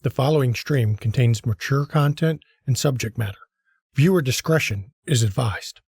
The following stream contains mature content and subject matter. Viewer discretion is advised.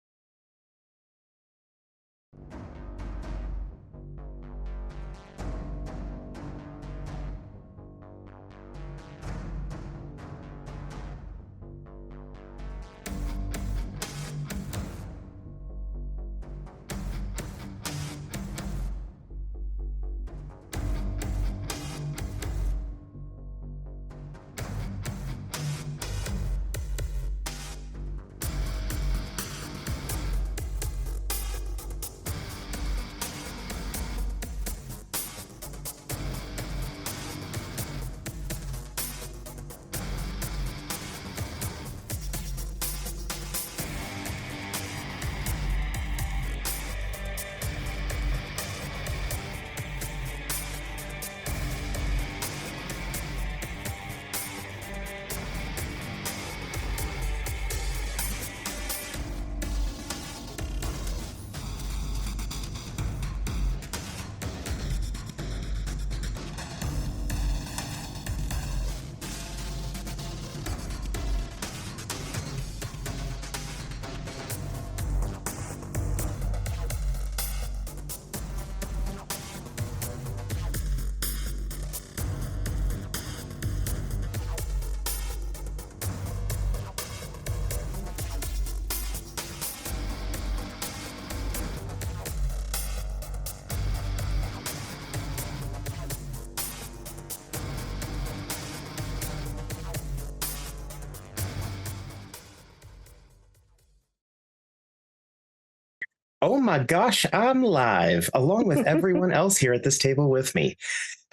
Oh my gosh, I'm live, along with everyone else here at this table with me.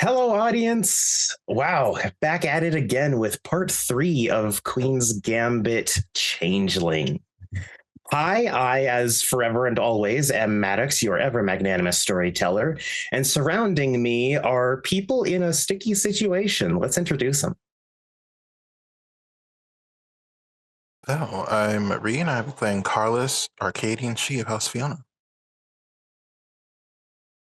Hello, audience. Wow, back at it again with part 3 of Queen's Gambit Changeling. Hi, I, as forever and always, am Maddox, your ever magnanimous storyteller, and surrounding me are people in a sticky situation. Let's introduce them. Oh, I'm Ree, and I'm playing Carlos, Arcadian She of House Fiona.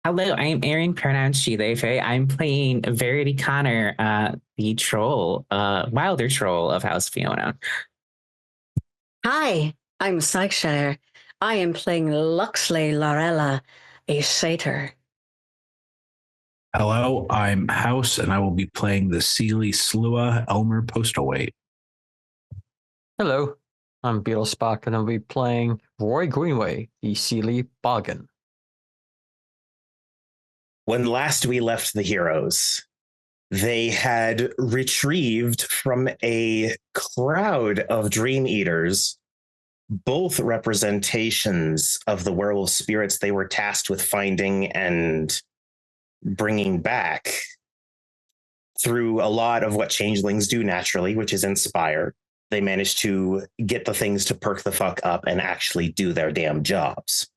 Hello, I'm Aaron, pronouns she, they, Faye. I'm playing Verity Connor, the troll, Wilder troll of House Fiona. Hi, I'm Sykeshire. I am playing Luxley Lorella, a satyr. Hello, I'm House, and I will be playing the Sealy Slua Elmer Postlethwaite. Hello, I'm Beetle Spock, and I'll be playing Roy Greenway, the Sealy Boggin. When last we left the heroes, they had retrieved from a crowd of dream eaters both representations of the werewolf spirits they were tasked with finding and bringing back through a lot of what changelings do naturally, which is inspire. They managed to get the things to perk the fuck up and actually do their damn jobs.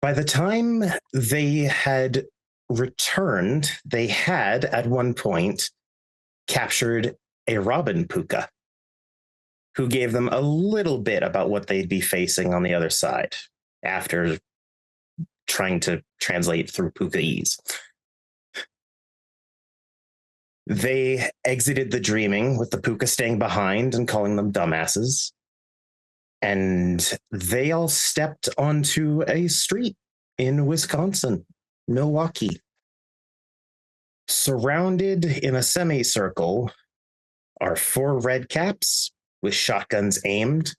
By the time they had returned, they had, at one point, captured a Robin Puka, who gave them a little bit about what they'd be facing on the other side after trying to translate through Puka-ese. They exited the dreaming with the Puka staying behind and calling them dumbasses. And they all stepped onto a street in Wisconsin, Milwaukee. Surrounded in a semicircle are 4 red caps with shotguns aimed,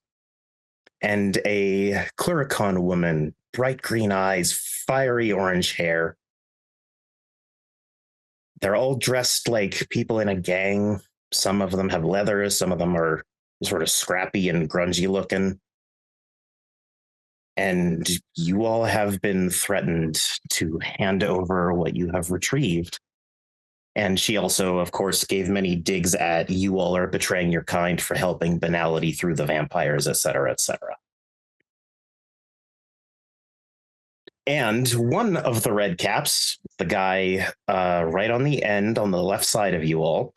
and a Cluricon woman, bright green eyes, fiery orange hair. They're all dressed like people in a gang. Some of them have leather, some of them are sort of scrappy and grungy looking. And you all have been threatened to hand over what you have retrieved. And she also, of course, gave many digs at you all are betraying your kind for helping banality through the vampires, etc., etc. And one of the red caps, the guy right on the end, on the left side of you all,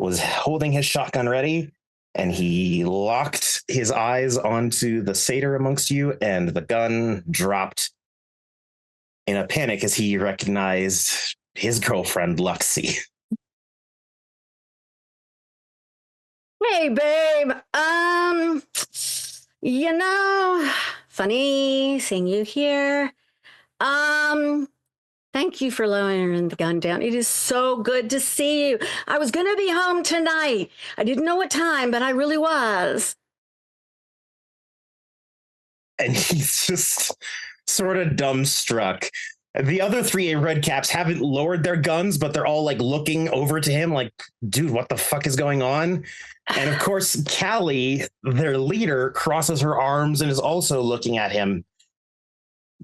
was holding his shotgun ready, and he locked his eyes onto the satyr amongst you, and the gun dropped in a panic as he recognized his girlfriend, Luxie. Hey, babe. Funny seeing you here. Thank you for lowering the gun down. It is so good to see you. I was gonna be home tonight. I didn't know what time, but I really was. And he's just sort of dumbstruck. The other three red caps haven't lowered their guns, but they're all like looking over to him like, dude, what the fuck is going on? And of course, Callie, their leader, crosses her arms and is also looking at him.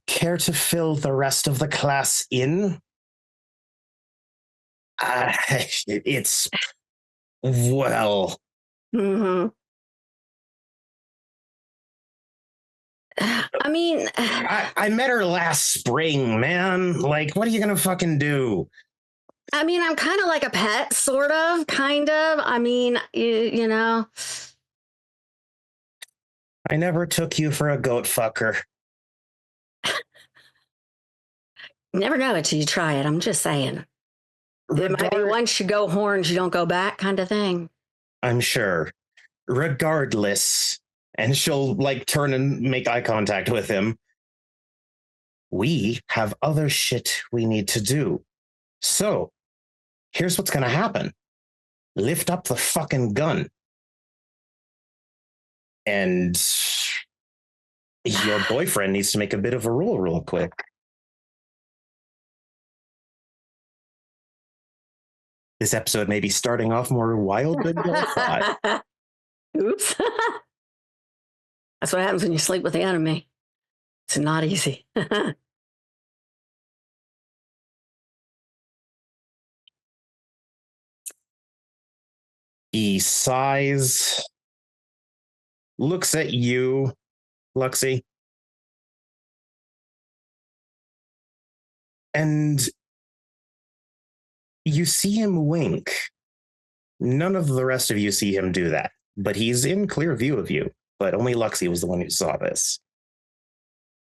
Care to fill the rest of the class in? It's, well. Mm-hmm. I mean, I met her last spring, man. Like, what are you gonna fucking do? I mean, I'm kind of like a pet, sort of, kind of. I mean, you know. I never took you for a goat fucker. Never know it till you try it. I'm just saying. It might be once you go horns, you don't go back kind of thing. I'm sure. Regardless, and she'll like turn and make eye contact with him. We have other shit we need to do. So, here's what's gonna happen. Lift up the fucking gun. And your boyfriend needs to make a bit of a roll real quick. This episode may be starting off more wild than you thought. Oops. That's what happens when you sleep with the enemy. It's not easy. He sighs, looks at you, Luxie, and you see him wink. None of the rest of you see him do that, but he's in clear view of you. But only Luxie was the one who saw this.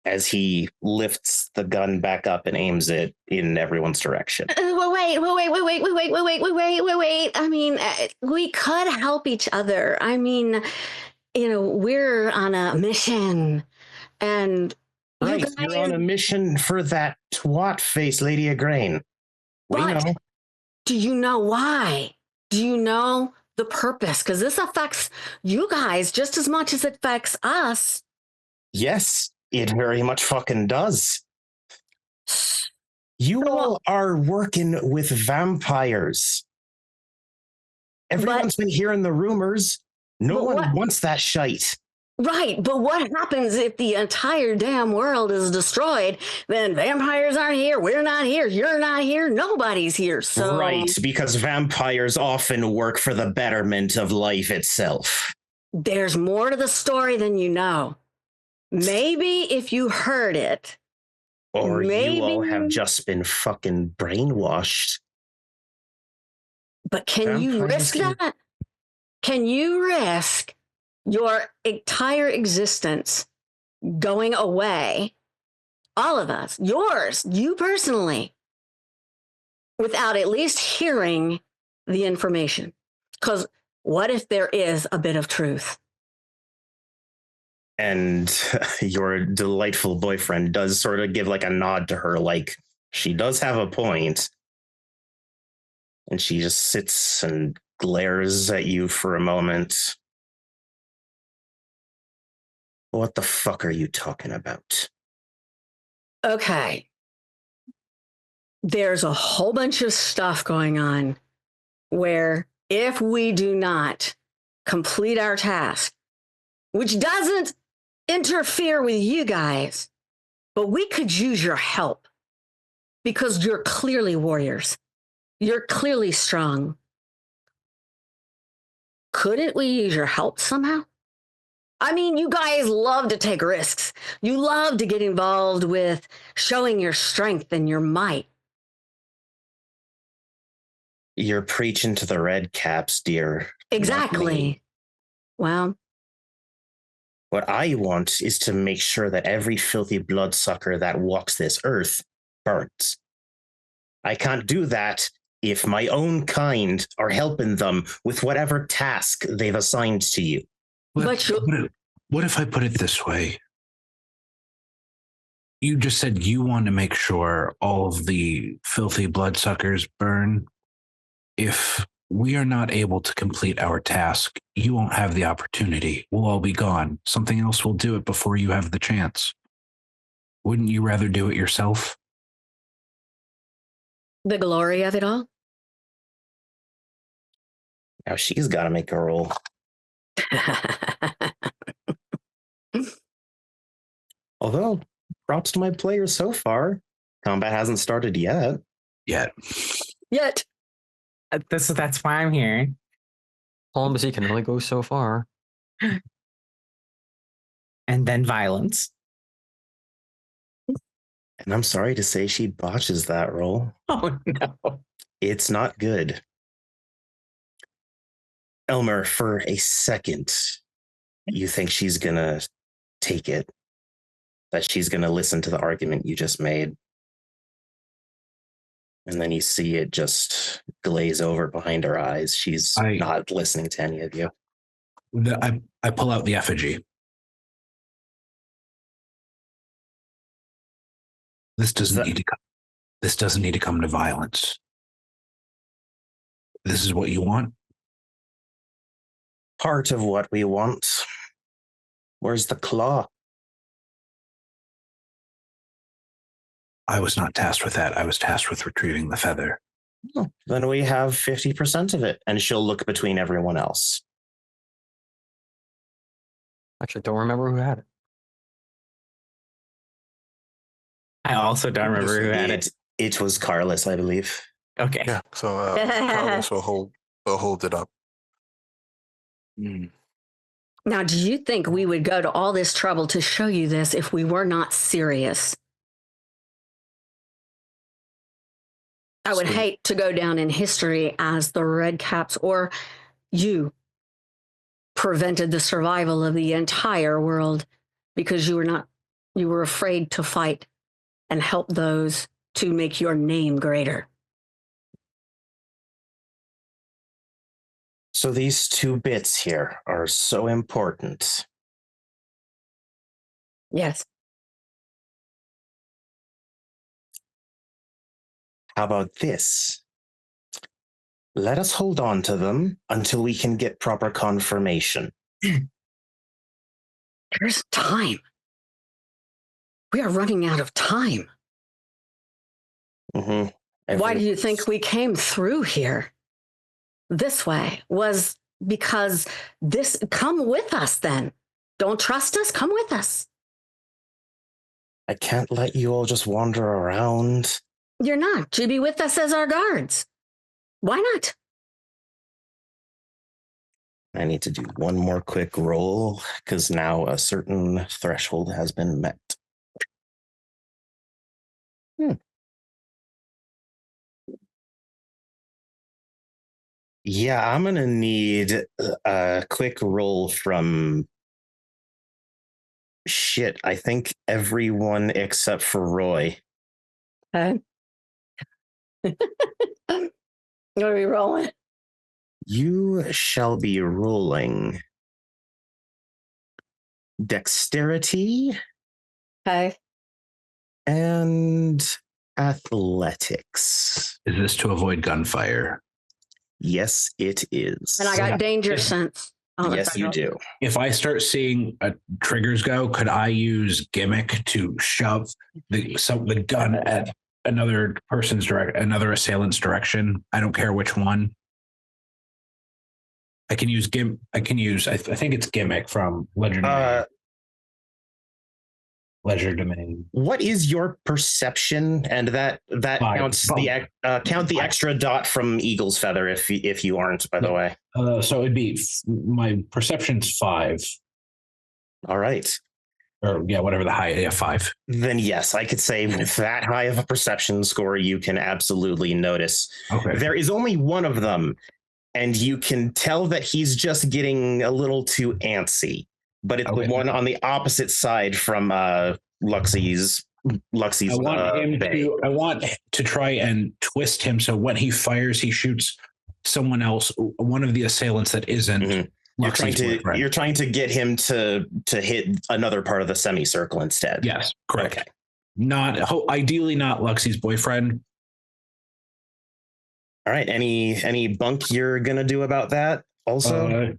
As he lifts the gun back up and aims it in everyone's direction. Wait. I mean, we could help each other. I mean, we're on a mission. And right, you guys, you're on a mission for that twat face, Lady Igraine. We know. Do you know why? Do you know the purpose? Because this affects you guys just as much as it affects us. Yes, it very much fucking does. You all are working with vampires. Everyone's been hearing the rumors. No one wants that shite. Right, but what happens if the entire damn world is destroyed? Then vampires aren't here, we're not here, you're not here, nobody's here. So right, because vampires often work for the betterment of life itself. There's more to the story than you know. Maybe if you heard it. Or you all have just been fucking brainwashed. But can you risk that? Can you risk your entire existence going away, all of us, yours, you personally, without at least hearing the information? Because what if there is a bit of truth? And your delightful boyfriend does sort of give like a nod to her, like she does have a point. And she just sits and glares at you for a moment. What the fuck are you talking about? Okay. There's a whole bunch of stuff going on where if we do not complete our task, which doesn't interfere with you guys, but we could use your help because you're clearly warriors. You're clearly strong. Couldn't we use your help somehow? I mean, you guys love to take risks. You love to get involved with showing your strength and your might. You're preaching to the red caps, dear. Exactly. Well, what I want is to make sure that every filthy bloodsucker that walks this earth burns. I can't do that if my own kind are helping them with whatever task they've assigned to you. What if I put it this way? You just said you want to make sure all of the filthy bloodsuckers burn. If we are not able to complete our task, you won't have the opportunity. We'll all be gone. Something else will do it before you have the chance. Wouldn't you rather do it yourself? The glory of it all? Now she's got to make a roll. Although, props to my players so far. Combat hasn't started yet. Yet. That's why I'm here. Diplomacy can only go so far. And then violence. And I'm sorry to say she botches that roll. Oh no. It's not good. Elmer, for a second, you think she's going to take it, that she's going to listen to the argument you just made. And then you see it just glaze over behind her eyes. She's not listening to any of you. I pull out the effigy. This doesn't need to come to violence. This is what you want? Part of what we want. Where's the claw? I was not tasked with that. I was tasked with retrieving the feather. Oh, then we have 50% of it, and she'll look between everyone else. Actually, don't remember who had it. I also don't remember who had it. It was Carlos, I believe. Okay. Yeah, so Carlos will hold it up. Now, do you think we would go to all this trouble to show you this if we were not serious? I would hate to go down in history as the Red Caps or you prevented the survival of the entire world because you were afraid to fight and help those to make your name greater. So these two bits here are so important. Yes. How about this? Let us hold on to them until we can get proper confirmation. There's time. We are running out of time. Mm-hmm. Why do you think we came through here this way? Was because this, come with us then. Don't trust us? Come with us. I can't let you all just wander around. You're not. You be with us as our guards. Why not? I need to do one more quick roll because now a certain threshold has been met. Yeah, I'm going to need a quick roll from I think everyone except for Roy. Okay. What are we rolling? You shall be rolling dexterity Okay. and athletics. Is this to avoid gunfire? Yes, it is. And I got danger sense. Yes, you do. If I start seeing triggers go, could I use gimmick to shove the gun at another person's another assailant's direction? I don't care which one. I can use I think it's gimmick from Ledger Domain. What is your perception? And that counts count the extra dot from Eagle's Feather if you aren't, by the way. So it'd be my perception's 5. All right. Or yeah, whatever the high, 5. Then yes, I could say with that high of a perception score, you can absolutely notice. Okay. There is only one of them, and you can tell that he's just getting a little too antsy. But it's the one on the opposite side from Luxie's Luxie's. I want to try and twist him so when he fires, he shoots someone else, one of the assailants that isn't. Mhm. You're trying to get him to hit another part of the semicircle instead. Yes, correct. Okay. Ideally not Luxie's boyfriend. All right. Any bunk you're gonna do about that? Also,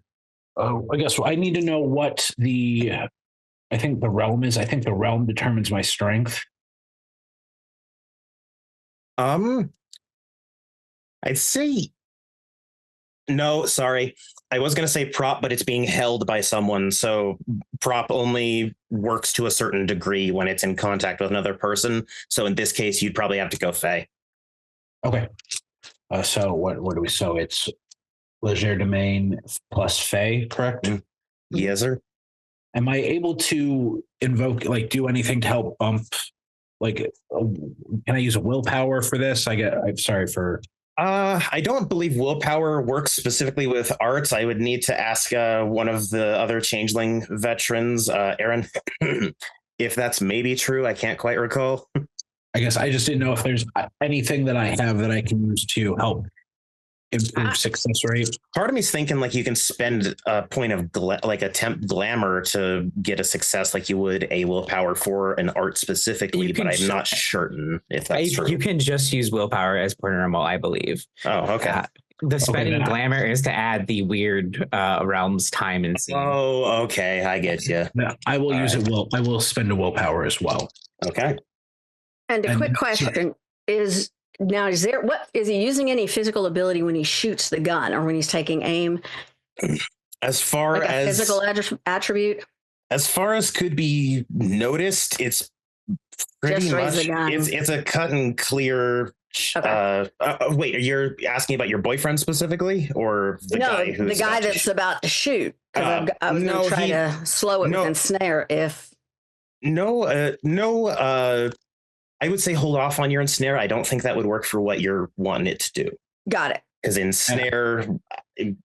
I guess I need to know what I think the realm is. I think the realm determines my strength. I'd say no. Sorry, I was gonna say prop, but it's being held by someone. So prop only works to a certain degree when it's in contact with another person. So in this case, you'd probably have to go Fey. Okay. So what do we? So it's legerdemain plus Fey, correct? Yes, sir. Am I able to invoke, do anything to help bump? Can I use a willpower for this? I'm sorry for. I don't believe willpower works specifically with arts. I would need to ask one of the other Changeling veterans, Aaron, if that's maybe true. I can't quite recall. I guess I just didn't know if there's anything that I have that I can use to help improve success rate. Part of me's thinking you can spend a point of attempt glamour to get a success like you would a willpower for an art specifically, but I'm not certain if that's true. You can just use willpower as per normal, I believe. Oh, okay. The spending glamour is to add the weird realms time and scene. Oh, okay. I get you. I will use it. I will spend a willpower as well. Okay. And a quick question is he using any physical ability when he shoots the gun or when he's taking aim? As far as physical attribute? As far as could be noticed, it's pretty much it's a cut and clear. Okay. Wait, you're asking about your boyfriend specifically, or the guy that's about to shoot? Because I was going to try to slow it with ensnare. I would say hold off on your ensnare. I don't think that would work for what you're wanting it to do. Got it. Because ensnare,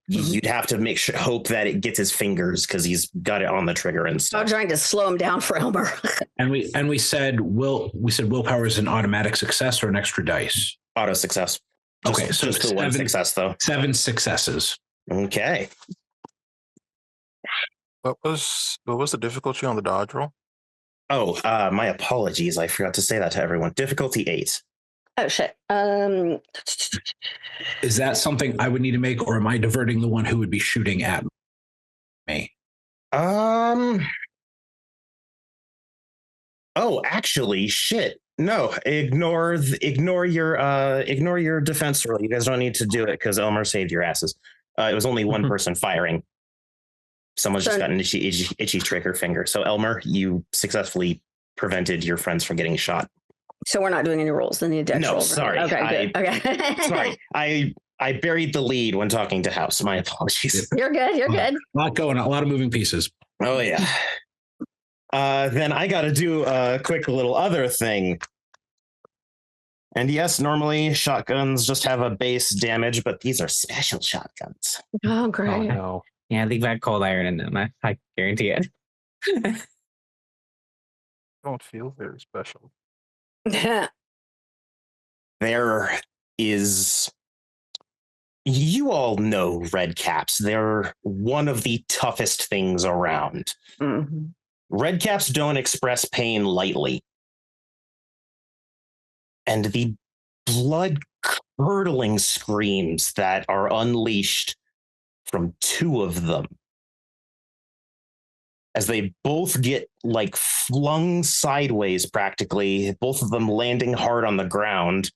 you'd have to hope that it gets his fingers because he's got it on the trigger and stuff. I'm trying to slow him down for Elmer. and we said willpower is an automatic success or an extra dice. Auto success. Just the one success though. 7 successes. Okay. What was the difficulty on the dodge roll? Oh, my apologies. I forgot to say that to everyone. Difficulty 8. Oh, shit. Is that something I would need to make, or am I diverting the one who would be shooting at me? Oh, actually, shit. No, ignore your defense roll. You guys don't need to do it because Elmer saved your asses. It was only one person firing. Someone's just got an itchy trigger finger. So Elmer, you successfully prevented your friends from getting shot. So we're not doing any rolls. Then the dex roll. Sorry. Okay, good. Okay. Sorry. I buried the lead when talking to House. My apologies. You're good. You're good. A lot going on. A lot of moving pieces. Oh yeah. Then I got to do a quick little other thing. And yes, normally shotguns just have a base damage, but these are special shotguns. Oh, great. Oh, no. Yeah, leave that cold iron in them. I guarantee it. Don't feel very special. There is... You all know red caps. They're one of the toughest things around. Mm-hmm. Red caps don't express pain lightly. And the blood-curdling screams that are unleashed from 2 of them as they both get flung sideways practically, both of them landing hard on the ground.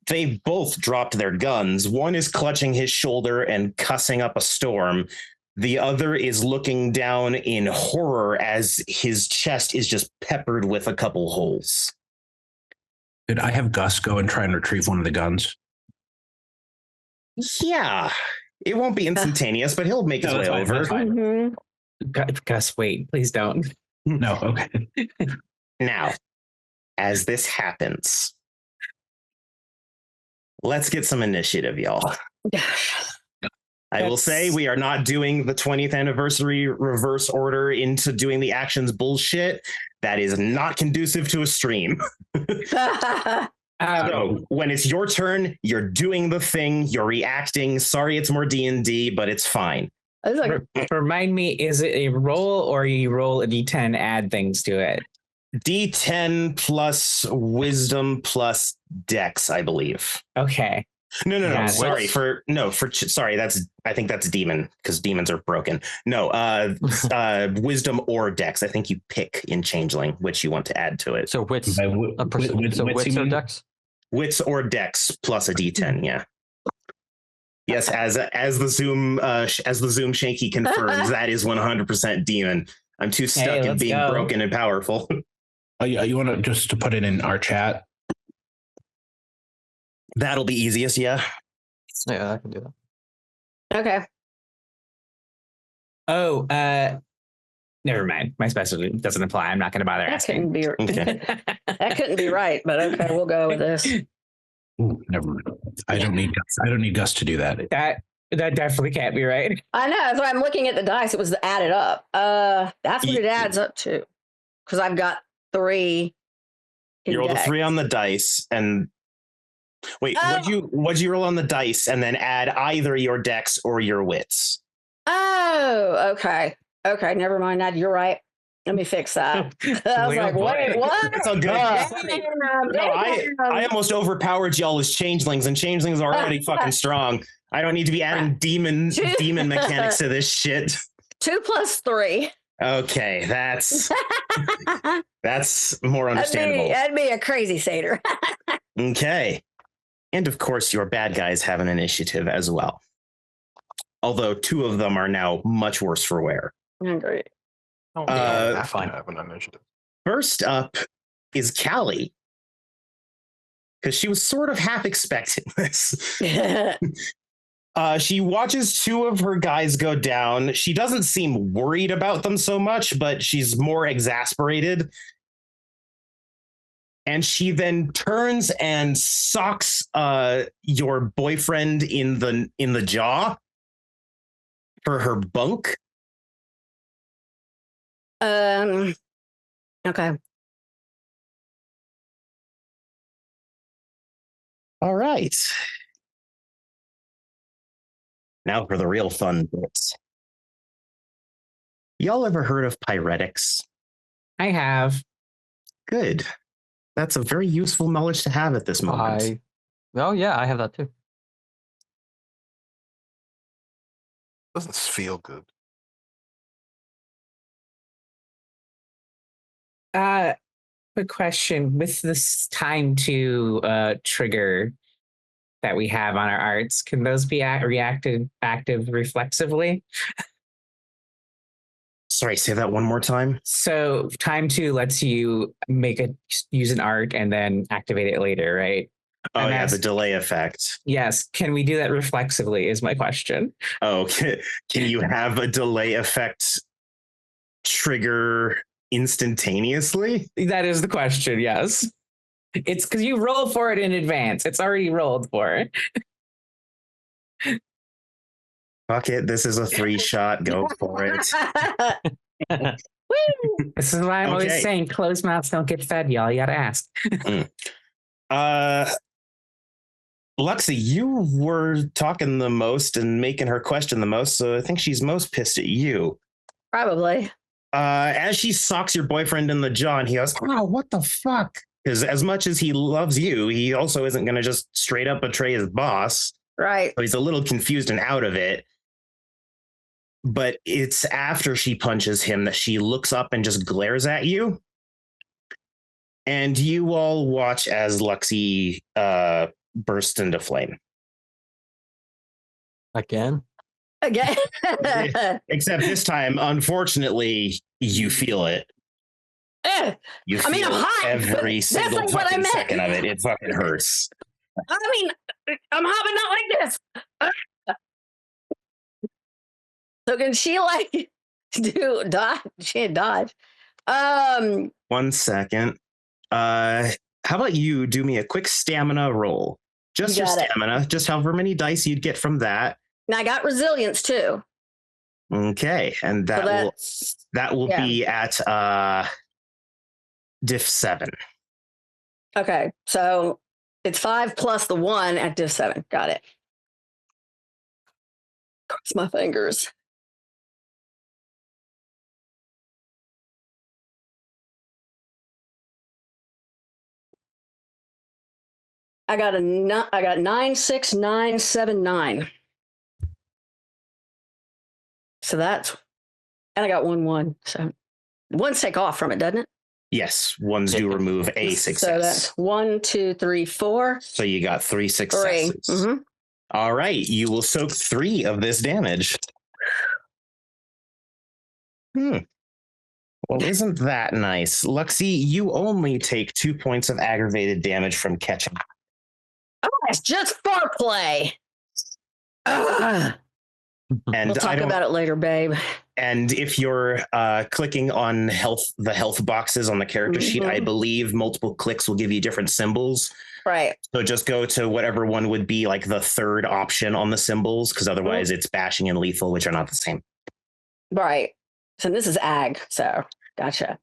They both dropped their guns. One is clutching his shoulder and cussing up a storm. The other is looking down in horror as his chest is just peppered with a couple holes. Did I have Gus go and try and retrieve one of the guns? Yeah. It won't be instantaneous, but he'll make his way over. Mm-hmm. Gus, wait, please don't. No, okay. Now, as this happens, let's get some initiative, y'all. I will say we are not doing the 20th anniversary reverse order into doing the actions bullshit. That is not conducive to a stream. So when it's your turn, you're doing the thing, you're reacting. Sorry, it's more D&D, but it's fine. Remind me, is it a roll or you roll a d10, add things to it? D10 plus wisdom plus dex, I believe. Okay. No. Sorry I think that's demon because demons are broken. No, wisdom or dex. I think you pick in Changeling which you want to add to it. So wits, wits or dex? Wits or dex plus a D10. Yeah. Yes, as the Zoom Shanky confirms, that is 100% demon. I'm too stuck in being broken and powerful. You want to just to put it in our chat? That'll be easiest, yeah. Yeah, I can do that. Okay. Oh, never mind. My specialty doesn't apply. I'm not going to bother asking. That couldn't be right, but okay, we'll go with this. Ooh, never mind. I don't need Gus to do that. That definitely can't be right. I know. That's why I'm looking at the dice. It was added up. That's what it adds up to. Because I've got 3. You rolled a 3 on the dice, and wait, what'd you roll on the dice, and then add either your dex or your wits? Oh, okay. Okay, never mind that. You're right. Let me fix that. I was like, wait, what? It's all good. I almost overpowered y'all as changelings, and changelings are already fucking strong. I don't need to be adding demon mechanics to this shit. 2 plus 3. Okay, that's more understandable. That'd be a crazy satyr. Okay. And of course, your bad guys have an initiative as well. Although 2 of them are now much worse for wear. Great. I have an initiative. First up is Callie. Because she was sort of half expecting this. She watches 2 of her guys go down. She doesn't seem worried about them so much, but she's more exasperated. And she then turns and socks your boyfriend in the jaw for her bunk. Okay. All right. Now for the real fun bits. Y'all ever heard of pyretics? I have. Good. That's a very useful knowledge to have at this moment. Oh yeah, I have that too. Doesn't feel good. Quick question. With this time to trigger that we have on our arts, can those be active reflexively? Sorry, say that one more time. So time 2 lets you use an art and then activate it later, right? Oh, yeah, the delay effect. Yes. Can we do that reflexively is my question. Oh, can you have a delay effect trigger instantaneously? That is the question, yes. It's because you rolled for it in advance. It's already rolled for. Fuck it. This is a 3-shot. Go for it. This is why I'm always saying closed mouths don't get fed, y'all. You gotta ask. Luxie, you were talking the most and making her question the most, so I think she's most pissed at you. Probably. As she socks your boyfriend in the jaw, and he goes, "Oh, what the fuck?" Because as much as he loves you, he also isn't going to just straight up betray his boss. Right. So he's a little confused and out of it. But it's after she punches him that she looks up and just glares at you. And you all watch as Luxie burst into flame. Again? Except this time, unfortunately, you feel it. You feel I'm hot. every single fucking second of it. It fucking hurts. I mean, I'm hot, but not like this. So can she do dodge? She had dodge. 1 second. How about you do me a quick stamina roll? Just your stamina, just however many dice you'd get from that. Now I got resilience too. Okay, and So that will yeah. be at diff 7. Okay, so it's 5 plus the 1 at diff 7. Got it. Cross my fingers. I got 96979. So that's, and I got 1. So 1's take off from it, doesn't it? Yes, ones do remove a So success. that's 1, 2, 3, 4. So you got 3 3. successes. Mhm. All right, you will soak 3 of this damage. Well, isn't that nice? Luxie, you only take 2 points of aggravated damage from catching. Oh, it's just foreplay. Ugh. And We'll talk about it later, babe. And if you're clicking on the health boxes on the character sheet, I believe multiple clicks will give you different symbols. Right. So just go to whatever one would be like the third option on the symbols, because otherwise it's bashing and lethal, which are not the same. Right. So this is ag. So gotcha.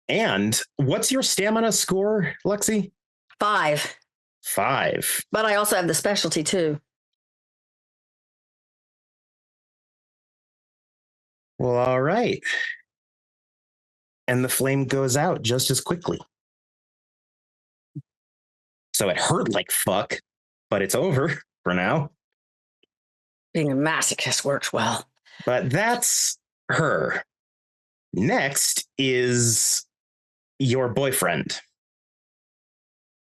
And what's your stamina score, Lexi? 5. 5. But I also have the specialty too. Well, all right. And the flame goes out just as quickly. So it hurt like fuck, but it's over for now. Being a masochist works well. But that's her. Next is your boyfriend.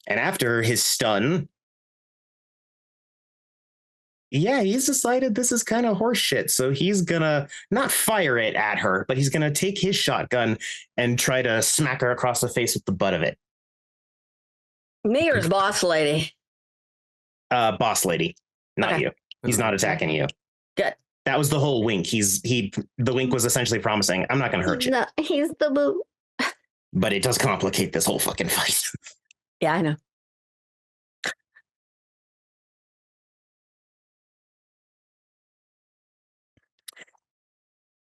And after his stun, yeah, he's decided this is kind of horse shit. So he's gonna not fire it at her, but he's gonna take his shotgun and try to smack her across the face with the butt of it. Me or his boss lady? Boss lady, not Okay. you. He's not attacking you. Good. That was the whole wink. The wink was essentially promising, I'm not gonna hurt you. No, he's the boo. But it does complicate this whole fucking fight. Yeah, I know.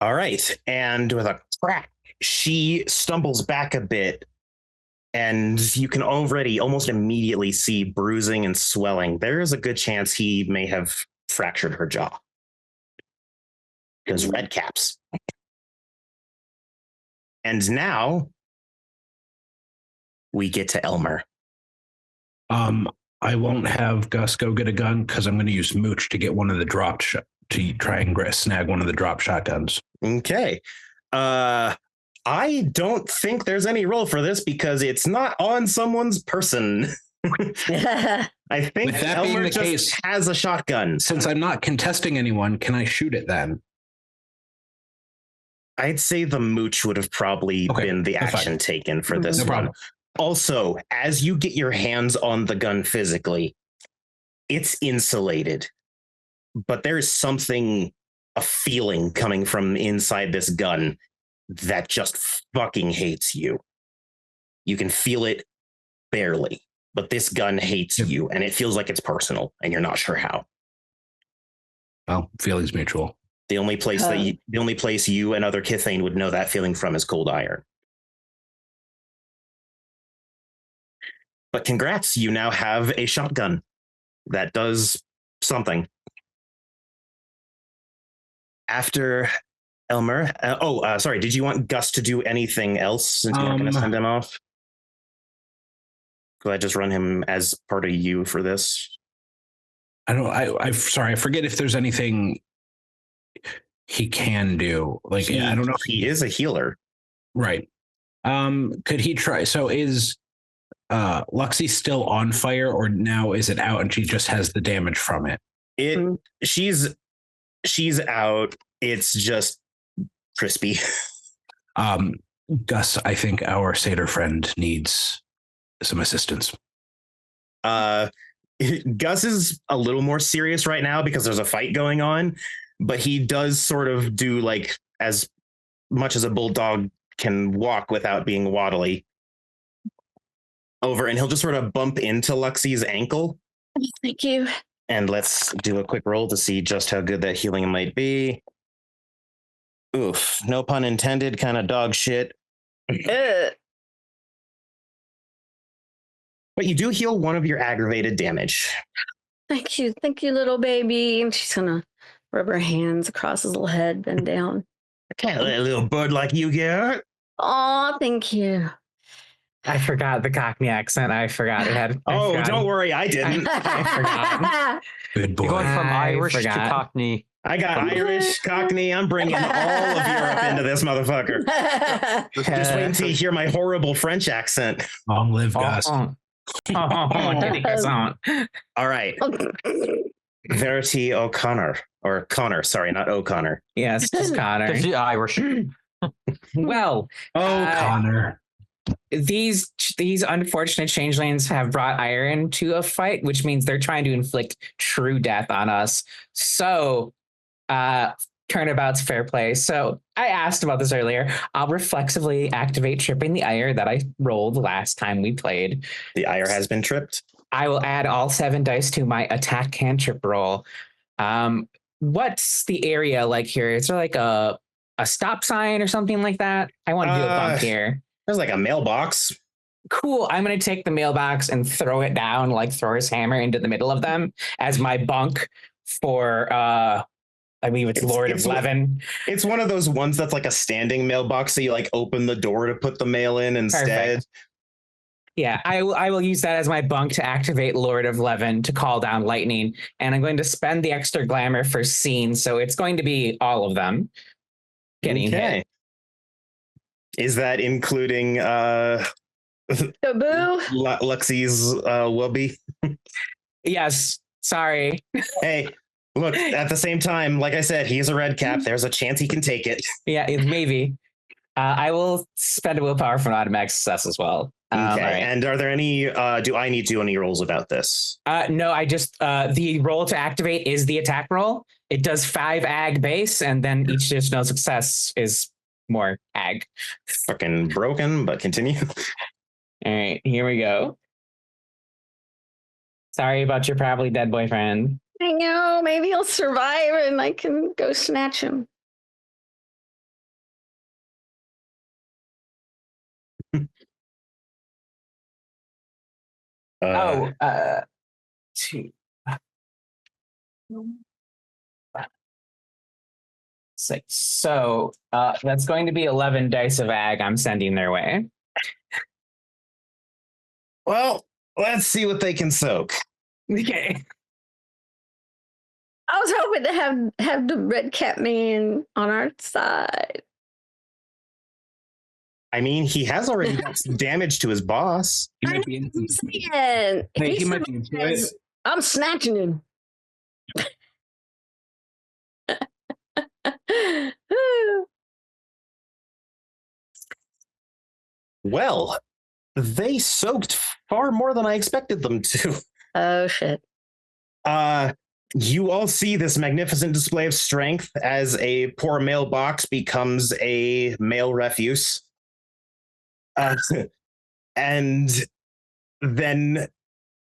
All right. And with a crack, she stumbles back a bit, and you can already almost immediately see bruising and swelling. There is a good chance he may have fractured her jaw. Because red caps. And now we get to Elmer. I won't have Gus go get a gun because I'm going to use Mooch to get one of the dropped to try and snag one of the drop shotguns. Okay. I don't think there's any roll for this because it's not on someone's person. I think With that being Elmer the just case, has a shotgun. Since I'm not contesting anyone, can I shoot it then? I'd say the Mooch would have probably been the action taken for this No one. problem. Also, as you get your hands on the gun physically, it's insulated. But there's something, a feeling coming from inside this gun that just fucking hates you. You can feel it barely, but this gun hates you, and it feels like it's personal, and you're not sure how. Well, feelings mutual. The only place you and other Kithane would know that feeling from is cold iron. But congrats, you now have a shotgun that does something. After Elmer, sorry, did you want Gus to do anything else since you weren't going to send him off? Could I just run him as part of you for this? I'm sorry, I forget if there's anything he can do. Like, I don't know if he is a healer. Right. Could he try? So is Luxie still on fire, or now is it out and she just has the damage from it? She's out. It's just crispy. Gus, I think our satyr friend needs some assistance. Gus is a little more serious right now because there's a fight going on, but he does sort of do like as much as a bulldog can walk without being waddly over, and he'll just sort of bump into Luxie's ankle. Thank you. And let's do a quick roll to see just how good that healing might be. Oof, no pun intended, kind of dog shit. Ugh. But you do heal one of your aggravated damage. Thank you, little baby. And she's gonna rub her hands across his little head, bend down. Can't let a little bud like you get hurt. Oh, thank you. I forgot the Cockney accent. I forgot it had. Don't worry, I didn't. I forgot. Good boy. You're going from I Irish to forgot. Cockney. I got Irish, Cockney. I'm bringing all of Europe into this motherfucker. Just wait until you hear my horrible French accent. Long live Gus. All right. Verity O'Connor. Or Connor, sorry, not O'Connor. Yes, just Connor. There's the Irish. Well, Connor. these unfortunate changelings have brought Iron to a fight, which means they're trying to inflict true death on us. So, turnabout's fair play. So I asked about this earlier. I'll reflexively activate tripping the ire that I rolled last time we played. The ire has been tripped. I will add all 7 dice to my attack cantrip roll. What's the area like here? Is there like a stop sign or something like that? I want to do a bump here. There's like a mailbox. Cool. I'm going to take the mailbox and throw it down, like throw his hammer into the middle of them as my bunk for, I believe it's Lord of Levin. It's one of those ones that's like a standing mailbox. So you like open the door to put the mail in instead. Perfect. Yeah, I will use that as my bunk to activate Lord of Levin to call down lightning. And I'm going to spend the extra glamour for scene. So it's going to be all of them getting hit. Is that including Luxie's Wubby? Yes. Sorry. Hey, look, at the same time, like I said, he's a red cap. There's a chance he can take it. Yeah, maybe. I will spend a willpower for an automatic success as well. Okay. Right. And are there any, do I need to do any rolls about this? No, I just, the roll to activate is the attack roll. It does 5 ag base, and then each additional success is more ag. Fucking broken, but continue. All right, here we go. Sorry about your probably dead boyfriend. I know, maybe he'll survive and I can go snatch him. Two. 6. So that's going to be 11 dice of ag I'm sending their way. Well, let's see what they can soak. Okay. I was hoping to have the red cap man on our side. I mean, he has already got some damage to his boss. He might be into And he might be into it. I'm snatching him. Well, they soaked far more than I expected them to. Oh, shit. You all see this magnificent display of strength as a poor mailbox becomes a mail refuse. And then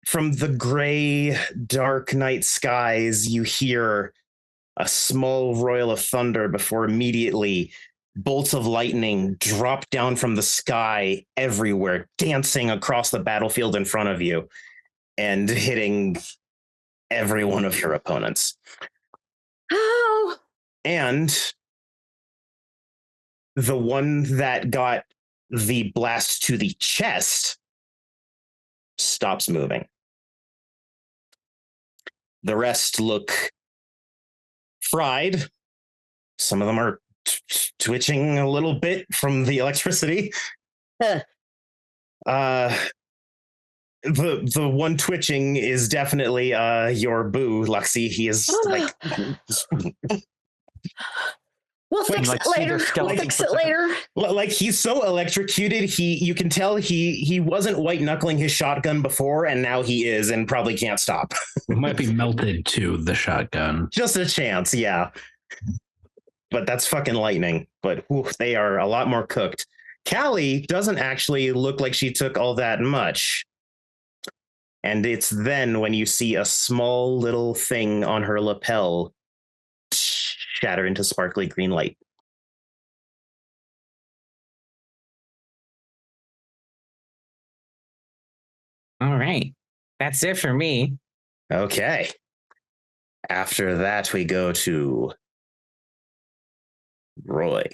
from the gray, dark night skies, you hear a small royal of thunder before immediately bolts of lightning drop down from the sky everywhere, dancing across the battlefield in front of you and hitting every one of your opponents. Oh. And the one that got the blast to the chest stops moving. The rest look fried. Some of them are twitching a little bit from the electricity. The one twitching is definitely your boo, Luxie. He is like We'll fix like it later. We'll fix it later. Like he's so electrocuted, you can tell he wasn't white knuckling his shotgun before, and now he is, and probably can't stop. It might be melted to the shotgun. Just a chance, yeah. But that's fucking lightning. But they are a lot more cooked. Callie doesn't actually look like she took all that much. And it's then when you see a small little thing on her lapel shatter into sparkly green light. All right. That's it for me. Okay. After that, we go to Roy.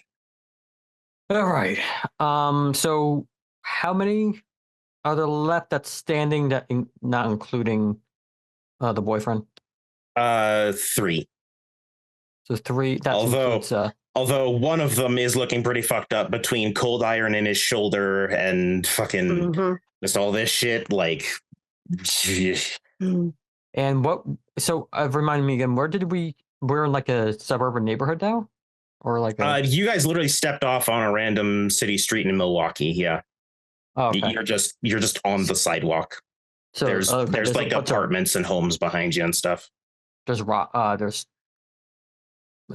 All right. So how many are there left that's standing? That not including the boyfriend. 3. So 3. That includes. Although one of them is looking pretty fucked up between cold iron in his shoulder and fucking just all this shit. Like, and what? So remind me again. Where did we? We're in like a suburban neighborhood now, or like you guys literally stepped off on a random city street in Milwaukee. Yeah. Oh, okay. You're just on the sidewalk. So there's like apartments and homes behind you and stuff. There's rock.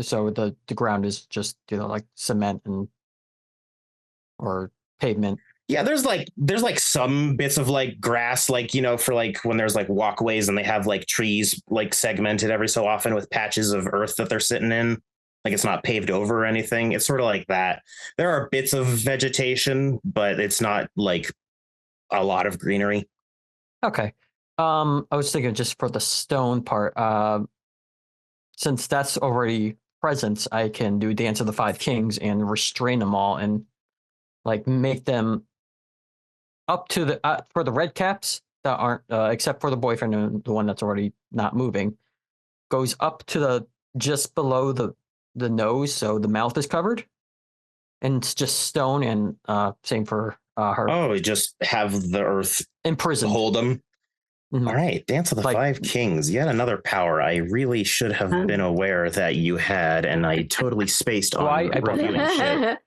So the ground is just like cement and or pavement. Yeah, there's like some bits of like grass, like for like when there's like walkways and they have like trees like segmented every so often with patches of earth that they're sitting in. Like it's not paved over or anything. It's sort of like that. There are bits of vegetation, but it's not like a lot of greenery. Okay. I was thinking just for the stone part, since that's already present, I can do Dance of the Five Kings and restrain them all and like make them up to the for the red caps that aren't except for the boyfriend and the one that's already not moving, goes up to the just below the nose, so the mouth is covered, and it's just stone. And same for her. Oh, just have the earth imprisoned, hold them. Mm-hmm. All right, Dance of the Five Kings, yet another power I really should have been aware that you had, and I totally spaced on reviewing shit.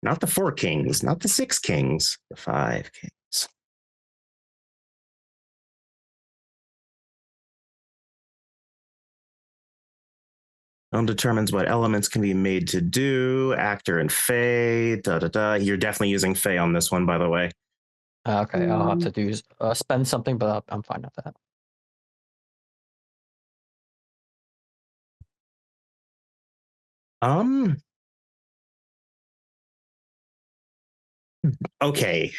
Not the 4 kings, not the 6 kings, the 5 kings. Determines what elements can be made to do. Actor and Fae. You're definitely using Fae on this one, by the way. Okay, I'll have to do spend something, but I'm fine with that. Okay.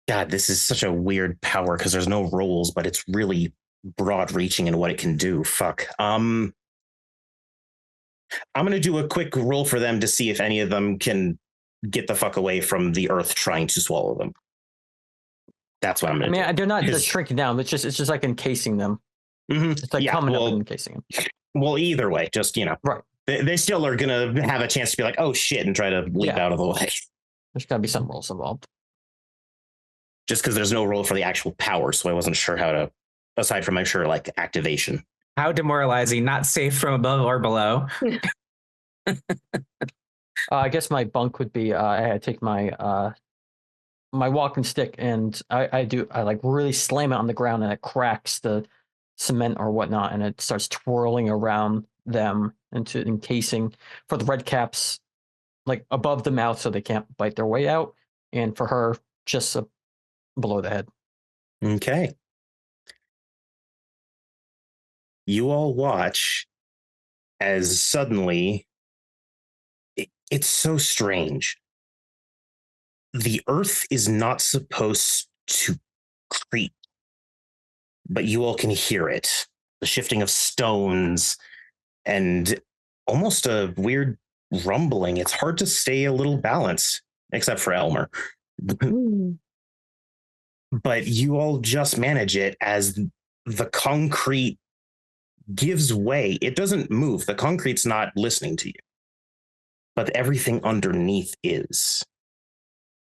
God, this is such a weird power because there's no rules, but it's really broad reaching in what it can do. Fuck. I'm going to do a quick roll for them to see if any of them can get the fuck away from the earth trying to swallow them. That's what I'm going to do. They're not just shrinking down. It's just like encasing them. Mm-hmm. It's like coming up and encasing them. Well, either way, just, right. They still are going to have a chance to be like, oh shit, and try to leap out of the way. There's got to be some rules involved. Just because there's no role for the actual power, so I wasn't sure how to, aside from, I'm sure, like activation. How demoralizing, not safe from above or below. I guess my bunk would be, I take my my walking stick and I like really slam it on the ground and it cracks the cement or whatnot and it starts twirling around them into encasing for the red caps, like above the mouth so they can't bite their way out. And for her, just below the head. Okay. You all watch as suddenly it's so strange. The earth is not supposed to creep, but you all can hear it. The shifting of stones and almost a weird rumbling. It's hard to stay a little balanced, except for Elmer. But you all just manage it as the concrete gives way. It doesn't move. The concrete's not listening to you. But everything underneath is.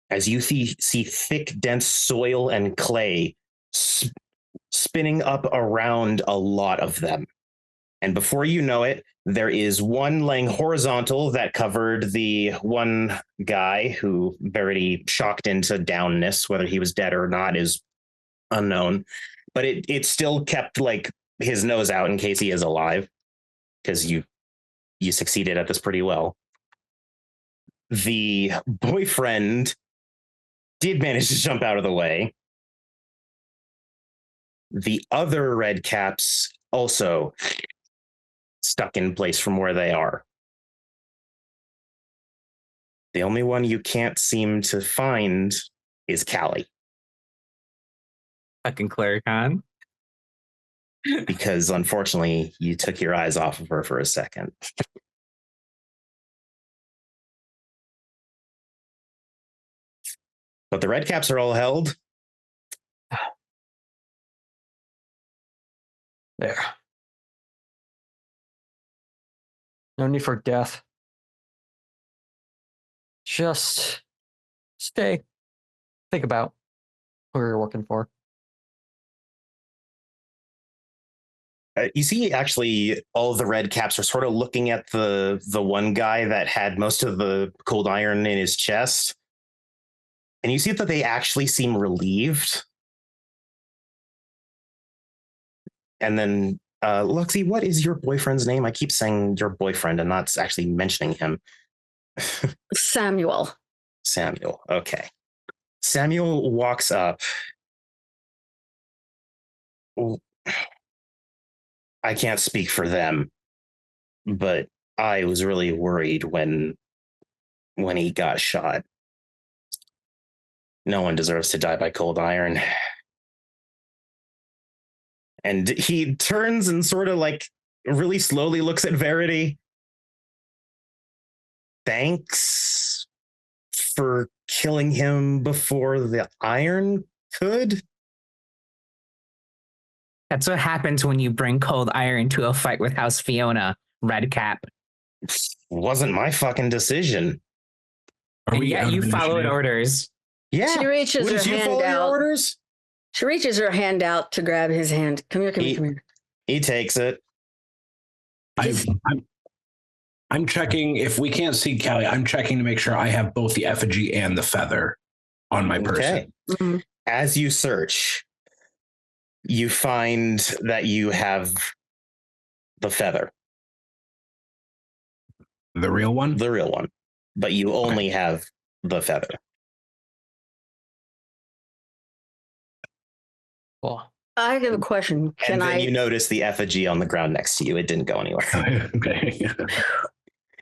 As you see thick, dense soil and clay spinning up around a lot of them. And before you know it, there is one laying horizontal that covered the one guy who very shocked into downness. Whether he was dead or not is unknown. But it still kept like his nose out in case he is alive, because you succeeded at this pretty well. The boyfriend did manage to jump out of the way. The other red caps also stuck in place from where they are. The only one you can't seem to find is Callie. Fucking Claricon. Because unfortunately, you took your eyes off of her for a second. But the red caps are all held. There. No need for death. Just stay. Think about who you're working for. You see, actually, all of the red caps are sort of looking at the one guy that had most of the cold iron in his chest. And you see that they actually seem relieved. And then, Luxie, what is your boyfriend's name? I keep saying your boyfriend and not actually mentioning him. Samuel. Samuel. Okay. Samuel walks up. I can't speak for them, but I was really worried when he got shot. No one deserves to die by cold iron. And he turns and sort of like really slowly looks at Verity. Thanks for killing him before the iron could. That's what happens when you bring cold iron to a fight with House Fiona, red cap. Wasn't my fucking decision. And yet you followed orders. Yeah. She reaches her hand out. Orders? She reaches her hand out to grab his hand. Come here, come here. He takes it. I'm checking. If we can't see Callie, I'm checking to make sure I have both the effigy and the feather on my person. Okay. Mm-hmm. As you search, you find that you have the feather. The real one? The real one. But you only have the feather. Well, I have a question. And then you notice the effigy on the ground next to you. It didn't go anywhere. Okay.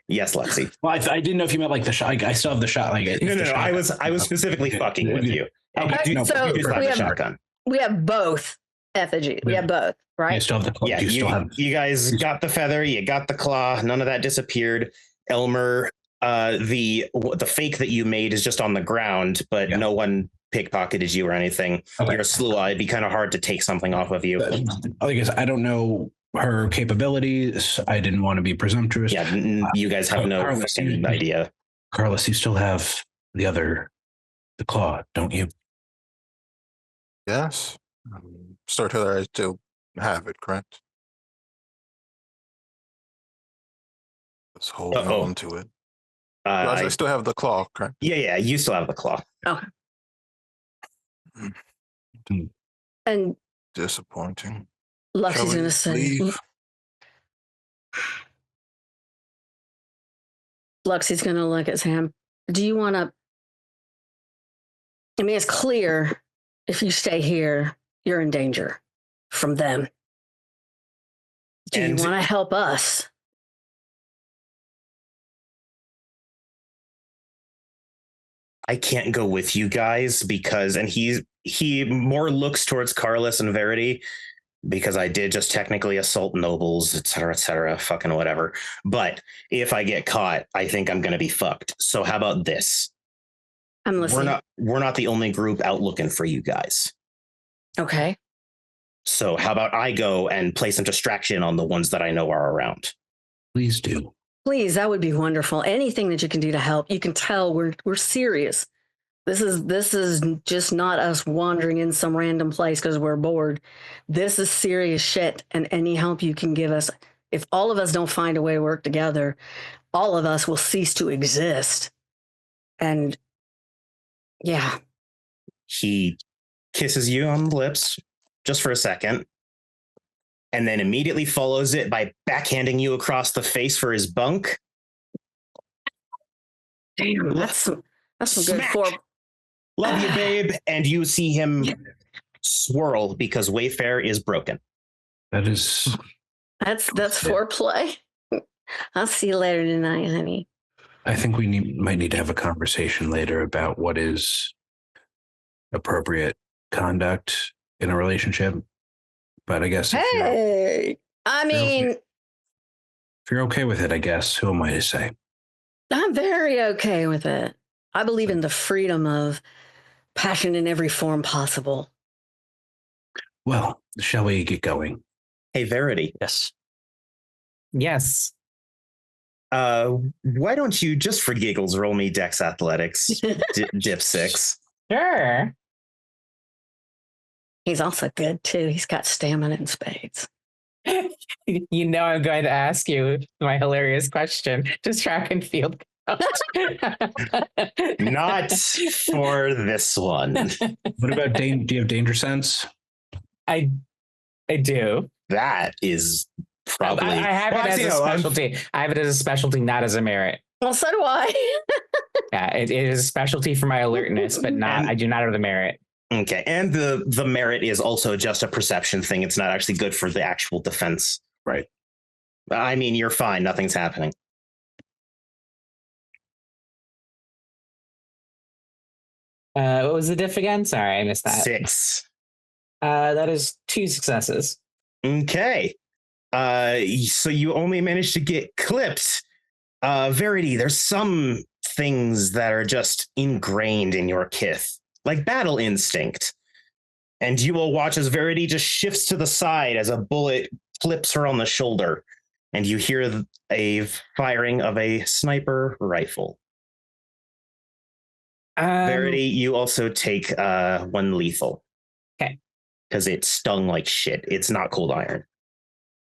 Yes, Lexi. Well, I didn't know if you meant like the shot. I still have the shot. Like no. I was specifically fucking with you. Okay, you just have the shotgun. We have both effigy. We have both, right? You still have the claw. Yeah, you guys got the feather. You got the claw. None of that disappeared. Elmer, the fake that you made is just on the ground, but no one pickpocketed you or anything. Okay. You're a slew-eye. It'd be kind of hard to take something off of you. I guess I don't know her capabilities. I didn't want to be presumptuous. Yeah, you guys have no idea. Carlos, you still have the claw, don't you? Yes. Storyteller, I still have it, correct? Just holding on to it. I still have the claw, correct? Yeah, you still have the claw. Okay. Mm. And disappointing. Luxie's going to say. Luxie's going to look at Sam. Do you want to? I mean, it's clear if you stay here, you're in danger from them. Do you want to help us? I can't go with you guys because, and he more looks towards Carlos and Verity because I did just technically assault nobles, et cetera, fucking whatever. But if I get caught, I think I'm going to be fucked. So how about this? I'm listening. We're not the only group out looking for you guys. Okay. So how about I go and play some distraction on the ones that I know are around? Please do. Please, that would be wonderful. Anything that you can do to help. You can tell we're serious. This is just not us wandering in some random place because we're bored. This is serious shit, and any help you can give us. If all of us don't find a way to work together, all of us will cease to exist. And yeah. He kisses you on the lips just for a second. and then immediately follows it by backhanding you across the face for his bunk. Damn, that's some good Smack. for. Love you, babe. And you see him swirl because Wayfair is broken. That is. That's foreplay. I'll see you later tonight, honey. I think we might need to have a conversation later about what is appropriate conduct in a relationship. But I guess Hey, I mean, if you're okay with it, I guess, who am I to say? I'm very okay with it. I believe in the freedom of passion in every form possible. Well, shall we get going? Hey, Verity. Yes. Yes. Why don't you, just for giggles, roll me Dex Athletics, Dip 6. Sure. He's also good too. He's got stamina and spades. You know I'm going to ask you my hilarious question. Does track and field count? Not for this one. What about do you have danger sense? I do. That is probably. I have it as a specialty. I have it as a specialty, not as a merit. Well, so do I. Yeah, it is a specialty for my alertness, but not. I do not have the merit. Okay, and the merit is also just a perception thing. It's not actually good for the actual defense. Right. I mean, you're fine. Nothing's happening. What was the diff again? Sorry, I missed that. 6. That is 2 successes. Okay. So you only managed to get clipped. Verity, there's some things that are just ingrained in your kith, like battle instinct. And you will watch as Verity just shifts to the side as a bullet clips her on the shoulder. And you hear a firing of a sniper rifle. Verity, you also take 1 lethal. Okay. Because it stung like shit. It's not cold iron.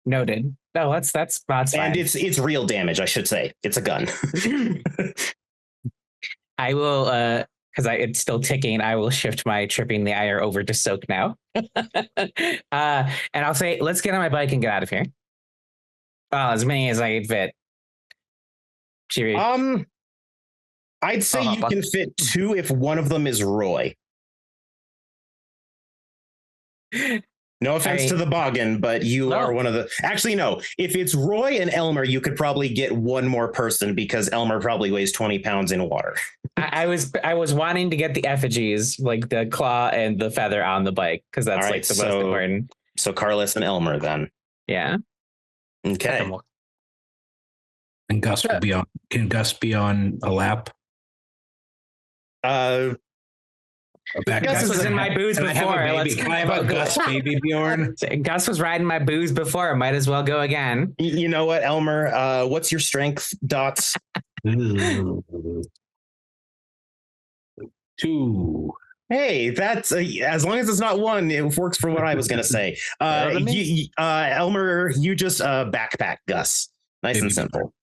Noted. No, that's fine. And it's real damage, I should say. It's a gun. I will, because it's still ticking, I will shift my tripping the ire over to soak now. And I'll say, let's get on my bike and get out of here. Well, as many as I can fit. Cheery. I'd say you can fit 2 if one of them is Roy. No offense to the Boggin, but you are one of the... Actually, no. If it's Roy and Elmer, you could probably get 1 more person because Elmer probably weighs 20 pounds in water. I was wanting to get the effigies, like the claw and the feather on the bike, because that's All right, like the most important. So Carlos and Elmer then. Yeah. Okay. And Gus will be on. Can Gus be on a lap? Gus was in my booze before. Can I have a Gus baby Bjorn? Gus was riding my booze before. Might as well go again. You know what, Elmer? What's your strength dots? 2. Hey, that's as long as it's not 1, it works for what I was going to say. Elmer, you just backpack Gus. Nice and simple.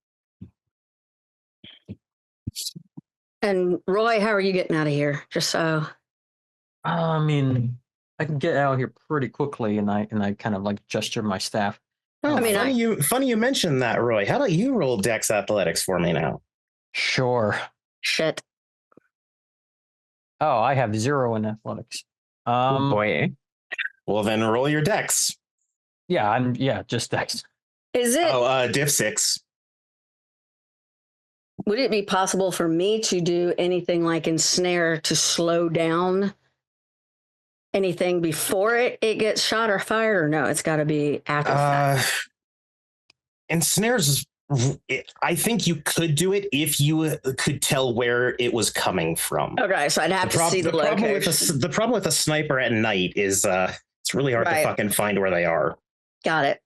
And Roy, how are you getting out of here? Just so. I mean, I can get out of here pretty quickly, and I kind of like gesture my staff. Oh, I mean, funny you mentioned that, Roy. How about you roll Dex Athletics for me now? Sure. Shit. Oh, I have 0 in athletics. Oh boy. Well, then roll your Dex. Yeah, just Dex. Is it? Diff 6. Would it be possible for me to do anything like ensnare to slow down anything before it gets shot or fired, or no? It's got to be after that. Ensnares, I think you could do it if you could tell where it was coming from. Okay, so I'd have to see the location. The problem with a sniper at night is it's really hard to fucking find where they are. Got it.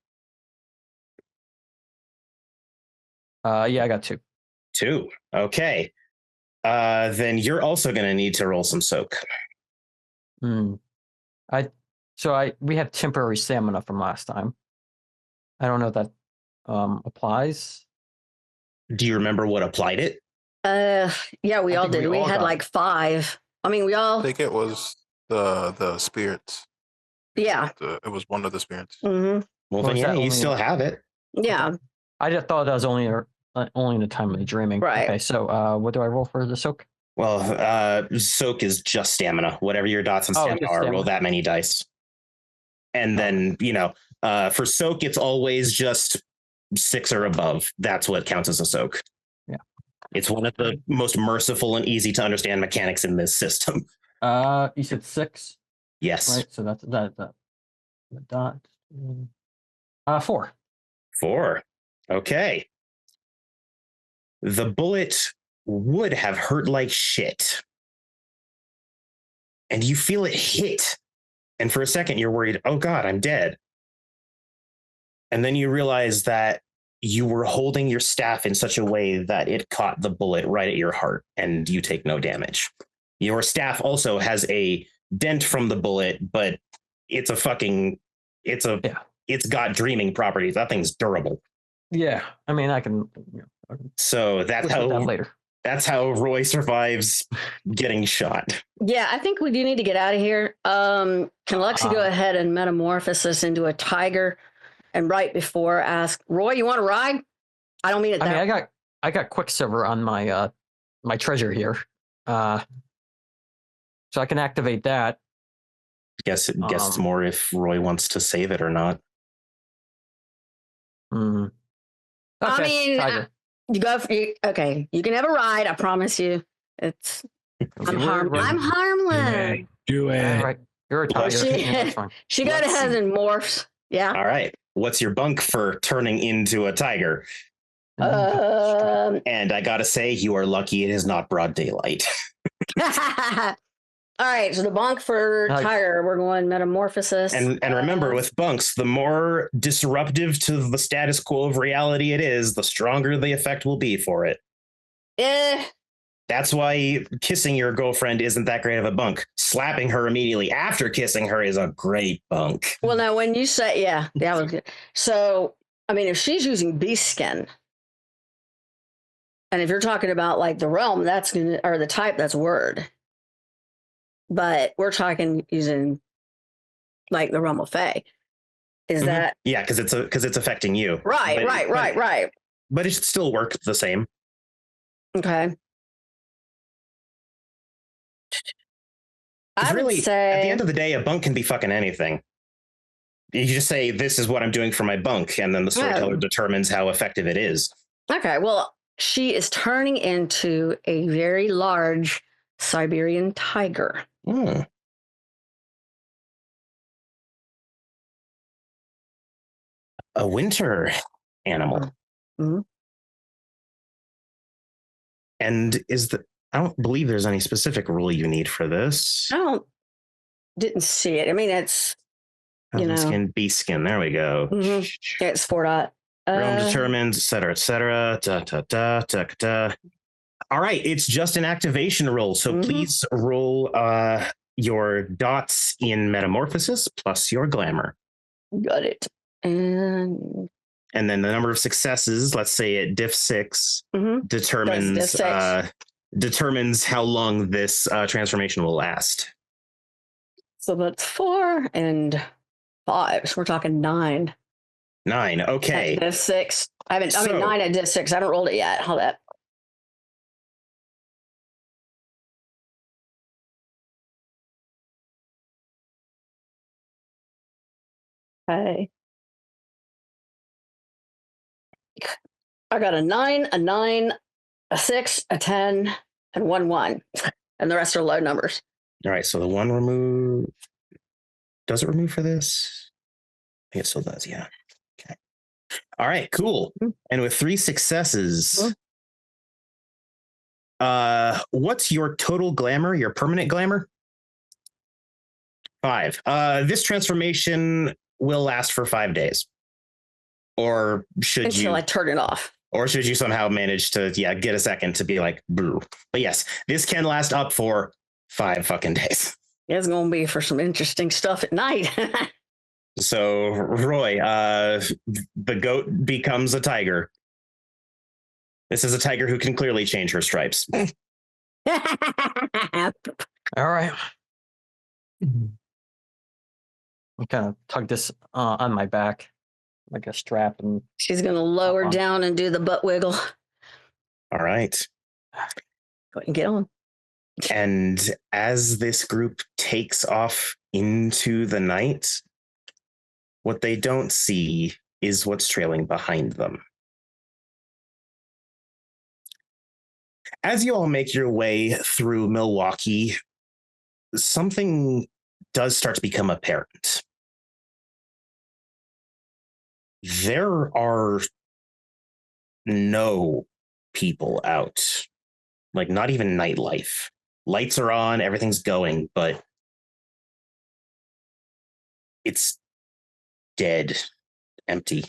Yeah, I got 2. 2. Okay. Then you're also going to need to roll some soak. We have temporary stamina from last time. I don't know if that applies. Do you remember what applied it? Yeah, we all did. We had like 5. I mean, we all. I think it was the spirits. Yeah. It was one of the spirits. Mm-hmm. Well, Or then is yeah, that you only- still have it. Yeah. I just thought that was only in the time of the dreaming. Right. Okay, so what do I roll for the soak? Well, soak is just stamina. Whatever your dots and Oh, stamina just are, roll stamina. that many dice. And then, for soak, it's always just 6 or above. That's what counts as a soak. Yeah. It's one of the most merciful and easy to understand mechanics in this system. You said 6, Yes. right? So that's that. The dot. 4. 4. Okay. The bullet would have hurt like shit. And you feel it hit. And for a second, you're worried, oh God, I'm dead. And then you realize that you were holding your staff in such a way that it caught the bullet right at your heart and you take no damage. Your staff also has a dent from the bullet, but it's got dreaming properties. That thing's durable. Yeah, I mean, I can. So that's Look at that later. That's how Roy survives getting shot. Yeah, I think we do need to get out of here. Can Lexi go ahead and metamorphosis into a tiger, and right before ask Roy, "You want to ride?" I don't mean it. I mean, I got Quicksilver on my my treasure here, so I can activate that. Guess it's more if Roy wants to save it or not. Okay, I mean, tiger. you go. Okay, you can have a ride. I promise you. It's. I'm harmless. Do it. All right, you're a tiger. That's fine. She got ahead and morphs. Yeah. All right. What's your bunk for turning into a tiger? And I gotta say, you are lucky it is not broad daylight. All right, so the bunk for tiger, we're going metamorphosis. And remember, with bunks, the more disruptive to the status quo of reality it is, the stronger the effect will be for it. That's why kissing your girlfriend isn't that great of a bunk. Slapping her immediately after kissing her is a great bunk. Well, now when you say, yeah, that was good. So, I mean, if she's using beast skin, and if you're talking about like the realm, that's gonna, or the type, that's word. But we're talking using like the realm of Fae. Is that? Yeah, because it's affecting you. Right, right. But it should still work the same. Okay. It's I really, would say, at the end of the day, a bunk can be fucking anything. You just say, this is what I'm doing for my bunk, and then the storyteller determines how effective it is. Okay, well, she is turning into a very large Siberian tiger. Mm. A winter animal. Mm-hmm. And I don't believe there's any specific rule you need for this. Didn't see it. I mean, it's, skin, beast skin. There we go. Mm-hmm. It's 4 dot. Realm determines, et cetera, et cetera. All right, it's just an activation roll. So please roll your dots in metamorphosis plus your glamour. Got it. And then the number of successes, let's say at diff 6, determines how long this transformation will last. So that's 4 and 5. So we're talking 9. 9. Okay. At diff 6. I mean 9 at diff 6. I haven't rolled it yet. Hold up. Okay. I got a 9, a 9, a 6, a 10, and 1, 1. And the rest are low numbers. All right. So the 1 remove. Does it remove for this? I guess it still does. Yeah. Okay. All right. Cool. And with 3 successes, what's your total glamour, your permanent glamour? 5. This transformation will last for 5 days. Or until I turn it off. Or should you somehow manage to, get a second to be like, boo. But yes, this can last up for 5 fucking days. It's going to be for some interesting stuff at night. So, Roy, the goat becomes a tiger. This is a tiger who can clearly change her stripes. All right. I kind of tug this on my back. like a strap and She's going to lower Uh-huh. down and do the butt wiggle. All right. Go ahead and get on. And as this group takes off into the night, what they don't see is what's trailing behind them. As you all make your way through Milwaukee, something does start to become apparent. There are no people out, like not even nightlife. Lights are on, everything's going, but it's dead, empty.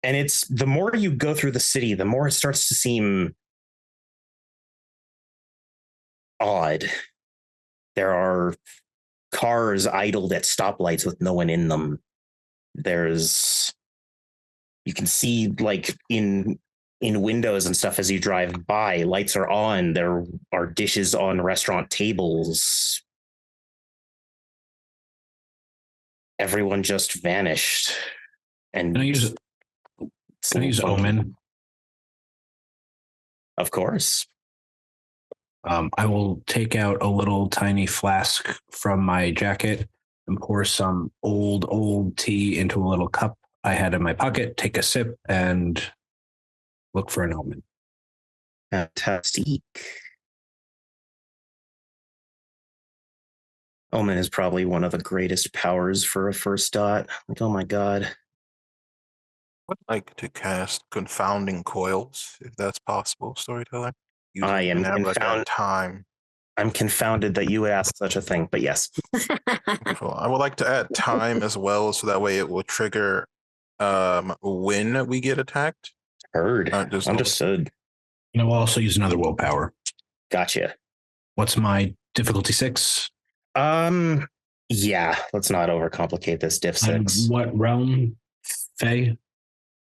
And it's the more you go through the city, the more it starts to seem odd. There are cars idled at stoplights with no one in them. You can see like in windows and stuff as you drive by, lights are on. There are dishes on restaurant tables. Everyone just vanished. And Can I use Omen? Of course. I will take out a little tiny flask from my jacket and pour some old tea into a little cup I had in my pocket, take a sip, and look for an omen. Fantastic. Omen is probably one of the greatest powers for a first dot. Like, oh my god. I'd like to cast Confounding Coils, if that's possible, Storyteller. I am time. I'm confounded that you would ask such a thing, but yes. Wonderful. I would like to add time as well, so that way it will trigger when we get attacked. Heard. Understood. And I'll also use another willpower. Gotcha. What's my difficulty 6? Yeah, let's not overcomplicate this. Diff 6. What realm? Fae?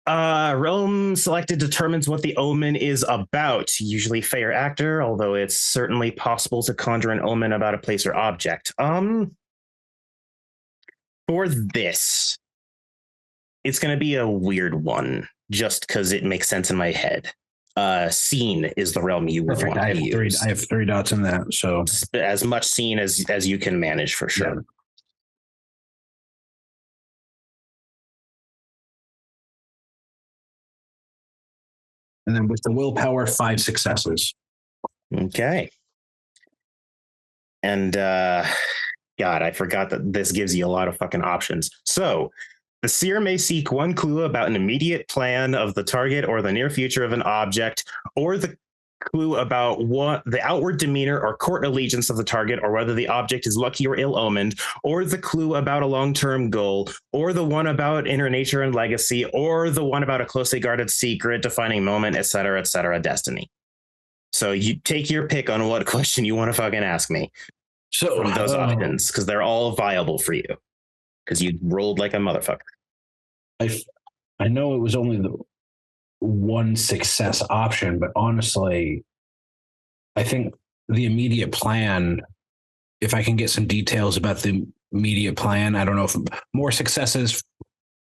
Realm selected determines what the omen is about. Usually Fae or actor, although it's certainly possible to conjure an omen about a place or object. For this, it's going to be a weird one, just because it makes sense in my head. Scene is the realm you would want to use. I have 3 dots in that, so as much scene as you can manage for sure. Yeah. And then with the willpower, 5 successes. Okay. And God, I forgot that this gives you a lot of fucking options. So the seer may seek one clue about an immediate plan of the target or the near future of an object, or the clue about what the outward demeanor or court allegiance of the target, or whether the object is lucky or ill-omened, or the clue about a long-term goal, or the one about inner nature and legacy, or the one about a closely guarded secret, defining moment, etc., destiny. So you take your pick on what question you want to fucking ask me from those options, because they're all viable for you, because you rolled like a motherfucker. I know it was only the one success option, but honestly, I think the immediate plan, if I can get some details about the immediate plan, I don't know if more successes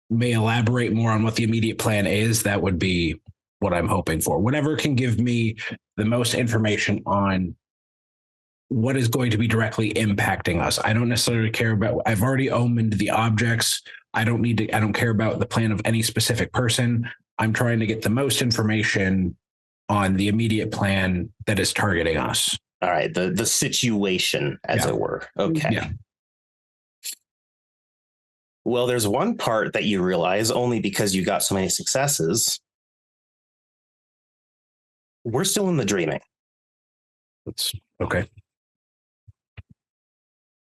may elaborate more on what the immediate plan is. That would be what I'm hoping for. Whatever can give me the most information on what is going to be directly impacting us. I don't necessarily care about, I've already omened the objects. I don't care about the plan of any specific person. I'm trying to get the most information on the immediate plan that is targeting us. All right, the situation, as it were. Okay. Yeah. Well, there's one part that you realize only because you got so many successes. We're still in the dreaming. That's okay.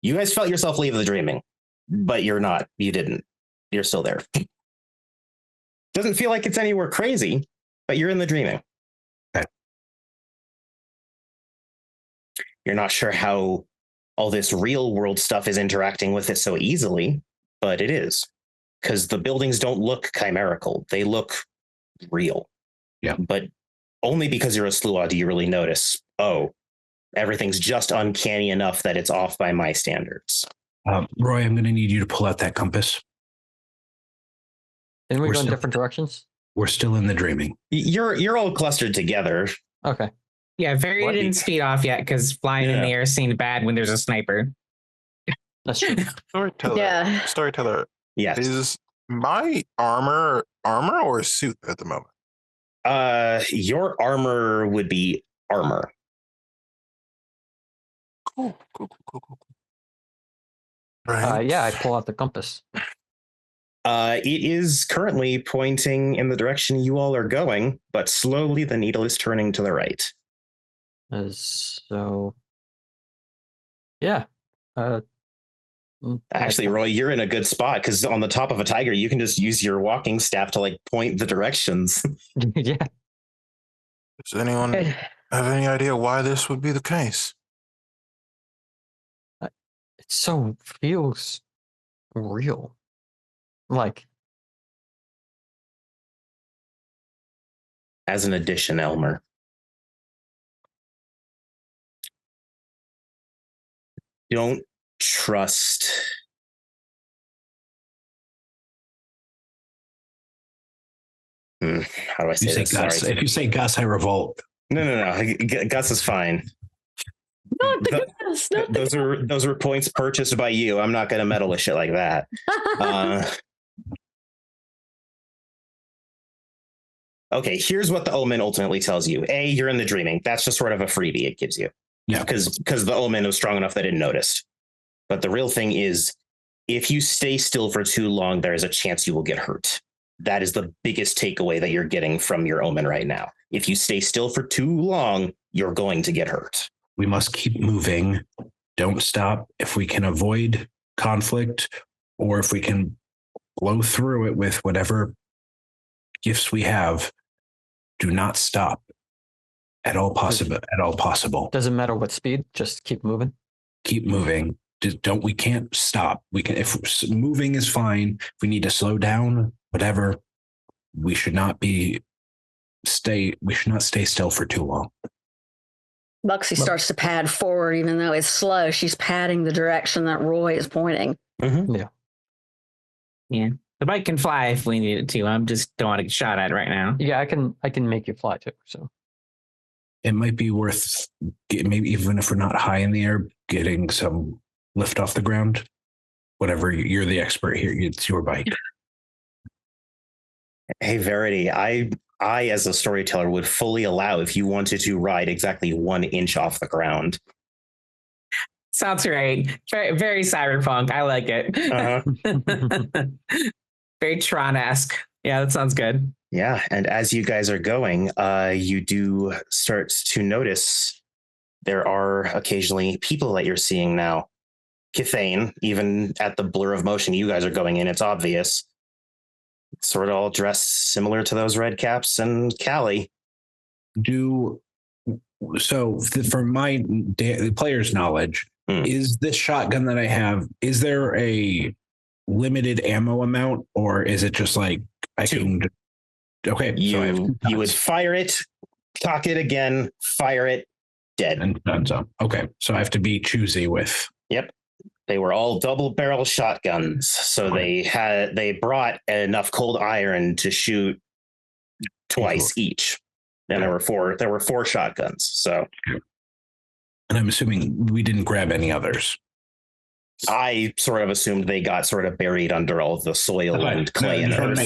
You guys felt yourself leave the dreaming, but you're not. You didn't. You're still there. Doesn't feel like it's anywhere crazy, but you're in the dreaming. Okay. You're not sure how all this real world stuff is interacting with it so easily, but it is. Because the buildings don't look chimerical. They look real. Yeah. But only because you're a Sluagh do you really notice, oh, everything's just uncanny enough that it's off by my standards. Roy, I'm going to need you to pull out that compass. Didn't we We're go in still- different directions? We're still in the dreaming. You're all clustered together. Okay. Yeah, Very What? didn't speed off yet because flying in the air seemed bad when there's a sniper. That's true. Storyteller. Yeah. Storyteller. Yes. Is my armor or suit at the moment? Your armor would be armor. Cool. Right. Yeah, I pull out the compass. It is currently pointing in the direction you all are going, but slowly the needle is turning to the right. So, yeah. Actually, Roy, you're in a good spot because on the top of a tiger, you can just use your walking staff to like point the directions. Yeah. Does anyone have any idea why this would be the case? It so feels real. Like, As an addition, Elmer, don't trust. How do I say You say this? Gus. Sorry. If you say Gus, I revolt. No. Gus is fine. Not the Gus, not the Those were points purchased by you. I'm not going to meddle with shit like that. Okay, here's what the omen ultimately tells you. A, you're in the dreaming. That's just sort of a freebie it gives you. Yeah. Because the omen was strong enough that it noticed. But the real thing is, if you stay still for too long, there is a chance you will get hurt. That is the biggest takeaway that you're getting from your omen right now. If you stay still for too long, you're going to get hurt. We must keep moving. Don't stop. If we can avoid conflict, or if we can blow through it with whatever gifts we have, do not stop at all possible. doesn't matter what speed, just keep moving. Keep moving. We can't stop. We can, if moving is fine. If we need to slow down, whatever, we should not stay still for too long. Buxy starts to pad forward, even though it's slow. She's padding the direction that Roy is pointing. Yeah. The bike can fly if we need it to. I'm just don't want to get shot at right now. Yeah, I can make you fly too. So It might be worth, maybe even if we're not high in the air, getting some lift off the ground. Whatever, you're the expert here. It's your bike. Hey, Verity, I as a storyteller would fully allow if you wanted to ride exactly 1 inch off the ground. Sounds great. Very, very cyberpunk. I like it. Very Tron-esque. Yeah, that sounds good. Yeah, and as you guys are going, you do start to notice there are occasionally people that you're seeing now. Kithane, even at the blur of motion you guys are going in, it's obvious. Sort of all dressed similar to those red caps and Callie. For my player's knowledge, is this shotgun that I have, is there a limited ammo amount, or is it just like I can? Okay, you would fire it, cock it again, fire it, dead, and done. So okay, so I have to be choosy with. Yep, they were all double barrel shotguns, so they brought enough cold iron to shoot twice each, and there were four shotguns. So, and I'm assuming we didn't grab any others. I sort of assumed they got sort of buried under all the soil and clay and earth.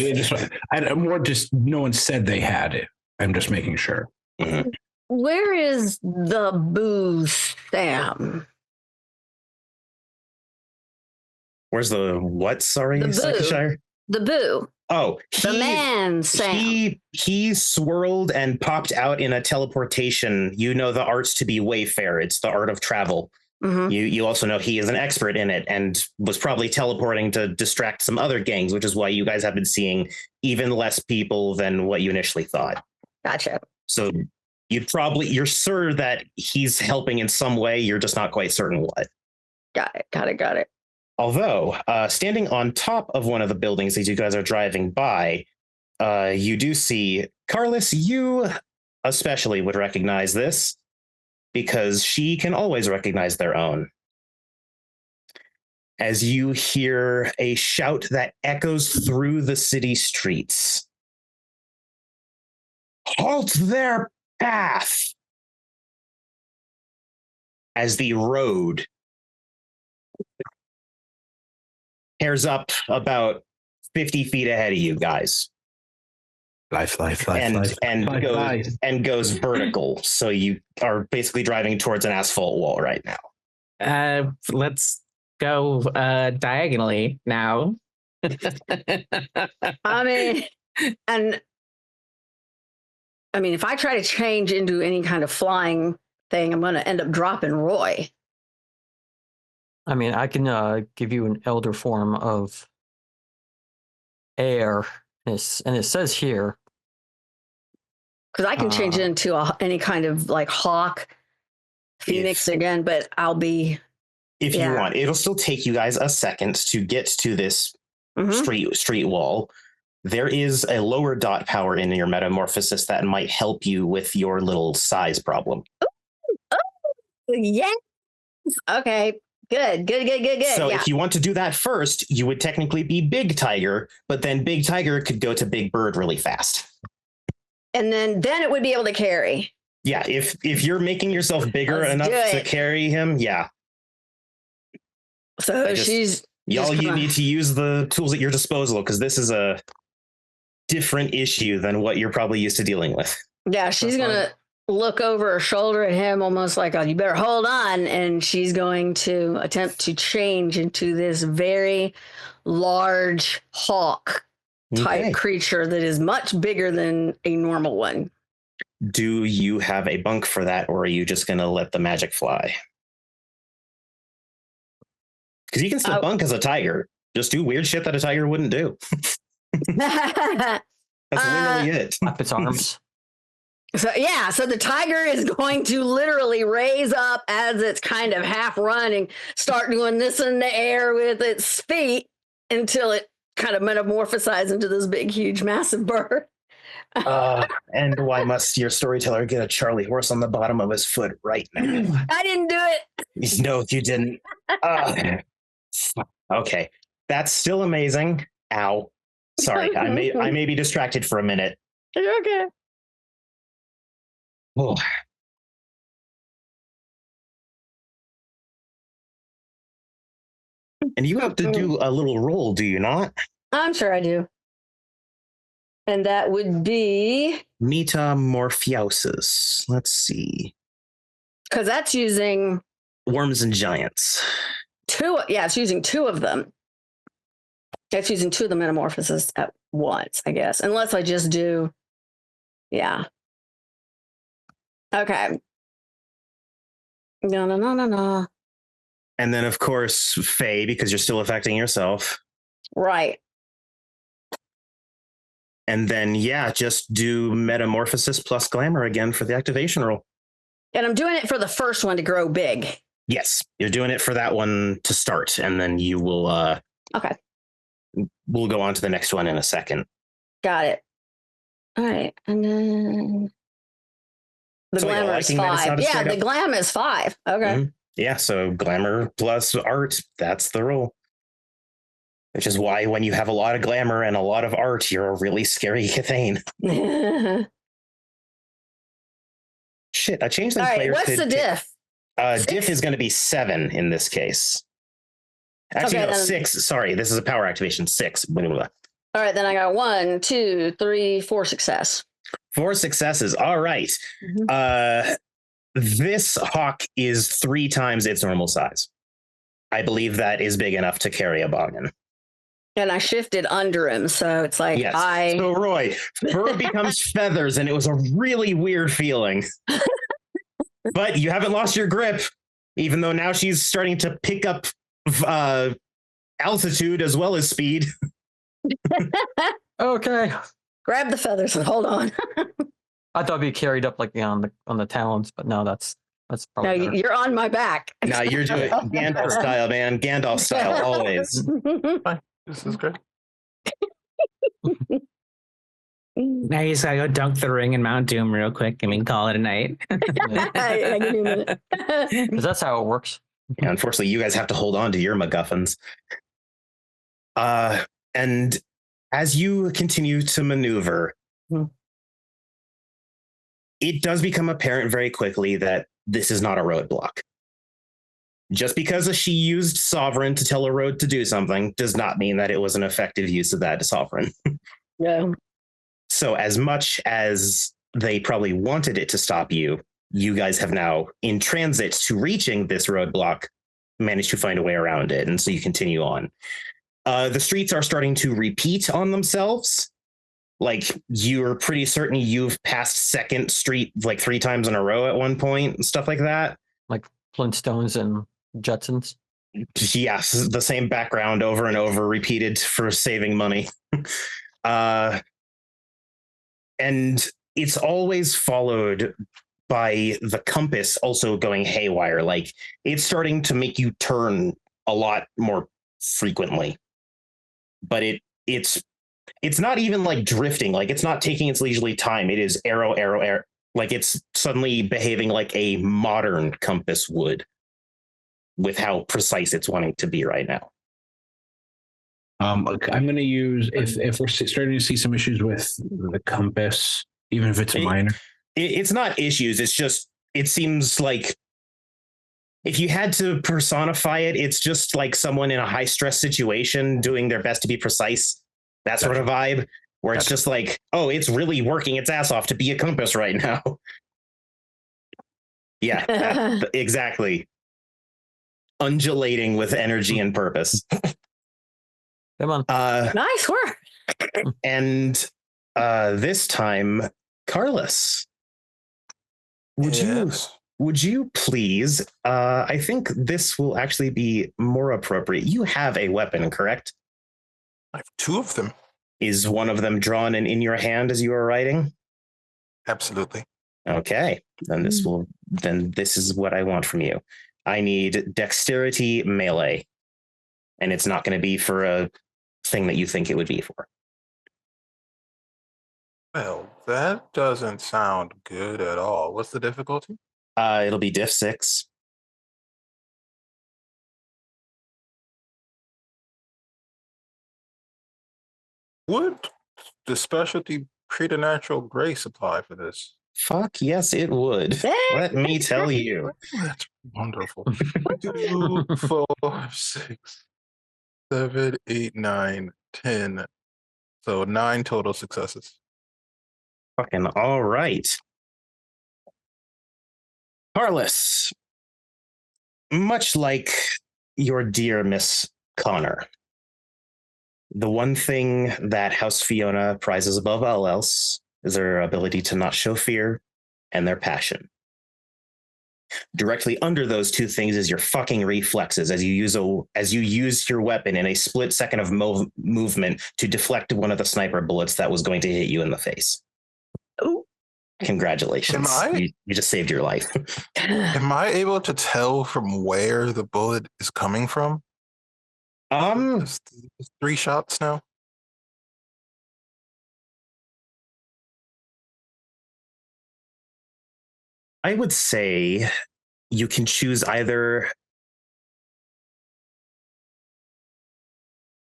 No one said they had it. I'm just making sure. Mm-hmm. Where is the booth, Sam? Where's the what? Sorry, Psychoshire? The boo. Oh, the man, Sam. He swirled and popped out in a teleportation. You know the arts to be Wayfair. It's the art of travel. Mm-hmm. You also know he is an expert in it and was probably teleporting to distract some other gangs, which is why you guys have been seeing even less people than what you initially thought. Gotcha. So you're sure that he's helping in some way. You're just not quite certain what. Got it. Although, standing on top of one of the buildings as you guys are driving by, you do see Carlos. You especially would recognize this because she can always recognize their own. as you hear a shout that echoes through the city streets. Halt their path! As the road tears up about 50 feet ahead of you guys. Life, And goes vertical. So you are basically driving towards an asphalt wall right now. Let's go diagonally now. I mean, if I try to change into any kind of flying thing, I'm going to end up dropping Roy. I mean, I can give you an elder form of air, and it says here. Because I can change it into any kind of like hawk, phoenix again, but I'll be. If you want, it'll still take you guys a second to get to this street wall. There is a lower dot power in your metamorphosis that might help you with your little size problem. Oh, yes. Okay. Good. So if you want to do that first, you would technically be Big Tiger, but then Big Tiger could go to Big Bird really fast. And then it would be able to carry. Yeah, if you're making yourself bigger enough to carry him, yeah. So you need to use the tools at your disposal, because this is a different issue than what you're probably used to dealing with. Yeah, she's going to look over her shoulder at him almost like, oh, you better hold on. And she's going to attempt to change into this very large hawk type creature that is much bigger than a normal one. Do you have a bunk for that, or are you just going to let the magic fly? Because you can still bunk as a tiger. Just do weird shit that a tiger wouldn't do. That's literally it. Flap its arms. So the tiger is going to literally raise up as it's kind of half running, start doing this in the air with its feet until it kind of metamorphosizes into this big, huge, massive bird. And why must your storyteller get a Charlie horse on the bottom of his foot right now? I didn't do it. No, you didn't. Okay, that's still amazing. Ow. Sorry, I may be distracted for a minute. You're okay. Oh. And you have to do a little roll, do you not? I'm sure I do. And that would be metamorphosis. Let's see. Because that's using worms and giants. It's using two of them. It's using two of the metamorphoses at once, I guess. Unless I just do. Yeah. Okay. No. And then, of course, Faye, because you're still affecting yourself. Right. And then, just do metamorphosis plus glamour again for the activation roll. And I'm doing it for the first one to grow big. Yes, you're doing it for that one to start, and then you will. Okay. We'll go on to the next one in a second. Got it. All right, and then the glamour is 5. Yeah, the glam is 5. Okay. Mm-hmm. Yeah, so glamour plus art, that's the roll. Which is why when you have a lot of glamour and a lot of art, you're a really scary Cathane. Shit, I changed the player. What's the diff? Diff is going to be 7 in this case. Actually, no, 6. Sorry, this is a power activation. 6. All right, then I got 1, 2, 3, 4 success. 4 successes. All right. Mm-hmm. This hawk is 3 times its normal size. I believe that is big enough to carry a boggin. And I shifted under him, so it's like So Roy, fur becomes feathers, and it was a really weird feeling. But you haven't lost your grip, even though now she's starting to pick up altitude as well as speed. Okay. Grab the feathers and hold on. I thought it'd be carried up like on the talons, but no, that's probably. No, you're on my back. No, you're doing Gandalf style, man. Gandalf style, always. This is great. Now you just gotta go dunk the ring in Mount Doom real quick. Call it a night. Give me a minute. Because that's how it works. And unfortunately, you guys have to hold on to your MacGuffins. And as you continue to maneuver, it does become apparent very quickly that this is not a roadblock. Just because she used Sovereign to tell a road to do something does not mean that it was an effective use of that Sovereign. Yeah. So as much as they probably wanted it to stop you, you guys have now, in transit to reaching this roadblock, managed to find a way around it. And so you continue on. The streets are starting to repeat on themselves. Like, you're pretty certain you've passed Second Street like 3 times in a row at one point and stuff like that. Like Flintstones and Jetsons. Yes, the same background over and over, repeated for saving money. And it's always followed by the compass also going haywire. Like, it's starting to make you turn a lot more frequently. But it's not even like drifting. Like, it's not taking its leisurely time. It is arrow. Like, it's suddenly behaving like a modern compass would, with how precise it's wanting to be right now. I'm going to use, if we're starting to see some issues with the compass, even if it's minor. It's not issues. It's just, it seems like if you had to personify it, it's just like someone in a high stress situation doing their best to be precise. That sort of vibe, where it's just like, oh, it's really working its ass off to be a compass right now. Yeah, exactly. Undulating with energy and purpose. Come on. Nice work. And this time, Carlos, would you please, I think this will actually be more appropriate. You have a weapon, correct? I have 2 of them. Is one of them drawn and in your hand as you are writing? Absolutely. Okay, then this is what I want from you. I need dexterity melee, and it's not going to be for a thing that you think it would be for. Well, that doesn't sound good at all. What's the difficulty? It'll be diff 6. Would the specialty preternatural grace apply for this? Fuck yes, it would. Let me tell you. That's wonderful. 2, 4, 6, 7, 8, 9, 10. So 9 total successes. Fucking all right. Carlos, much like your dear Miss Connor, the one thing that House Fiona prizes above all else is their ability to not show fear and their passion. Directly under those 2 things is your fucking reflexes as you use your weapon in a split second of movement to deflect one of the sniper bullets that was going to hit you in the face. Ooh. Congratulations. You just saved your life. Am I able to tell from where the bullet is coming from? There's 3 shots now. I would say you can choose either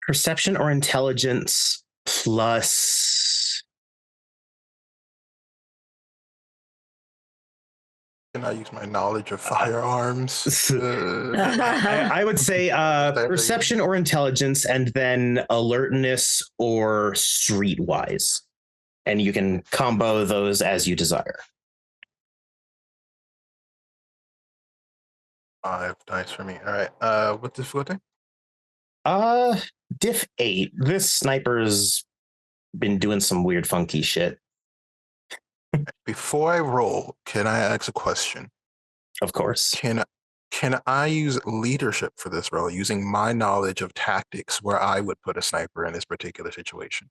perception or intelligence plus. Can I use my knowledge of firearms? I would say perception or intelligence, and then alertness or streetwise. And you can combo those as you desire. 5 dice for me. All right. What difficulty? Diff 8. This sniper's been doing some weird, funky shit. Before I roll, can I ask a question? Of course. Can I use leadership for this role, using my knowledge of tactics where I would put a sniper in this particular situation?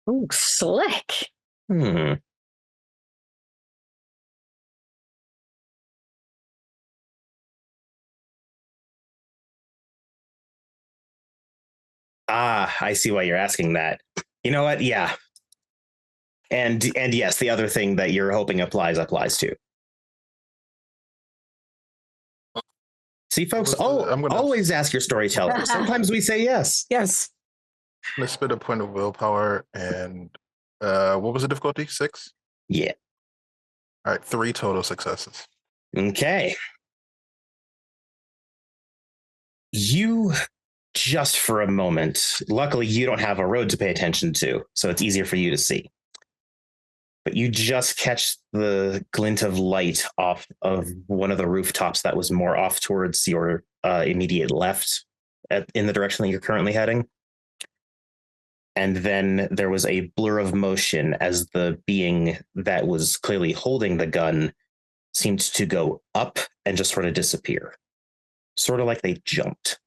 Ooh, slick. I see why you're asking that. You know what? Yeah. And yes, the other thing that you're hoping applies too. See, folks, I'm gonna- always ask your storyteller. Sometimes we say yes. Yes. Let's spend a point of willpower and what was the difficulty? 6? Yeah. All right, 3 total successes. Okay. You just for a moment, luckily you don't have a road to pay attention to, so it's easier for you to see. But you just catch the glint of light off of one of the rooftops that was more off towards your immediate left in the direction that you're currently heading. And then there was a blur of motion as the being that was clearly holding the gun seemed to go up and just sort of disappear. Sort of like they jumped.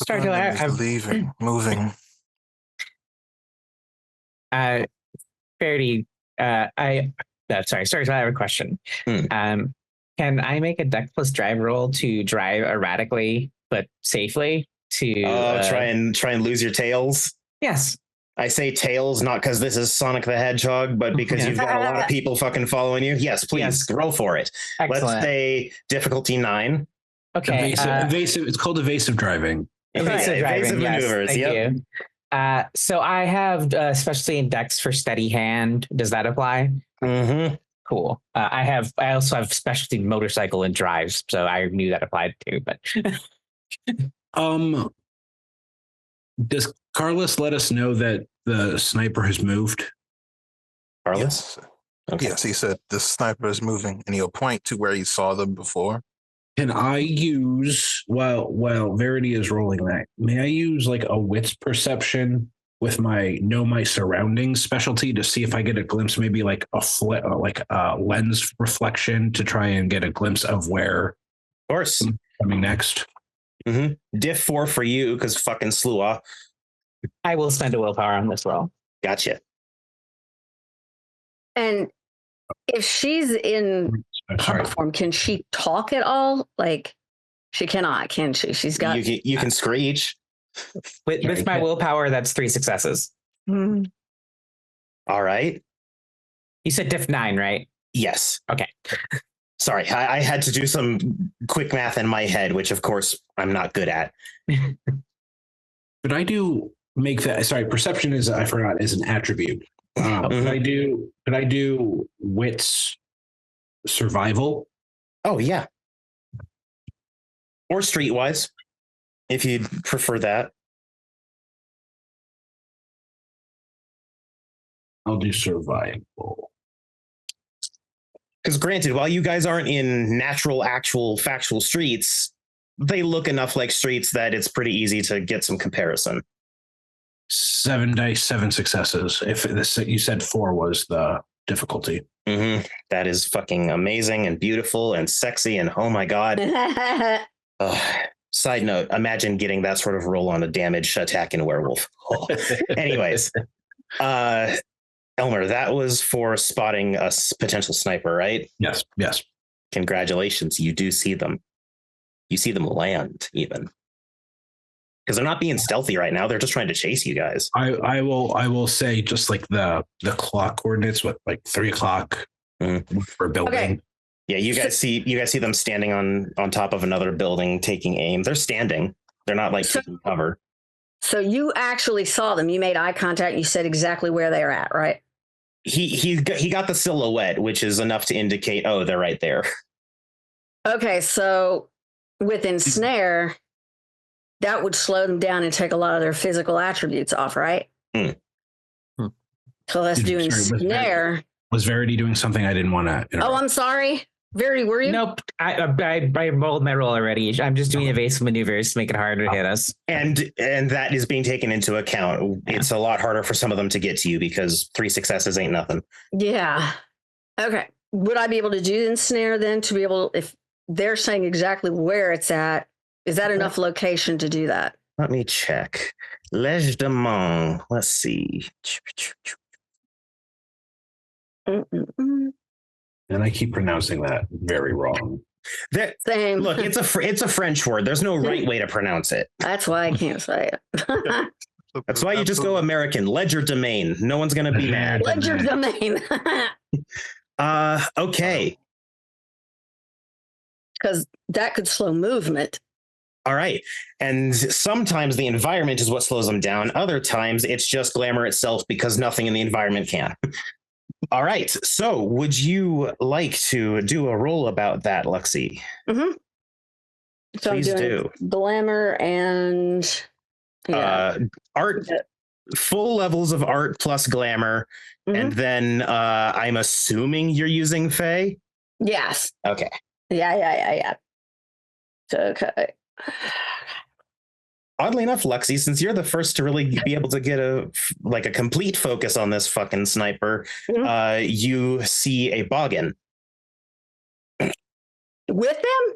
Storyteller, leaving, moving. Sorry, Storyteller, I have a question. Hmm. Can I make a deck plus drive roll to drive erratically but safely to Try and lose your tails? Yes. I say tails not because this is Sonic the Hedgehog, but because you've got a lot of people fucking following you. Yes, please, Yes. roll for it. Excellent. Let's say difficulty 9. Okay. Evasive. It's called evasive driving. Evasive driving, yes, maneuvers. thank Yep. you. So I have especially in decks for steady hand. Does that apply? Mm-hmm. Cool. I also have specialty motorcycle and drives, so I knew that applied too. But Does Carlos let us know that the sniper has moved? Carlos? Yes. Okay. Yes, he said the sniper is moving, and he'll point to where he saw them before. Can I use while Verity is rolling that? May I use like a wits perception with my know my surroundings specialty to see if I get a glimpse, maybe like a lens reflection to try and get a glimpse of where Of course. I'm coming next? Mm-hmm. Diff 4 for you because fucking Slua. I will spend a willpower on this roll. Gotcha. And if she's in Sorry. heart form, can she talk at all? Like, she cannot, can she? She's got. You can screech. With my willpower, that's 3 successes. Hmm. All right. You said diff 9, right? Yes. Okay. Sorry, I had to do some quick math in my head, which of course I'm not good at. Could I make that? Sorry, perception is I forgot is an attribute. Could I do wits survival? Oh yeah. Or streetwise, if you'd prefer that. I'll do survival. Because granted, while you guys aren't in natural, actual, factual streets, they look enough like streets that it's pretty easy to get some comparison. 7 dice, 7 successes. If this, you said 4 was the difficulty. Mm-hmm. That is fucking amazing and beautiful and sexy and oh my god. Side note, imagine getting that sort of roll on a damage attack in a werewolf. Oh. Anyways, Elmer, that was for spotting a potential sniper, right? Yes. Congratulations. You do see them. You see them land even. Because they're not being stealthy right now. They're just trying to chase you guys. I will say just like the clock coordinates with like 3 o'clock for building. Okay. Yeah, you guys see them standing on top of another building taking aim. They're standing. They're not like taking cover. So you actually saw them. You made eye contact. You said exactly where they're at, right? He got the silhouette, which is enough to indicate, oh, they're right there. Okay, so with ensnare, that would slow them down and take a lot of their physical attributes off, right? Mm. So let's do ensnare. Was Verity doing something I didn't want to interrupt? Oh, I'm sorry. Verity, were you? Nope. I rolled my roll already. I'm just doing evasive maneuvers to make it harder to hit us. And that is being taken into account. Yeah. It's a lot harder for some of them to get to you because 3 successes ain't nothing. Yeah. Okay. Would I be able to do ensnare then to be able, if they're saying exactly where it's at, is that enough location to do that? Let me check. Legedement. Let's see. And I keep pronouncing that very wrong. Same. Look, it's a French word. There's no right way to pronounce it. That's why I can't say it. That's why you just go American. Ledger domain. No one's going to be mad. Ledger domain. Okay. because that could slow movement. All right. And sometimes the environment is what slows them down. Other times it's just glamour itself because nothing in the environment can. All right. So would you like to do a roll about that, Luxie? Mm-hmm. So Please I'm doing do. glamour and Art, full levels of art plus glamour. And then I'm assuming you're using Fae? Yes. Okay. Yeah. So, okay. Oddly enough, Luxie, since you're the first to really be able to get a complete focus on this fucking sniper, you see a boggin. With them?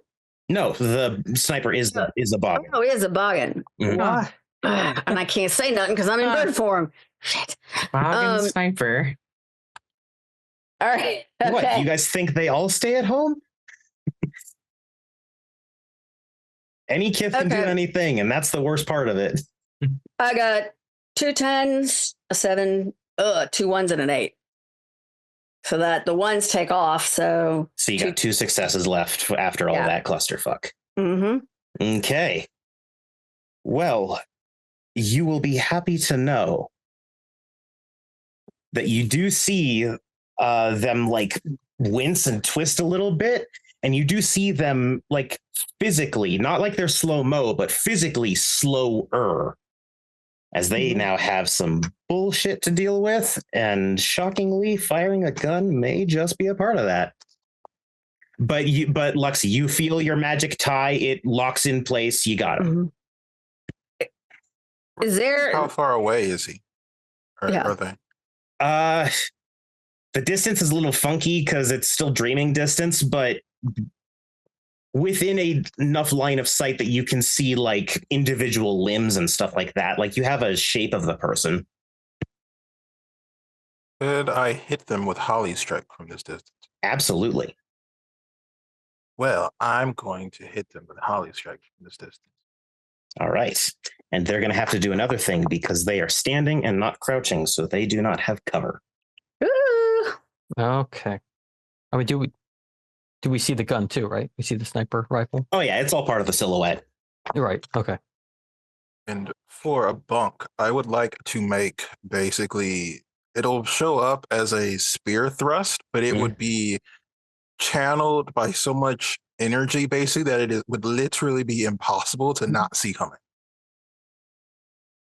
No, the sniper is a boggin. Oh, he is a boggin. What? And I can't say nothing because I'm in bird form. Shit. Boggin sniper. All right. Okay. What, you guys think they all stay at home? Any kid can do anything, and that's the worst part of it. I got 2 10s, a 7, 2 1s, and an 8. So that the ones take off. So you got 2 successes left after all that clusterfuck. Mm-hmm. Okay. Well, you will be happy to know that you do see them like wince and twist a little bit. And you do see them like physically, not like they're slow-mo, but physically slower, as they now have some bullshit to deal with. And shockingly, firing a gun may just be a part of that. But Luxie, you feel your magic tie. It locks in place. You got him. Is there? How far away is he? Are they? The distance is a little funky because it's still dreaming distance, but within enough line of sight that you can see like individual limbs and stuff like that. Like you have a shape of the person. Could I hit them with Holly Strike from this distance? Absolutely. Well, I'm going to hit them with Holly Strike from this distance. All right. And they're going to have to do another thing because they are standing and not crouching, so they do not have cover. Ooh. Okay. I mean, do we see the gun too, right? We see the sniper rifle? Oh, yeah, it's all part of the silhouette. Right. Okay. And for a bunk, I would like to make basically, it'll show up as a spear thrust, but it would be channeled by so much energy, basically, that it would literally be impossible to not see coming.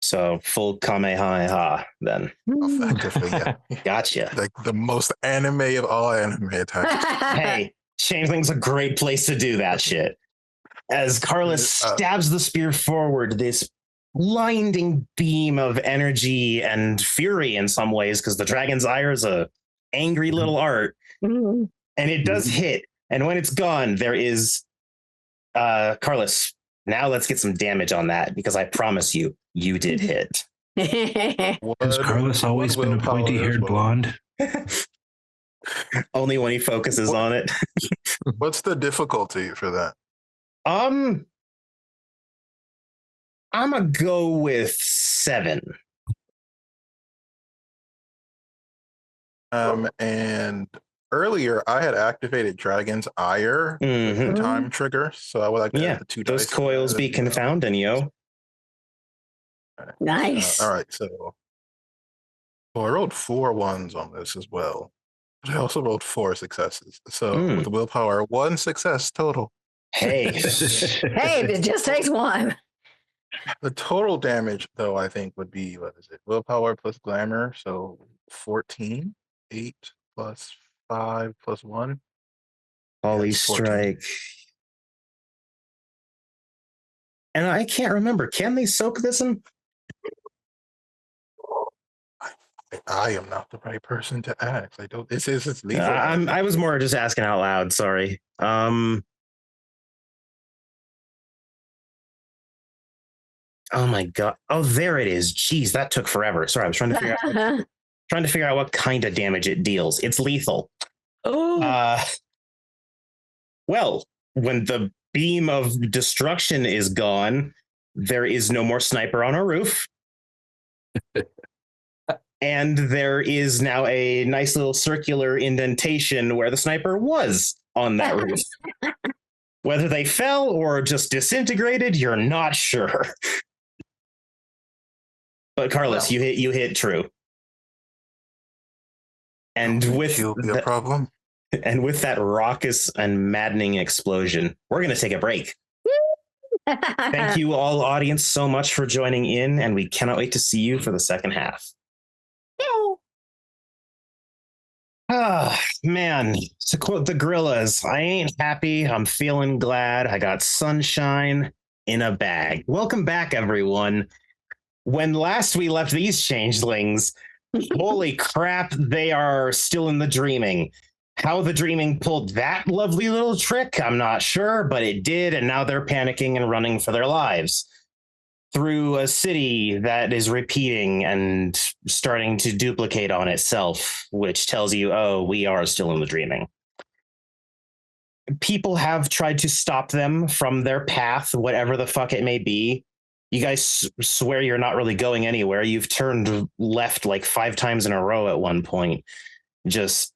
So full Kamehameha, then. Effectively, yeah. Gotcha. Like the most anime of all anime attacks. Hey, Changeling's a great place to do that shit. As Carlos stabs the spear forward, this blinding beam of energy and fury in some ways, because the dragon's ire is a angry little art, and it does hit. And when it's gone, there is Carlos. Now let's get some damage on that, because I promise you, you did hit. Has Carlos always been a pointy-haired blonde? Only when he focuses on it. What's the difficulty for that? I'm gonna go with 7. And earlier I had activated Dragon's Ire with the time trigger, so I would like to add the 2 dice. Those coils be confounding, yo. Nice. All right, so I rolled 4 1s on this as well. But I also rolled 4 successes. So with willpower, 1 success total. Hey. Hey, it just takes 1. The total damage, though, I think would be, what is it? Willpower plus glamour, so 14. 8 plus 5 plus 1. Holy strike. And I can't remember. Can they soak this in? I am not the right person to ask. I don't. It's legal. I was more just asking out loud. Sorry. Oh my god. Oh, there it is. Jeez, that took forever. Sorry, I was trying to figure out what kind of damage it deals. It's lethal. Oh. Well, when the beam of destruction is gone, there is no more sniper on our roof. And there is now a nice little circular indentation where the sniper was on that roof. Whether they fell or just disintegrated, you're not sure. But Carlos, Well. you hit true. And with You'll be a problem. and with that raucous and maddening explosion, we're going to take a break. Thank you all, audience, so much for joining in, and we cannot wait to see you for the second half. Ah, man. To quote the Gorillas, I ain't happy. I'm feeling glad. I got sunshine in a bag. Welcome back, everyone. When last we left these changelings, holy crap, they are still in the dreaming. How the dreaming pulled that lovely little trick, I'm not sure, but it did, and now they're panicking and running for their lives through a city that is repeating and starting to duplicate on itself, which tells you, oh, we are still in the dreaming. People have tried to stop them from their path, whatever the fuck it may be. You guys swear you're not really going anywhere. You've turned left like 5 times in a row at one point. Just,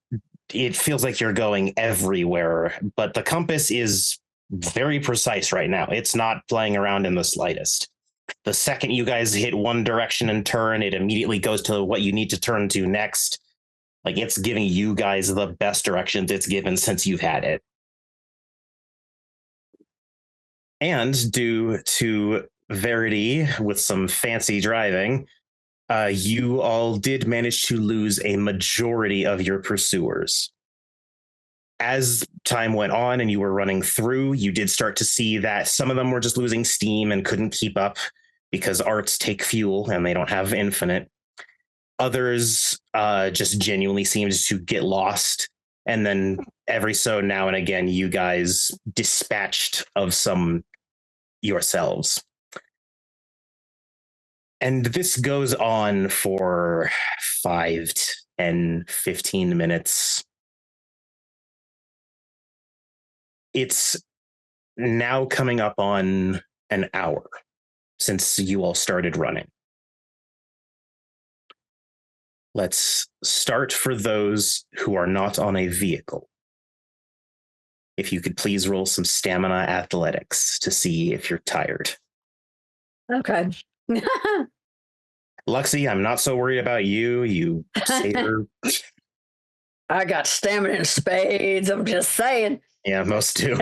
it feels like you're going everywhere, but the compass is very precise right now. It's not playing around in the slightest. The second you guys hit one direction and turn, it immediately goes to what you need to turn to next. Like, it's giving you guys the best directions it's given since you've had it. And due to Verity with some fancy driving, you all did manage to lose a majority of your pursuers. As time went on and you were running through, you did start to see that some of them were just losing steam and couldn't keep up because arts take fuel and they don't have infinite. Others just genuinely seemed to get lost. And then every so now and again, you guys dispatched of some yourselves. And this goes on for 5, 10, 15 minutes. It's now coming up on an hour since you all started running. Let's start for those who are not on a vehicle. If you could please roll some stamina athletics to see if you're tired. Okay. Luxie, I'm not so worried about you. You satyr. I got stamina in spades. I'm just saying. Yeah, most do.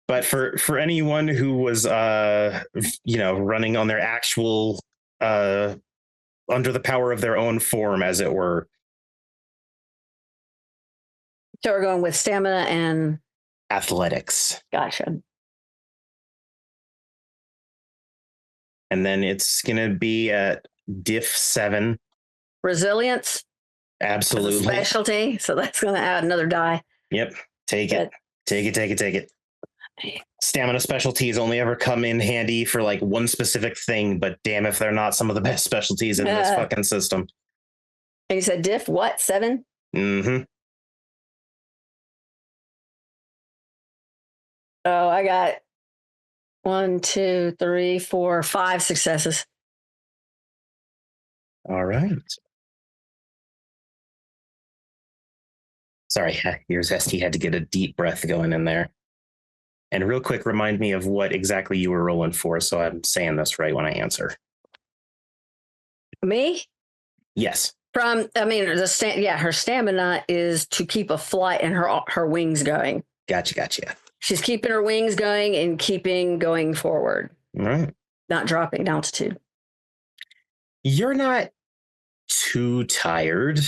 But for anyone who was running on their actual under the power of their own form, as it were. So we're going with stamina and athletics. Gotcha. And then it's gonna be at diff 7. Resilience. Absolutely. Specialty. So that's gonna add another die. Yep. Take it. Stamina specialties only ever come in handy for like one specific thing, but damn if they're not some of the best specialties in this fucking system. And you said diff what? 7? Mm-hmm. Oh, I got 1, 2, 3, 4, 5 successes. All right. Sorry, your Zesty had to get a deep breath going in there. And real quick, remind me of what exactly you were rolling for, so I'm saying this right when I answer. Me? Yes. Her stamina is to keep a flight and her wings going. Gotcha. She's keeping her wings going and keeping going forward. All right. Not dropping altitude. You're not too tired.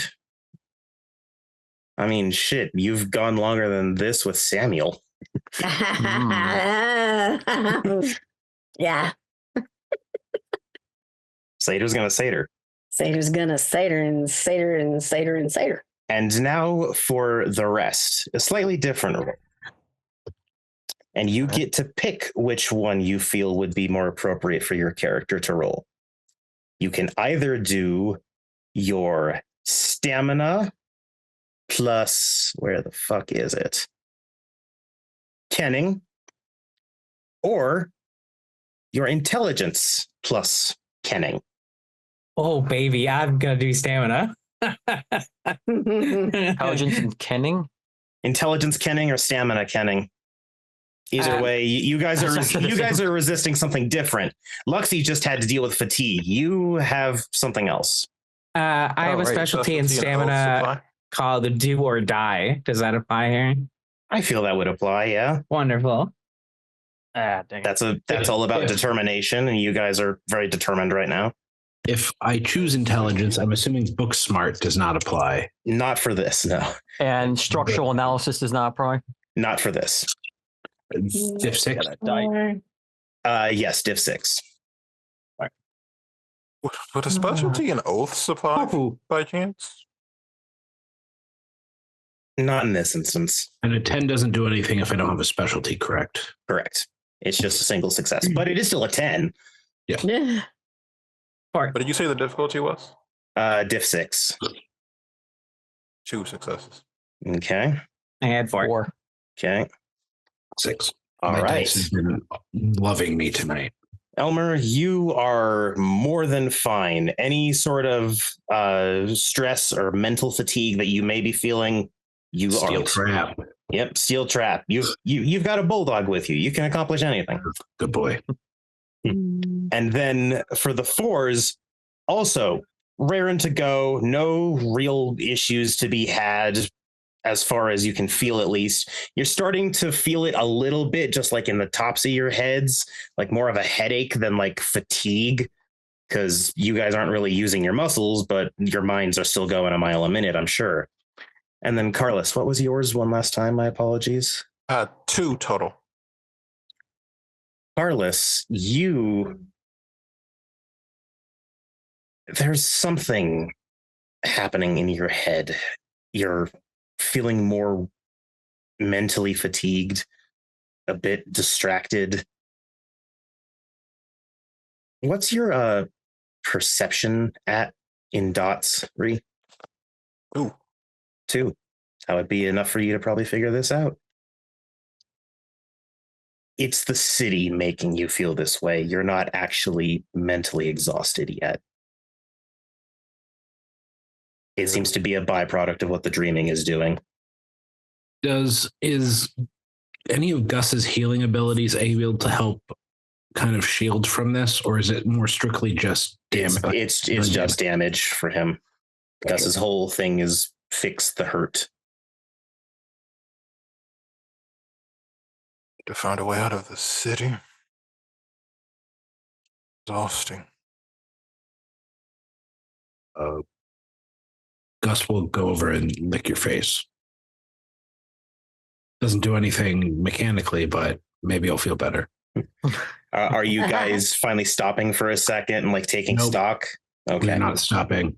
I mean, shit, you've gone longer than this with Samuel. Yeah. Satyr's gonna satyr. Satyr's gonna satyr and satyr and satyr and satyr. And now for the rest, a slightly different role. And you get to pick which one you feel would be more appropriate for your character to roll. You can either do your stamina plus, where the fuck is it? Kenning, or your intelligence plus Kenning. Oh, baby, I'm going to do stamina. Intelligence and kenning? Intelligence kenning or stamina kenning. Either way, you guys are resisting something different. Luxie just had to deal with fatigue. You have something else. I have a specialty in stamina called the do or die. Does that apply here? I feel that would apply, yeah. Wonderful. Dang it. That's all about determination, and you guys are very determined right now. If I choose intelligence, I'm assuming book smart does not apply. Not for this, no. And structural analysis does not apply? Not for this. Diff 6? Yes, diff 6. Would a specialty in oaths apply by chance? Not in this instance. And a 10 doesn't do anything if I don't have a specialty, correct? Correct. It's just a single success, but it is still a 10. Yeah. What did you say the difficulty was? Diff 6. 2 successes. Okay. I had 4. Okay. 6. All My right. dice has been loving me tonight. Elmer, you are more than fine. Any sort of stress or mental fatigue that you may be feeling, you Steel are. trap. Yep, steel trap. You've got a bulldog with you. You can accomplish anything. Good boy. And then for the 4s, also raring to go. No real issues to be had as far as you can feel, at least. You're starting to feel it a little bit, just like in the tops of your heads, like more of a headache than like fatigue, because you guys aren't really using your muscles, but your minds are still going a mile a minute, I'm sure. And then Carlos, what was yours one last time? My apologies. 2 total. Carlos, there's something happening in your head. You're feeling more mentally fatigued, a bit distracted. What's your perception at in dots, Ree? 2. That would be enough for you to probably figure this out. It's the city making you feel this way. You're not actually mentally exhausted yet. It seems to be a byproduct of what the dreaming is doing. Is any of Gus's healing abilities able to help kind of shield from this, or is it more strictly just damage? It's just damage for him. Gus's whole thing is fix the hurt. To find a way out of the city. Exhausting. Gus will go over and lick your face. Doesn't do anything mechanically, but maybe I'll feel better. Are you guys finally stopping for a second and like taking stock? Okay. We're not stopping.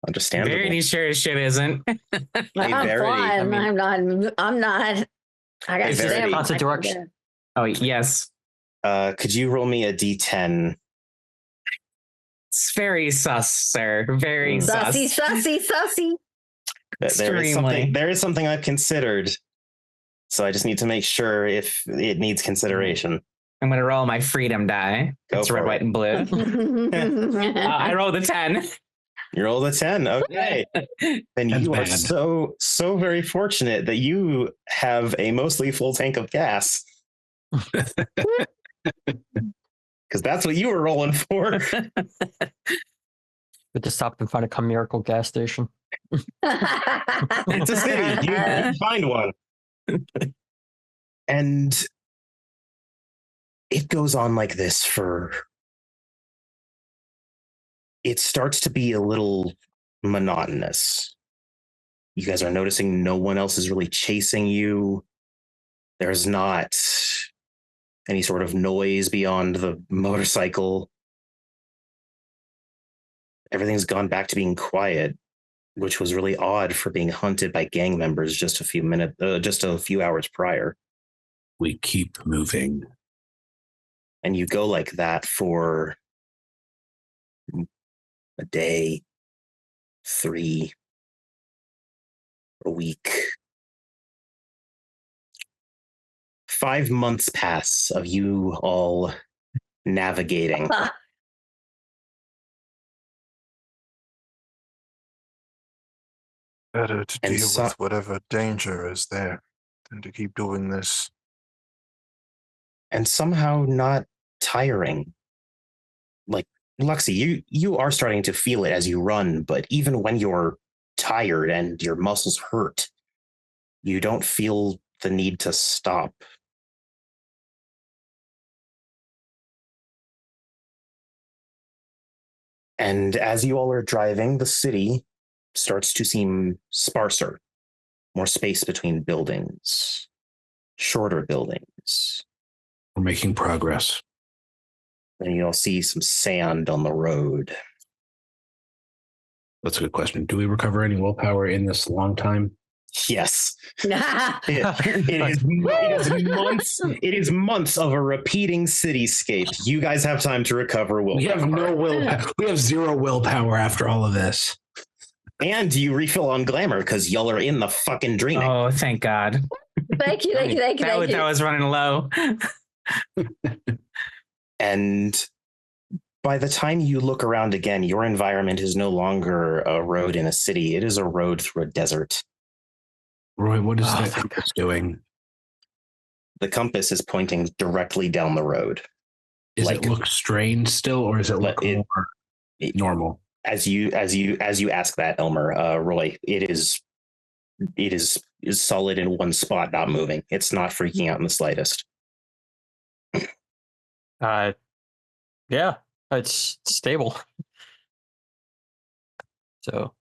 Understandable. Verity sure as shit isn't. I'm fine. I'm not. I got Verity. Constant direction. Oh, yes. Could you roll me a D10? It's very sus, sir. Very sus. Sussy. There is something I've considered. So I just need to make sure if it needs consideration. I'm going to roll my freedom die. It's red, white, and blue. I rolled a 10. You rolled a 10. Okay. Then you are so very fortunate that you have a mostly full tank of gas. Because that's what you were rolling for. We just stopped and find a Miracle gas station. It's a city. You find one. And it goes on like this for... It starts to be a little monotonous. You guys are noticing no one else is really chasing you. There's not any sort of noise beyond the motorcycle. Everything's gone back to being quiet, which was really odd for being hunted by gang members just a few hours prior. We keep moving. And you go like that for a day, 3, a week. 5 months pass of you all navigating. Better to And deal with whatever danger is there than to keep doing this. And somehow not tiring. Like, Luxie, you are starting to feel it as you run, but even when you're tired and your muscles hurt, you don't feel the need to stop. And as you all are driving, the city starts to seem sparser, more space between buildings, shorter buildings. We're making progress. And you'll see some sand on the road. That's a good question. Do we recover any willpower in this long time? Yes. It is months of a repeating cityscape. You guys have time to recover willpower. We have no willpower. We have 0 willpower after all of this. And you refill on glamour because y'all are in the fucking dreaming. Oh, thank God. Thank you. That was running low. And by the time you look around again, your environment is no longer a road in a city. It is a road through a desert. Roy, what is that compass doing? The compass is pointing directly down the road. Does it look strained still, or does it look more normal? As you ask that, Elmer, Roy, it is solid in one spot, not moving. It's not freaking out in the slightest. Yeah, it's stable. So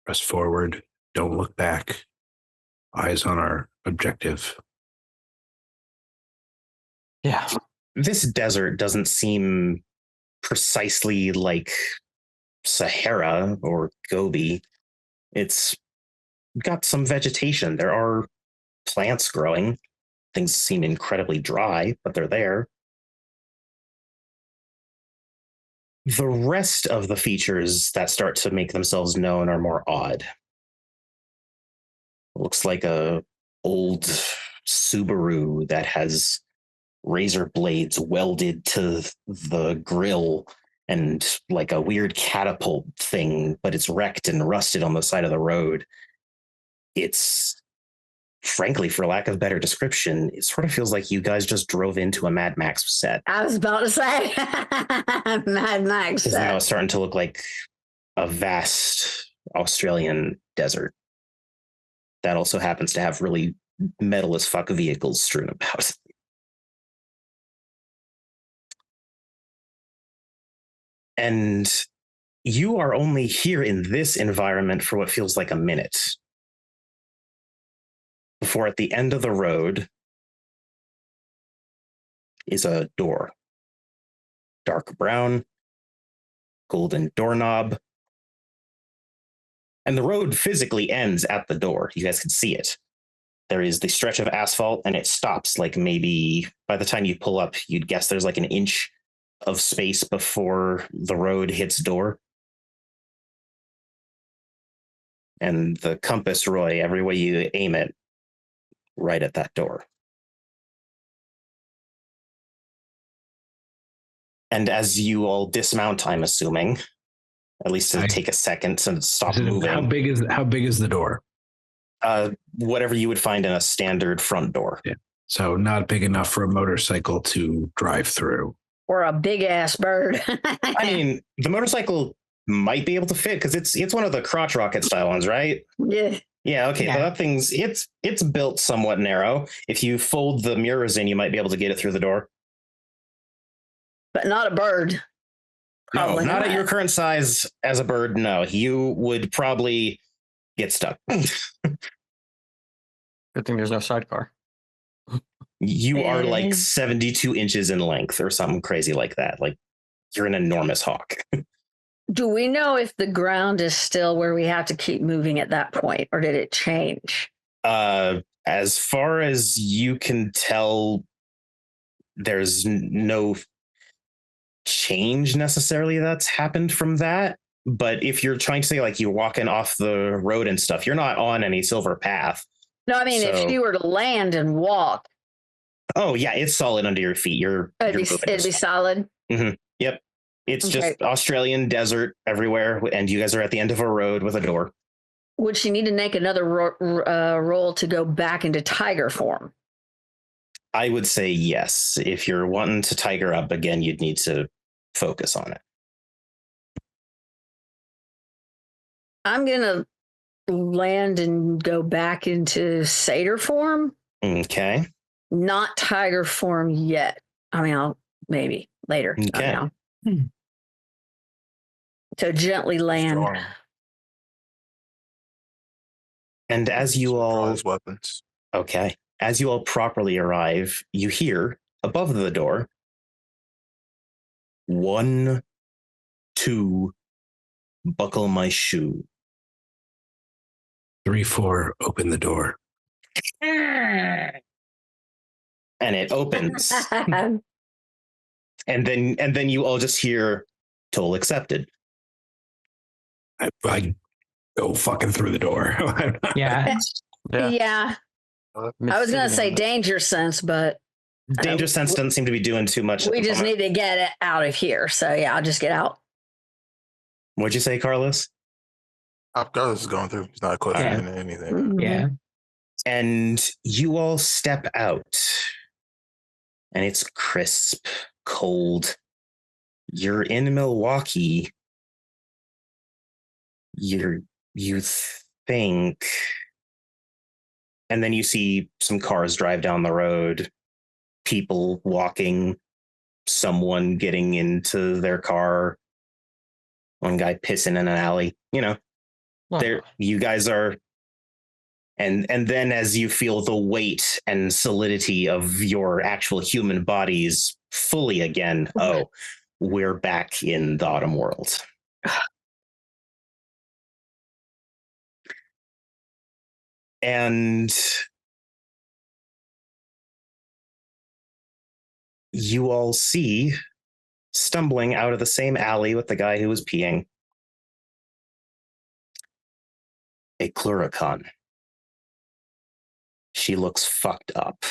Press forward. Don't look back. Eyes on our objective. yeah, This desert doesn't seem precisely like Sahara or Gobi. It's got some vegetation. There are plants growing. Things seem incredibly dry, but they're there. The rest of the features that start to make themselves known are more odd. Looks like a old Subaru that has razor blades welded to the grill and like a weird catapult thing, but it's wrecked and rusted on the side of the road. It's, frankly, for lack of better description, it sort of feels like you guys just drove into a Mad Max set. I was about to say Mad Max. Because now it's starting to look like a vast Australian desert that also happens to have really metal as fuck vehicles strewn about. And you are only here in this environment for what feels like a minute. Before at the end of the road is a door. Dark brown, golden doorknob. And the road physically ends at the door. You guys can see it. There is the stretch of asphalt and it stops like maybe by the time you pull up, you'd guess there's like an inch of space before the road hits door. And the compass, Roy, every way you aim it, right at that door. And as you all dismount, I'm assuming, at least to take a second to stop moving. How big is the door? Whatever you would find in a standard front door. Yeah. So not big enough for a motorcycle to drive through. Or a big ass bird. I mean, the motorcycle might be able to fit because it's one of the crotch rocket style ones, right? Yeah. Yeah, okay. Yeah. So that thing's it's built somewhat narrow. If you fold the mirrors in, you might be able to get it through the door. But not a bird. Probably no, not at your current size as a bird. No, you would probably get stuck. good thing there's no sidecar. You are like 72 inches in length or something crazy like that. Like you're an enormous hawk. Do we know if the ground is still where we have to keep moving at that point, or did it change? As far as you can tell, there's no change necessarily that's happened from that. But if you're trying to say like you're walking off the road and stuff, you're not on any silver path. No, I mean, if you were to land and walk. Oh, yeah, it's solid under your feet. It'd be solid. Mm-hmm. Yep. It's Okay. just Australian desert everywhere, and you guys are at the end of a road with a door. Would she need to make another roll to go back into tiger form? I would say yes. If you're wanting to tiger up again, you'd need to focus on it. I'm going to land and go back into satyr form. Okay. Not tiger form yet. I mean, I'll maybe later. Okay. Not now. So gently land. Strong. And as you all Surprise weapons. Okay. As you all properly arrive, you hear above the door 1, 2, buckle my shoe. 3, 4, open the door. And it opens. and then you all just hear toll accepted. I go fucking through the door. Yeah. Yeah. I was going to say danger sense, but Danger sense doesn't seem to be doing too much. we just need to get it out of here. So yeah, I'll just get out. What'd you say, Carlos? Carlos is going through. He's not questioning anything. Mhm. Yeah. And you all step out, and it's crisp, cold. You're in Milwaukee. You think, and then you see some cars drive down the road, people walking, someone getting into their car, one guy pissing in an alley. You know, there you guys are. And then as you feel the weight and solidity of your actual human bodies fully again, oh, we're back in the autumn world. And you all see, stumbling out of the same alley with the guy who was peeing, a Cluricon. She looks fucked up.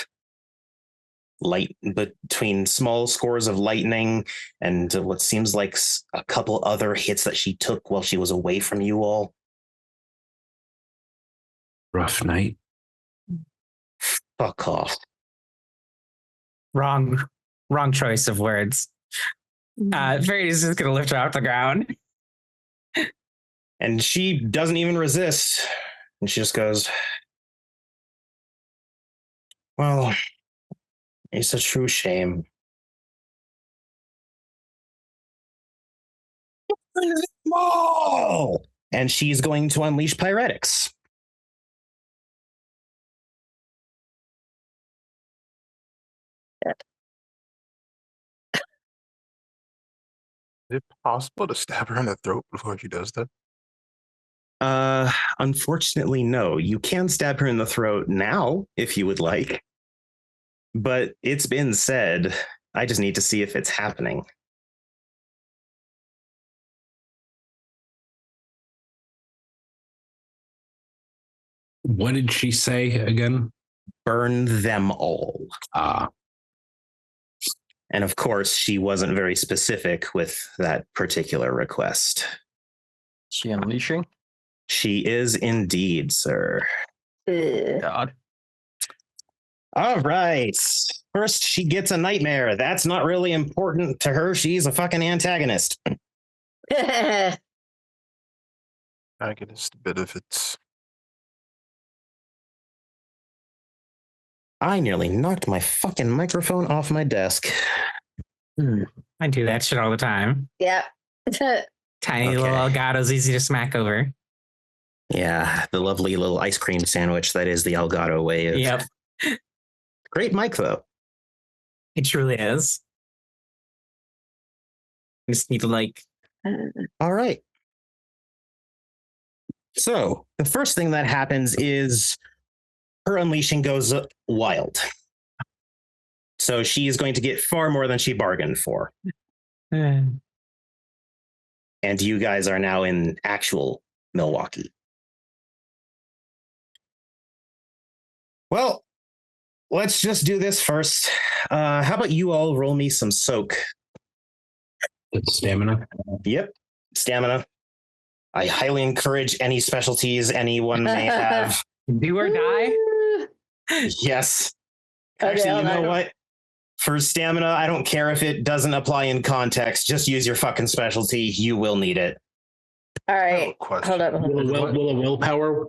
Light between small scores of lightning and what seems like a couple other hits that she took while she was away from you all. Rough night. Fuck off. Wrong choice of words. Verity's just gonna lift her off the ground. And she doesn't even resist. And she just goes, well, it's a true shame. And she's going to unleash pyretics. Is it possible to stab her in the throat before she does that? Unfortunately, no. You can stab her in the throat now if you would like. But it's been said. I just need to see if it's happening. What did she say again? Burn them all. And of course, she wasn't very specific with that particular request. She unleashing? She is indeed, sir. God. All right. First, she gets a nightmare. That's not really important to her. She's a fucking antagonist. Antagonist benefits. I nearly knocked my fucking microphone off my desk. I do that shit all the time. Yeah. Tiny Okay. little Elgato's easy to smack over. Yeah, the lovely little ice cream sandwich that is the Elgato wave. Yep. Great mic, though. It truly is. You just need to All right. So the first thing that happens is her unleashing goes wild. So she is going to get far more than she bargained for. And you guys are now in actual Milwaukee. Well, let's just do this first. How about you all roll me some soak? It's stamina. Yep, stamina. I highly encourage any specialties anyone may have. Do or die? Yes. Okay, Actually, you hold know on. what? For stamina, I don't care if it doesn't apply in context. Just use your fucking specialty. You will need it. All I have a right. question. Hold up. Will a willpower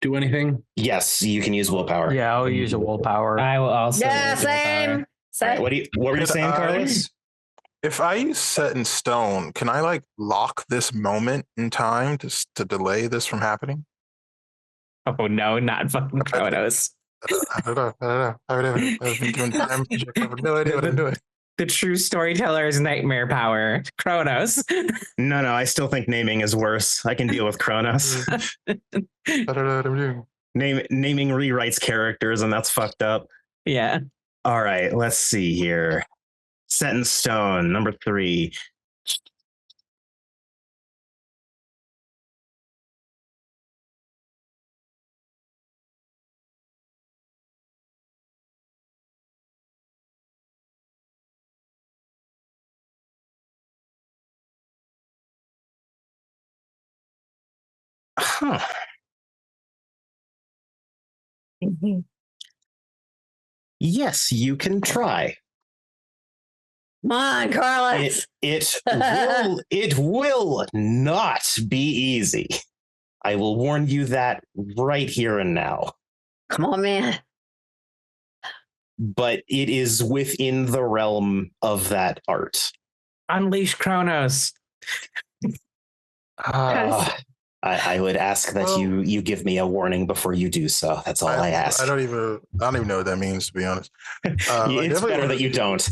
do anything? Yes, you can use willpower. Yeah, I'll use a willpower. I will also. Yeah, use willpower. same. All Same. right, what were you Could saying, I- Carlos? If I use set in stone, can I like lock this moment in time to delay this from happening? Oh no, not fucking Kronos. I don't know. I've been given time. I have no idea what I'm doing. The true storyteller's nightmare power, Kronos. No, I still think naming is worse. I can deal with Kronos. I don't know what I'm doing. Naming rewrites characters, and that's fucked up. Yeah. All right, let's see here. Set in stone, number 3. Huh. Yes, you can try. Come on, Carlos. It will not be easy. I will warn you that right here and now. Come on, man. But it is within the realm of that art. Unleash Kronos. I would ask that Well- you give me a warning before you do so. That's all I ask. I don't even know what that means, to be honest. It's definitely better wanna- that you don't.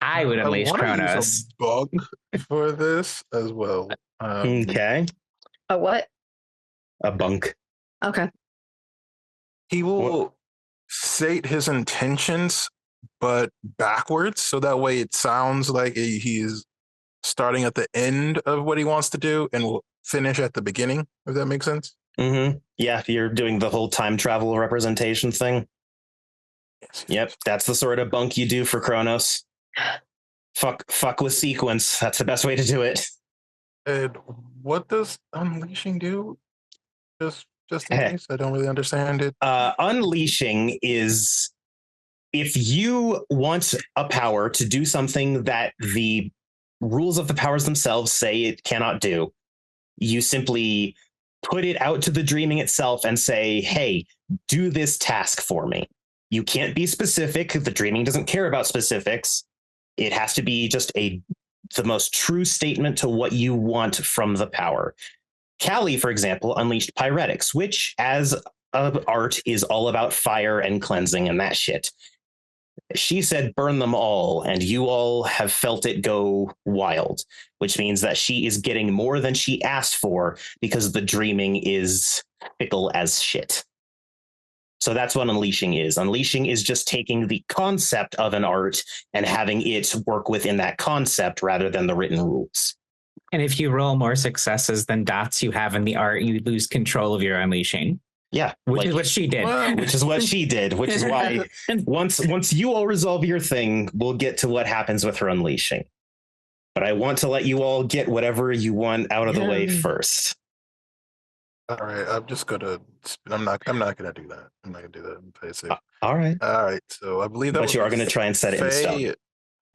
I would unleash wanna use Kronos. a bug for this as well. Okay. A what? A bunk. Okay. He will state his intentions, but backwards, so that way it sounds like he's starting at the end of what he wants to do and will finish at the beginning, if that makes sense. Mm-hmm. Yeah, you're doing the whole time travel representation thing. Yes. Yep, that's the sort of bunk you do for Kronos. Fuck with sequence. That's the best way to do it. And what does unleashing do? Just in case I don't really understand it. Unleashing is if you want a power to do something that the rules of the powers themselves say it cannot do, you simply put it out to the dreaming itself and say, hey, do this task for me. You can't be specific. The dreaming doesn't care about specifics. It has to be just the most true statement to what you want from the power. Callie, for example, unleashed Pyretics, which as an art is all about fire and cleansing and that shit. She said, burn them all, and you all have felt it go wild, which means that she is getting more than she asked for because the dreaming is fickle as shit. So that's what unleashing is. Unleashing is just taking the concept of an art and having it work within that concept rather than the written rules. And if you roll more successes than dots you have in the art, you lose control of your unleashing. Yeah. Which is what she did. Which is what she did, which is why once you all resolve your thing, we'll get to what happens with her unleashing. But I want to let you all get whatever you want out of the way first. All right, I'm just gonna. I'm not gonna do that. I'm not gonna do that. Play it safe. All right. All right. So I believe that. But you are going to try and set it in stone.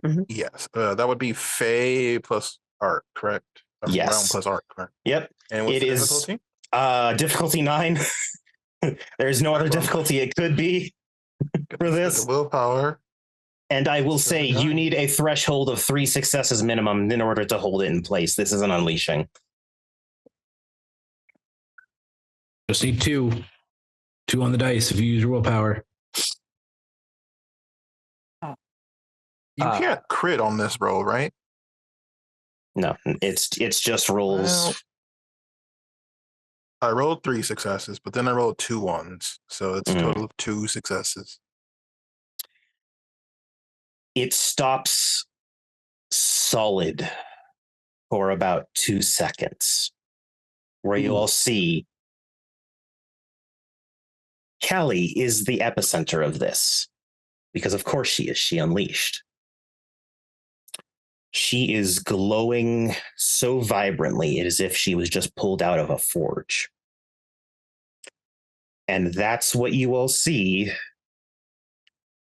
Mhm. Yes, that would be Fae plus art, correct? Yes. Realm plus art, correct? Yep. And what's It the is difficulty? difficulty 9. There's no other difficulty it could be for this. Willpower. And I will say you need a threshold of 3 successes minimum in order to hold it in place. This is an unleashing. Just need 2. 2 on the dice if you use your willpower. You can't crit on this roll, right? No, it's just rolls. Well, I rolled 3 successes, but then I rolled 2 ones, so it's a total of 2 successes. It stops solid for about 2 seconds, where you all see Callie is the epicenter of this. because of course she is. She unleashed. She is glowing so vibrantly, as if she was just pulled out of a forge. And that's what you all see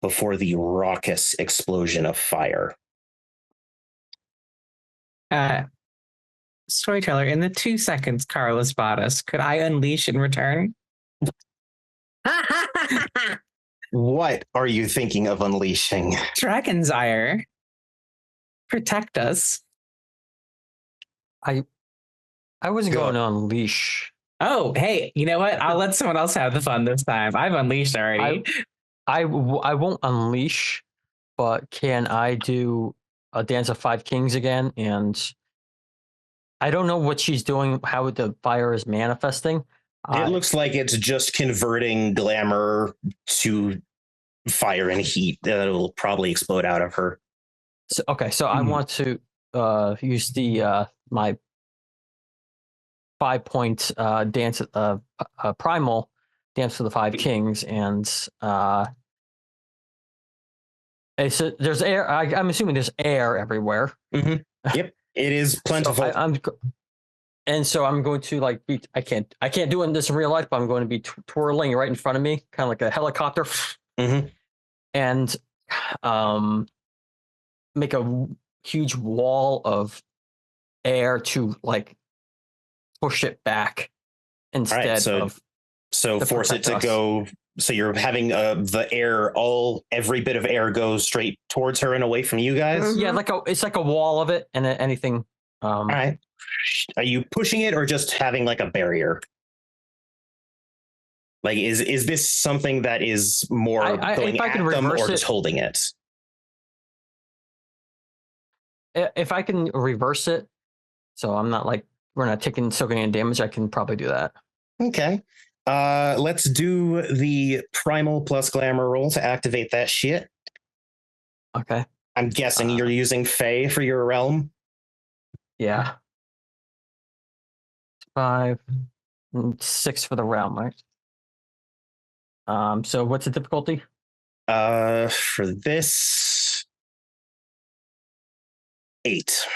before the raucous explosion of fire. Storyteller, in the 2 seconds Carlos bought us, could I unleash in return? What are you thinking of unleashing? Dragon's ire. Protect us. I wasn't Go. going to unleash. Oh, hey, you know what? I'll let someone else have the fun this time. I've unleashed already. I won't unleash, but can I do a Dance of Five Kings again? And I don't know what she's doing, how the fire is manifesting. It looks like it's just converting glamour to fire and heat that will probably explode out of her. So I want to use the my 5-point dance primal Dance of the Five Kings, and there's air. I'm assuming there's air everywhere. Mm-hmm. Yep, it is plentiful. So I'm going to I can't do this in real life, but I'm going to be twirling right in front of me, kind of like a helicopter, and make a huge wall of air to push it back instead of. So force it to go. So you're having the air, every bit of air goes straight towards her and away from you guys. Yeah, it's like a wall of it, and anything. All right. Are you pushing it or just having a barrier? Is this something that is more going at them or just holding it? If I can reverse it, so I'm not we're not soaking any damage, I can probably do that. Okay. Let's do the primal plus glamour roll to activate that shit. Okay. I'm guessing you're using Fae for your realm. Yeah. 5 and 6 for the realm, right? So what's the difficulty? For this, 8.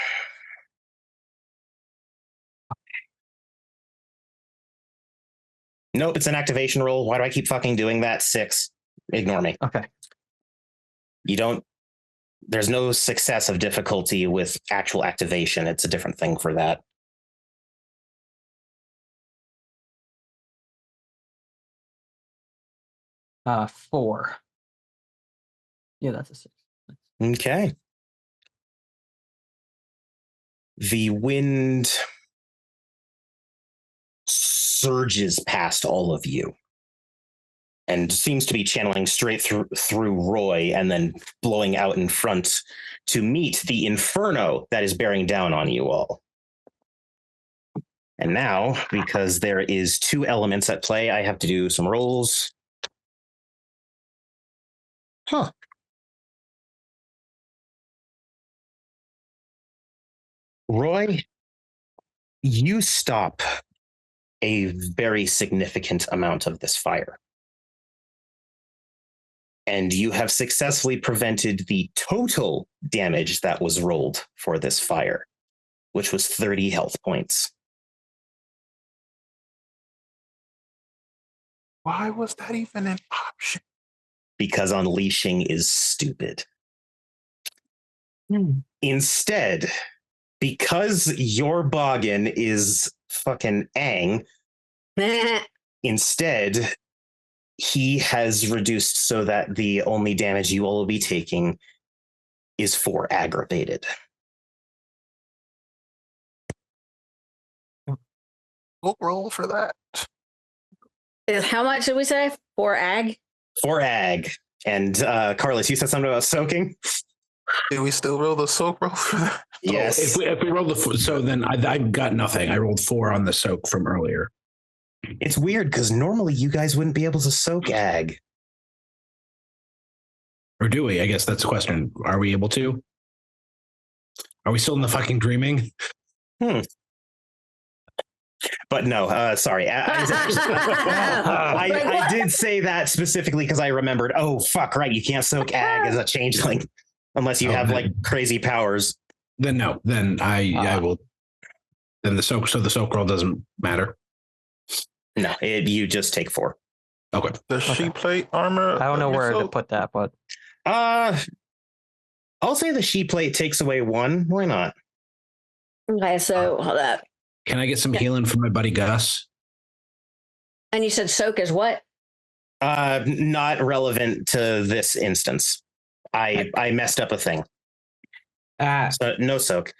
Nope, it's an activation roll. Why do I keep fucking doing that? 6. Ignore me. Okay. There's no success of difficulty with actual activation. It's a different thing for that. Uh, 4. Yeah, that's a 6. Okay. The wind surges past all of you and seems to be channeling straight through Roy and then blowing out in front to meet the inferno that is bearing down on you all. And now, because there is 2 elements at play, I have to do some rolls. Roy, you stop a very significant amount of this fire. And you have successfully prevented the total damage that was rolled for this fire, which was 30 health points. Why was that even an option? Because unleashing is stupid. Instead, because your boggin is fucking Aang, instead, he has reduced so that the only damage you all will be taking is 4 aggravated. We'll roll for that. How much did we say? 4 ag? 4 ag. And Carlos, you said something about soaking? Did we still roll the soak roll for that? Yes. If we roll so then I got nothing. I rolled 4 on the soak from earlier. It's weird because normally you guys wouldn't be able to soak ag. Or do we? I guess that's the question. Are we able to? Are we still in the fucking dreaming? But no, sorry. I did say that specifically because I remembered. Oh fuck! Right, you can't soak ag as a changeling unless you have like crazy powers. Then no. Then I will. Then the soak. So the soak roll doesn't matter. No, you just take 4. Okay. The sheep plate armor. I don't know where to put that, but I'll say the sheep plate takes away 1. Why not? Okay, so hold up. Can I get some healing from my buddy Gus? And you said soak is what? Not relevant to this instance. I messed up a thing. So no soak.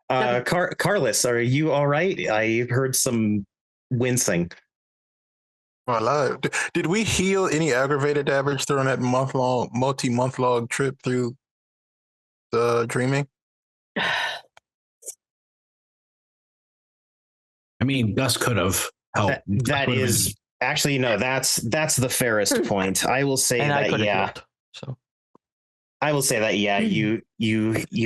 Carlos, are you all right? I heard some wincing. Well, did we heal any aggravated damage during that multi-month long trip through the dreaming? I mean, Gus could have helped. That is actually no. That's the fairest point. I will say that. Yeah. Healed, so I will say that. Yeah. You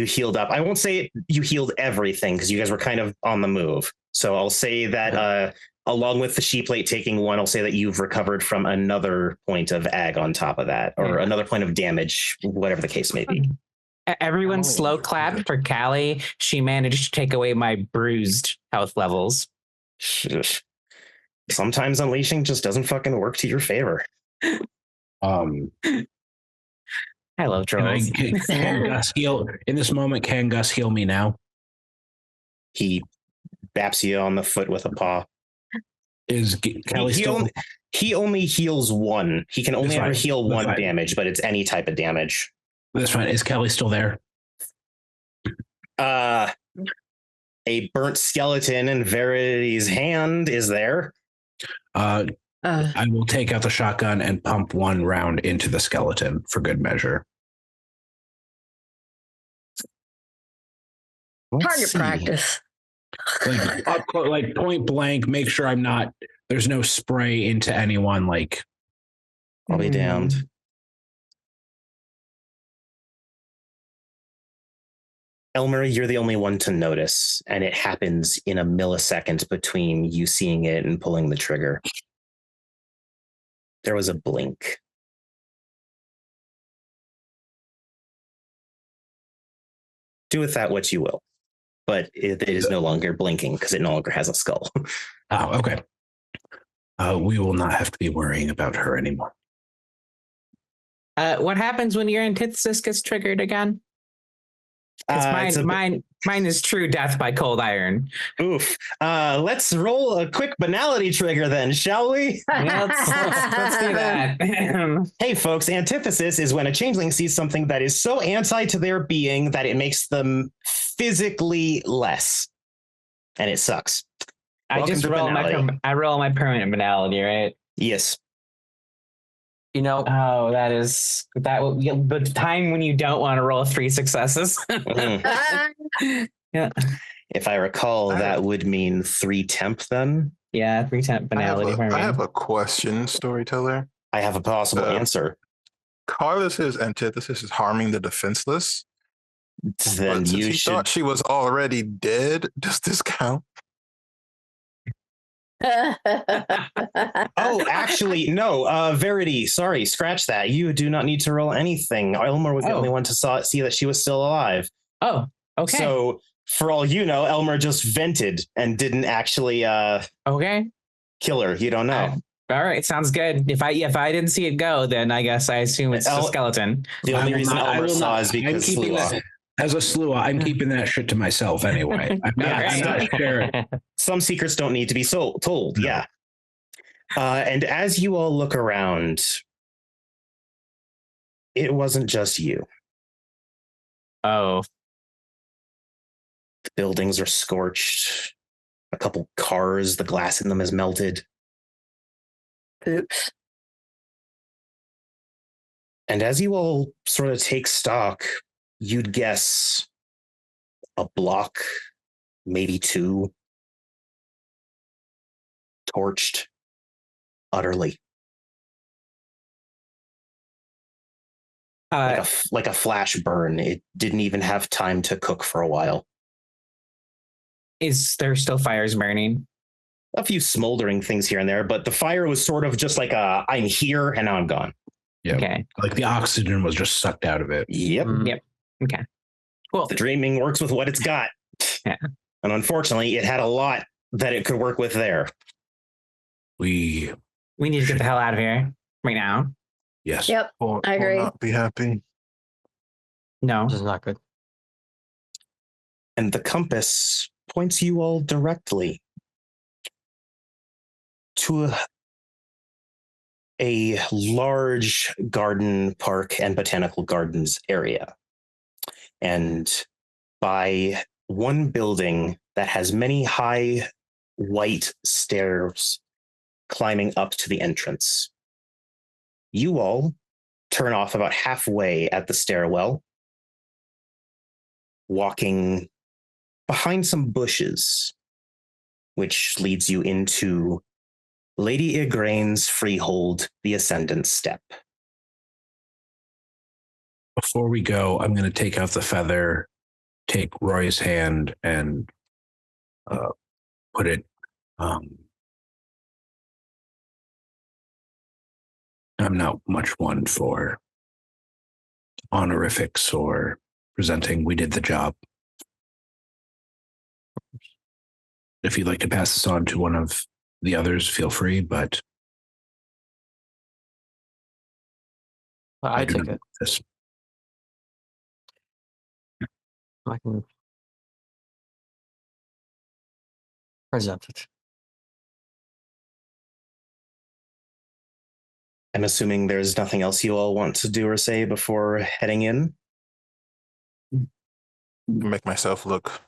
healed up. I won't say you healed everything because you guys were kind of on the move. So I'll say that. Along with the sheep plate taking 1, I'll say that you've recovered from another point of ag on top of that, or another point of damage, whatever the case may be. Everyone slow clapped for Callie. She managed to take away my bruised health levels. Sometimes unleashing just doesn't fucking work to your favor. I love trolls. Can Gus heal in this moment? Can Gus heal me now? He baps you on the foot with a paw. Is Callie still? He only heals 1. He can only ever heal 1 damage, but it's any type of damage. That's fine. Is Callie still there? A burnt skeleton in Verity's hand is there. I will take out the shotgun and pump 1 round into the skeleton for good measure. Target practice. Like point blank, make sure I'm not. There's no spray into anyone. Like, I'll be damned. Elmer, you're the only one to notice, and it happens in a millisecond between you seeing it and pulling the trigger. There was a blink. Do with that what you will. But it is no longer blinking because it no longer has a skull. Oh, okay. We will not have to be worrying about her anymore. What happens when your antithesis gets triggered again? Mine is true death by cold iron. Oof. Let's roll a quick banality trigger then, shall we? Yeah, let's do that. Hey folks, antithesis is when a changeling sees something that is so anti to their being that it makes them physically less. And it sucks. I roll my permanent banality, right? Yes. you know, the time when you don't want to roll 3 successes. Yeah. If I recall, that would mean 3 temp then. Yeah, 3 temp banality. I have a question, storyteller. I have a possible answer. Carlos's antithesis is harming the defenseless. Then you should. Thought she was already dead. Does this count? Oh, actually, no. Verity, sorry, scratch that. You do not need to roll anything. Elmer was the only one to see that she was still alive. Oh, okay. So, for all you know, Elmer just vented and didn't actually kill her. You don't know. All right, sounds good. If I didn't see it go, then I guess I assume it's a skeleton. The only reason Elmer saw is because Slua. As a Slua, I'm keeping that shit to myself anyway. I'm not sharing. Some secrets don't need to be told. Yeah. And as you all look around, it wasn't just you. Oh. The buildings are scorched. A couple cars, the glass in them is melted. Oops. And as you all sort of take stock, you'd guess a block, maybe 2, torched utterly. Like a flash burn. It didn't even have time to cook for a while. Is there still fires burning? a few smoldering things here and there, but the fire was sort of just like I'm here and now I'm gone. Yeah. Okay. Like the oxygen was just sucked out of it. Yep. Yep. Okay. Cool. The dreaming works with what it's got. Yeah. And unfortunately, it had a lot that it could work with there. We need to get the hell out of here right now. Yes. Yep. I agree. Will not be happy. No. This is not good. And the compass points you all directly to a large garden park and botanical gardens area. And by one building that has many high white stairs climbing up to the entrance. You all turn off about halfway at the stairwell, walking behind some bushes, which leads you into Lady Igraine's freehold, the Ascendant Step. Before we go, I'm going to take out the feather, take Roy's hand, and put it. I'm not much one for honorifics or presenting. We did the job. If you'd like to pass this on to one of the others, feel free, but I do take not it. this. I can present it. I'm assuming there's nothing else you all want to do or say before heading in. Make myself look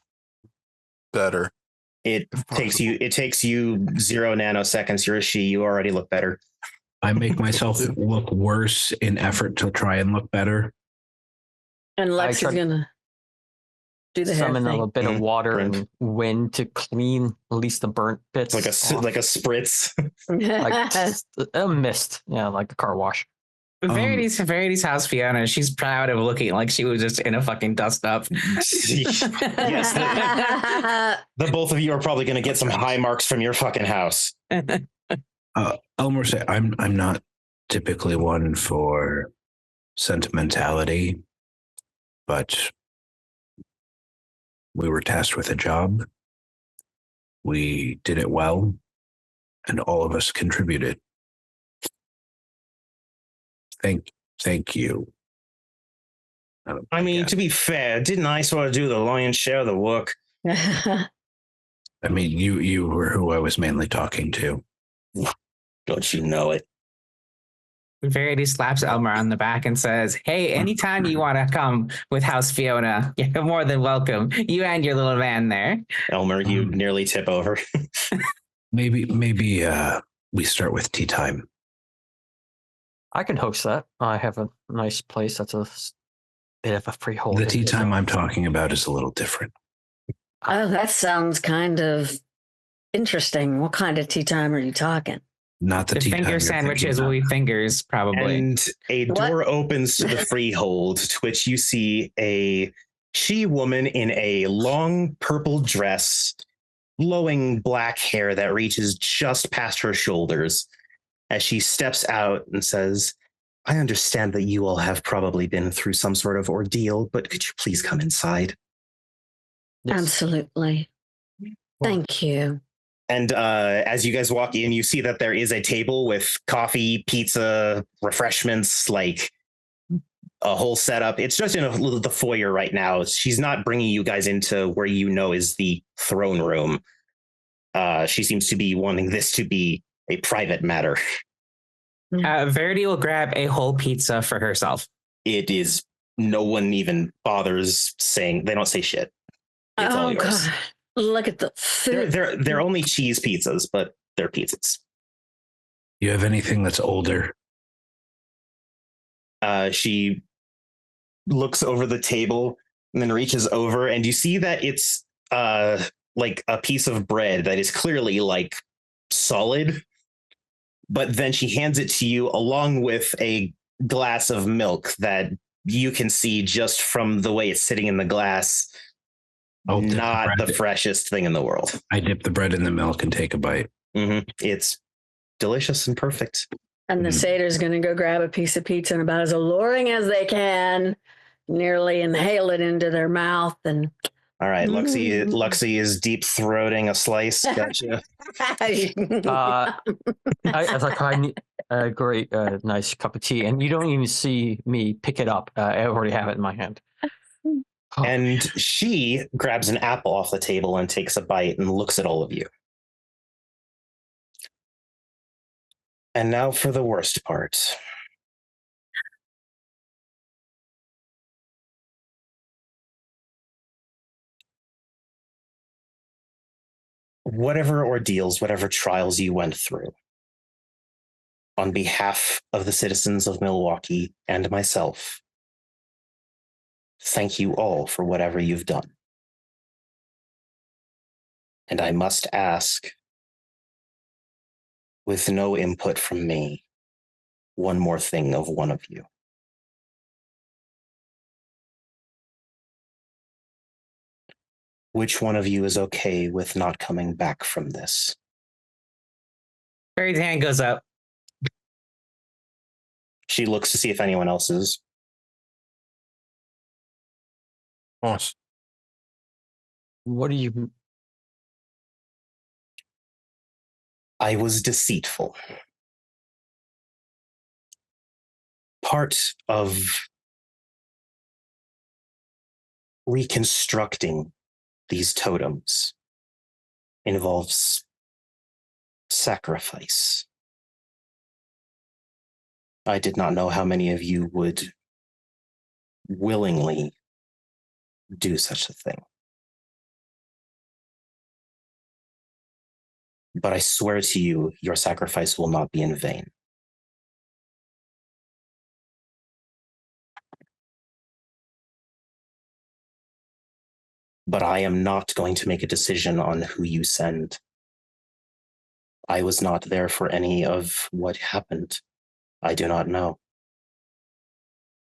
better. It If takes possible. you 0 nanoseconds. You're a she. You already look better. I make myself look worse in effort to try and look better. And Lex is tried- gonna do the hair Summon a thing. little bit of Mhm. water Burnt. and wind to clean at least the burnt bits. Like off. a spritz. like a mist. Yeah, like a car wash. Verity's house, Fiona. She's proud of looking like she was just in a fucking dust up. Yes, the both of you are probably going to get some high marks from your fucking house. Elmer said, I'm not typically one for sentimentality, but we were tasked with a job. We did it well, and all of us contributed. Thank you. I mean, to be fair, didn't I sort of do the lion's share of the work? I mean, you were who I was mainly talking to. Don't you know it? Verity slaps Elmer on the back and says, "Hey, anytime you want to come with House Fiona, you're more than welcome. You and your little man there." Elmer, you nearly tip over. Maybe we start with tea time. I can host that. I have a nice place that's a bit of a freehold. The tea time I'm talking about is a little different. Oh, that sounds kind of interesting. What kind of tea time are you talking? Not the The tea time finger you're sandwiches thinking will of. be fingers, probably. And a What? door opens to the freehold, to which you see a she woman in a long purple dress, flowing black hair that reaches just past her shoulders, as she steps out and says, "I understand that you all have probably been through some sort of ordeal, but could you please come inside?" Yes. Absolutely. Thank you. And as you guys walk in, you see that there is a table with coffee, pizza, refreshments, like a whole setup. It's just in the foyer right now. She's not bringing you guys into where you know is the throne room. She seems to be wanting this to be a private matter. Verity will grab a whole pizza for herself. It is, no one even bothers saying, they don't say shit. It's all yours. God. Look at the food. They're only cheese pizzas, but they're pizzas. You have anything that's older? She looks over the table and then reaches over, and you see that it's like a piece of bread that is clearly like solid, but then she hands it to you along with a glass of milk that you can see just from the way it's sitting in the glass not the freshest thing in the world. I dip the bread in the milk and take a bite. It's delicious and perfect. And the satyr's going to go grab a piece of pizza and about as alluring as they can, nearly inhale it into their mouth. And all right, Luxie is deep throating a slice. Gotcha. I need a great, nice cup of tea, and you don't even see me pick it up. I already have it in my hand. And she grabs an apple off the table and takes a bite and looks at all of you. And now for the worst part. Whatever ordeals, whatever trials you went through, on behalf of the citizens of Milwaukee and myself, thank you all for whatever you've done. And I must ask, with no input from me, one more thing of one of you. Which one of you is okay with not coming back from this? Barry's hand goes up. She looks to see if anyone else is. Boss. What do you... I was deceitful. Part of reconstructing these totems involves sacrifice. I did not know how many of you would willingly do such a thing. But I swear to you, your sacrifice will not be in vain. But I am not going to make a decision on who you send. I was not there for any of what happened. I do not know.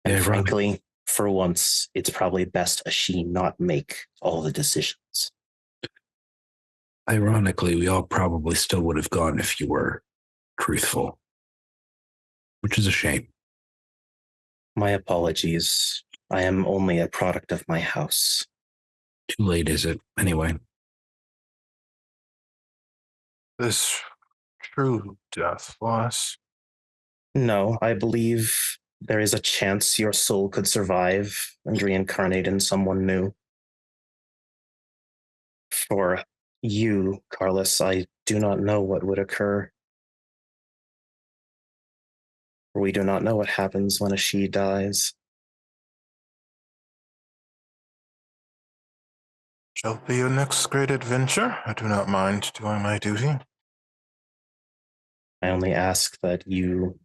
And frankly, for once, it's probably best a she not make all the decisions. Ironically, we all probably still would have gone if you were truthful, which is a shame. My apologies. I am only a product of my house. Too late, is it? Anyway. This true death loss? No, I believe there is a chance your soul could survive and reincarnate in someone new. For you, Carlos, I do not know what would occur. We do not know what happens when a she dies. Shall be your next great adventure. I do not mind doing my duty. I only ask that you,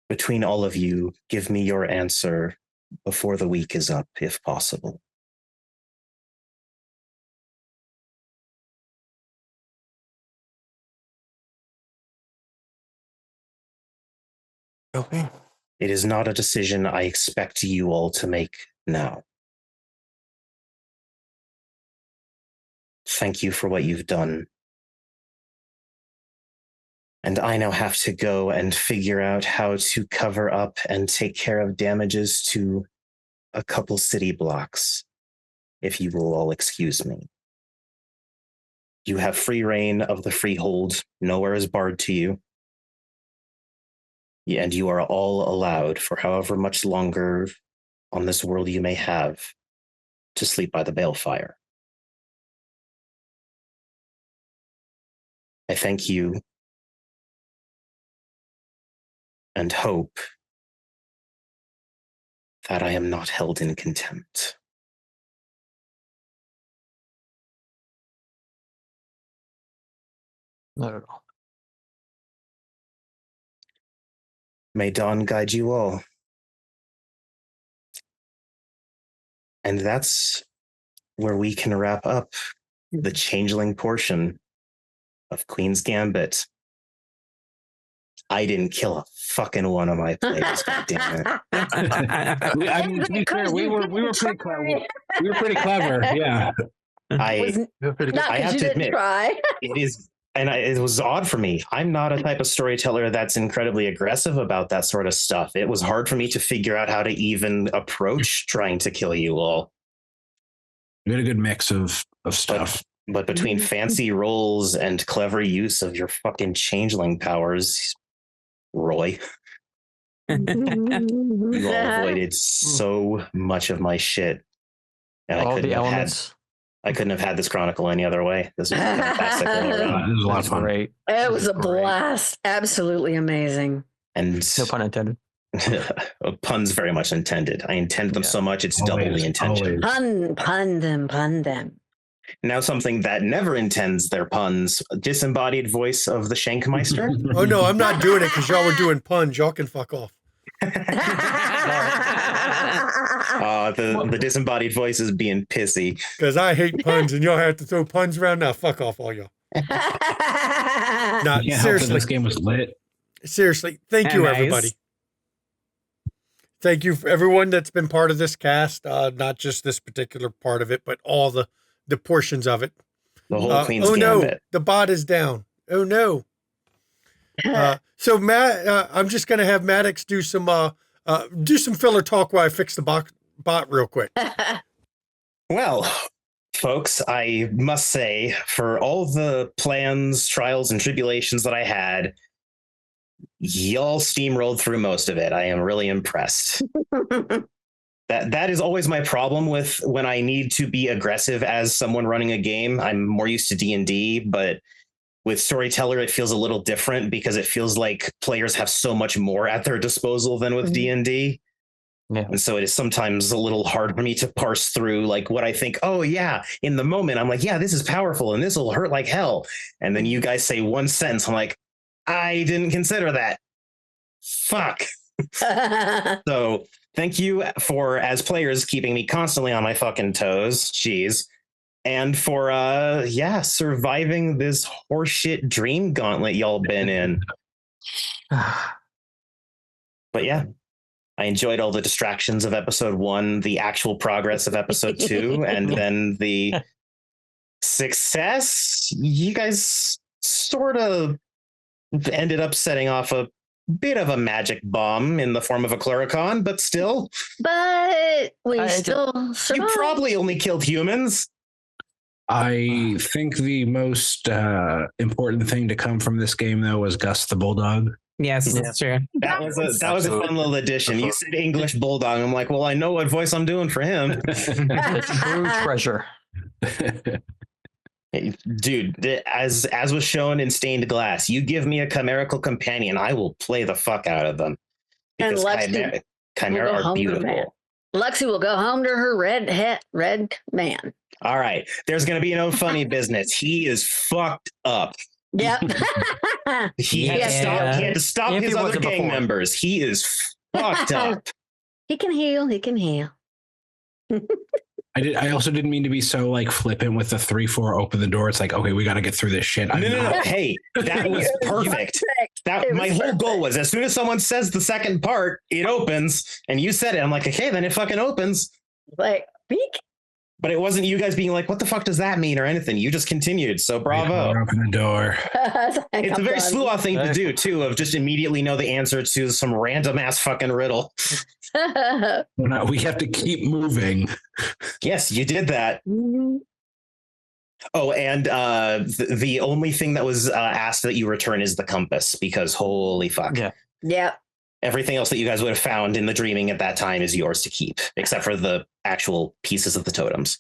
between all of you, give me your answer before the week is up, if possible. Shall be. It is not a decision I expect you all to make now. Thank you for what you've done. And I now have to go and figure out how to cover up and take care of damages to a couple city blocks, if you will all excuse me. You have free reign of the freehold. Nowhere is barred to you. And you are all allowed, for however much longer on this world you may have, to sleep by the balefire. I thank you and hope that I am not held in contempt. Not at all. May dawn guide you all. And that's where we can wrap up the Changeling portion of Queen's Gambit. I didn't kill a fucking one of my players, goddammit. I mean, to be fair, we were pretty clear. We were pretty clever. Yeah. Was You're pretty good. not I because have you to didn't admit, try. it is, and it was odd for me. I'm not a type of storyteller that's incredibly aggressive about that sort of stuff. It was hard for me to figure out how to even approach trying to kill you all. We had a good mix of stuff. But between fancy rolls and clever use of your fucking changeling powers, Roy, you all avoided so much of my shit. And All the elements. I couldn't have had this chronicle any other way. This was fantastic all around. It was a lot That's of fun. great. It was a Great. blast. Absolutely amazing. And No pun intended. puns very much intended. I intend them so much, it's double the intention. Pun them. Now something that never intends their puns, disembodied voice of the Shankmeister. Oh no, I'm not doing it because y'all were doing puns. Y'all can fuck off. The disembodied voice is being pissy. Because I hate puns and y'all have to throw puns around. Now fuck off, all y'all. Nah, Yeah, help that seriously. this game was lit. Seriously, thank you, Nice. everybody. Thank you for everyone that's been part of this cast, not just this particular part of it, but all the portions of it. The whole Queen's oh no, Gambit. the bot is down. Oh no. So Matt, I'm just gonna have Maddox do some filler talk while I fix the bot real quick. Well, folks, I must say, for all the plans, trials, and tribulations that I had, y'all steamrolled through most of it. I am really impressed. That is always my problem with when I need to be aggressive as someone running a game. I'm more used to D&D, but with Storyteller, it feels a little different because it feels like players have so much more at their disposal than with D&D. Yeah. And so it is sometimes a little hard for me to parse through like what I think, oh yeah, in the moment, I'm like, yeah, this is powerful and this will hurt like hell. And then you guys say one sentence, I'm like, I didn't consider that. Fuck. So thank you for, as players, keeping me constantly on my fucking toes. Jeez. And for, surviving this horseshit dream gauntlet y'all been in. But yeah, I enjoyed all the distractions of episode 1, the actual progress of episode 2, and then the success. You guys sort of ended up setting off a bit of a magic bomb in the form of a Cluricon, but still. But we I still You survived. probably only killed humans. I think the most important thing to come from this game, though, was Gus the Bulldog. Yes, that's true. That was a fun little addition. You said English Bulldog. I'm like, well, I know what voice I'm doing for him. The true treasure. Dude, as was shown in Stained Glass, you give me a chimerical companion, I will play the fuck out of them. And Because Lexi chimera will go are home to bed. beautiful. Lexi will go home to her red man. All right, there's going to be no funny business. He is fucked up. Yep. He Yeah. had to stop If his he other wasn't gang before. members. He is fucked up. He can heal. He can heal. I also didn't mean to be so like flippant with the 3-4 open the door. It's like, okay, we got to get through this shit. No. Hey, that was perfect. That my whole goal was as soon as someone says the second part, it opens, and you said it. I'm like, okay, then it fucking opens. Like, peek. But it wasn't you guys being like, what the fuck does that mean or anything. You just continued. So bravo. Open the door. It's a very Slua thing to do, too, of just immediately know the answer to some random ass fucking riddle. No, we have to keep moving. Yes, you did that. Oh, and the only thing that was asked that you return is the compass, because holy fuck. Yeah. Yep. Everything else that you guys would have found in the dreaming at that time is yours to keep, except for the actual pieces of the totems,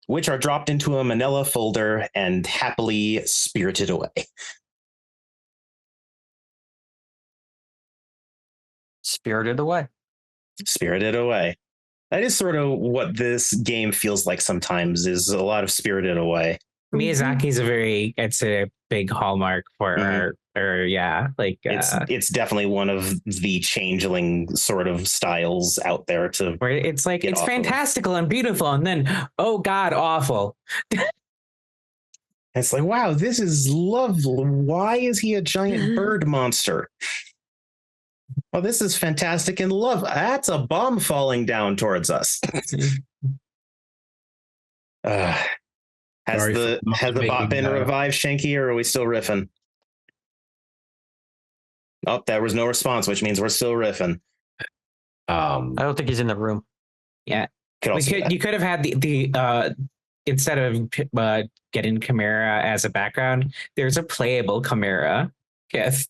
which are dropped into a manila folder and happily spirited away. Spirited away. Spirited away. That is sort of what this game feels like sometimes, is a lot of spirited away. Miyazaki's it's a big hallmark for Mhm. it's It's definitely one of the changeling sort of styles out there to where it's like Get it's off of it. fantastical and beautiful, and then oh god, awful. It's like, wow, this is lovely. Why is he a giant bird monster? Oh, this is fantastic and love. That's a bomb falling down towards us. Has the bot been revived, Shanky, or are we still riffing? Oh, there was no response, which means we're still riffing. I don't think he's in the room. Yeah, you could have had the instead of getting Chimera as a background, there's a playable Chimera. Yes.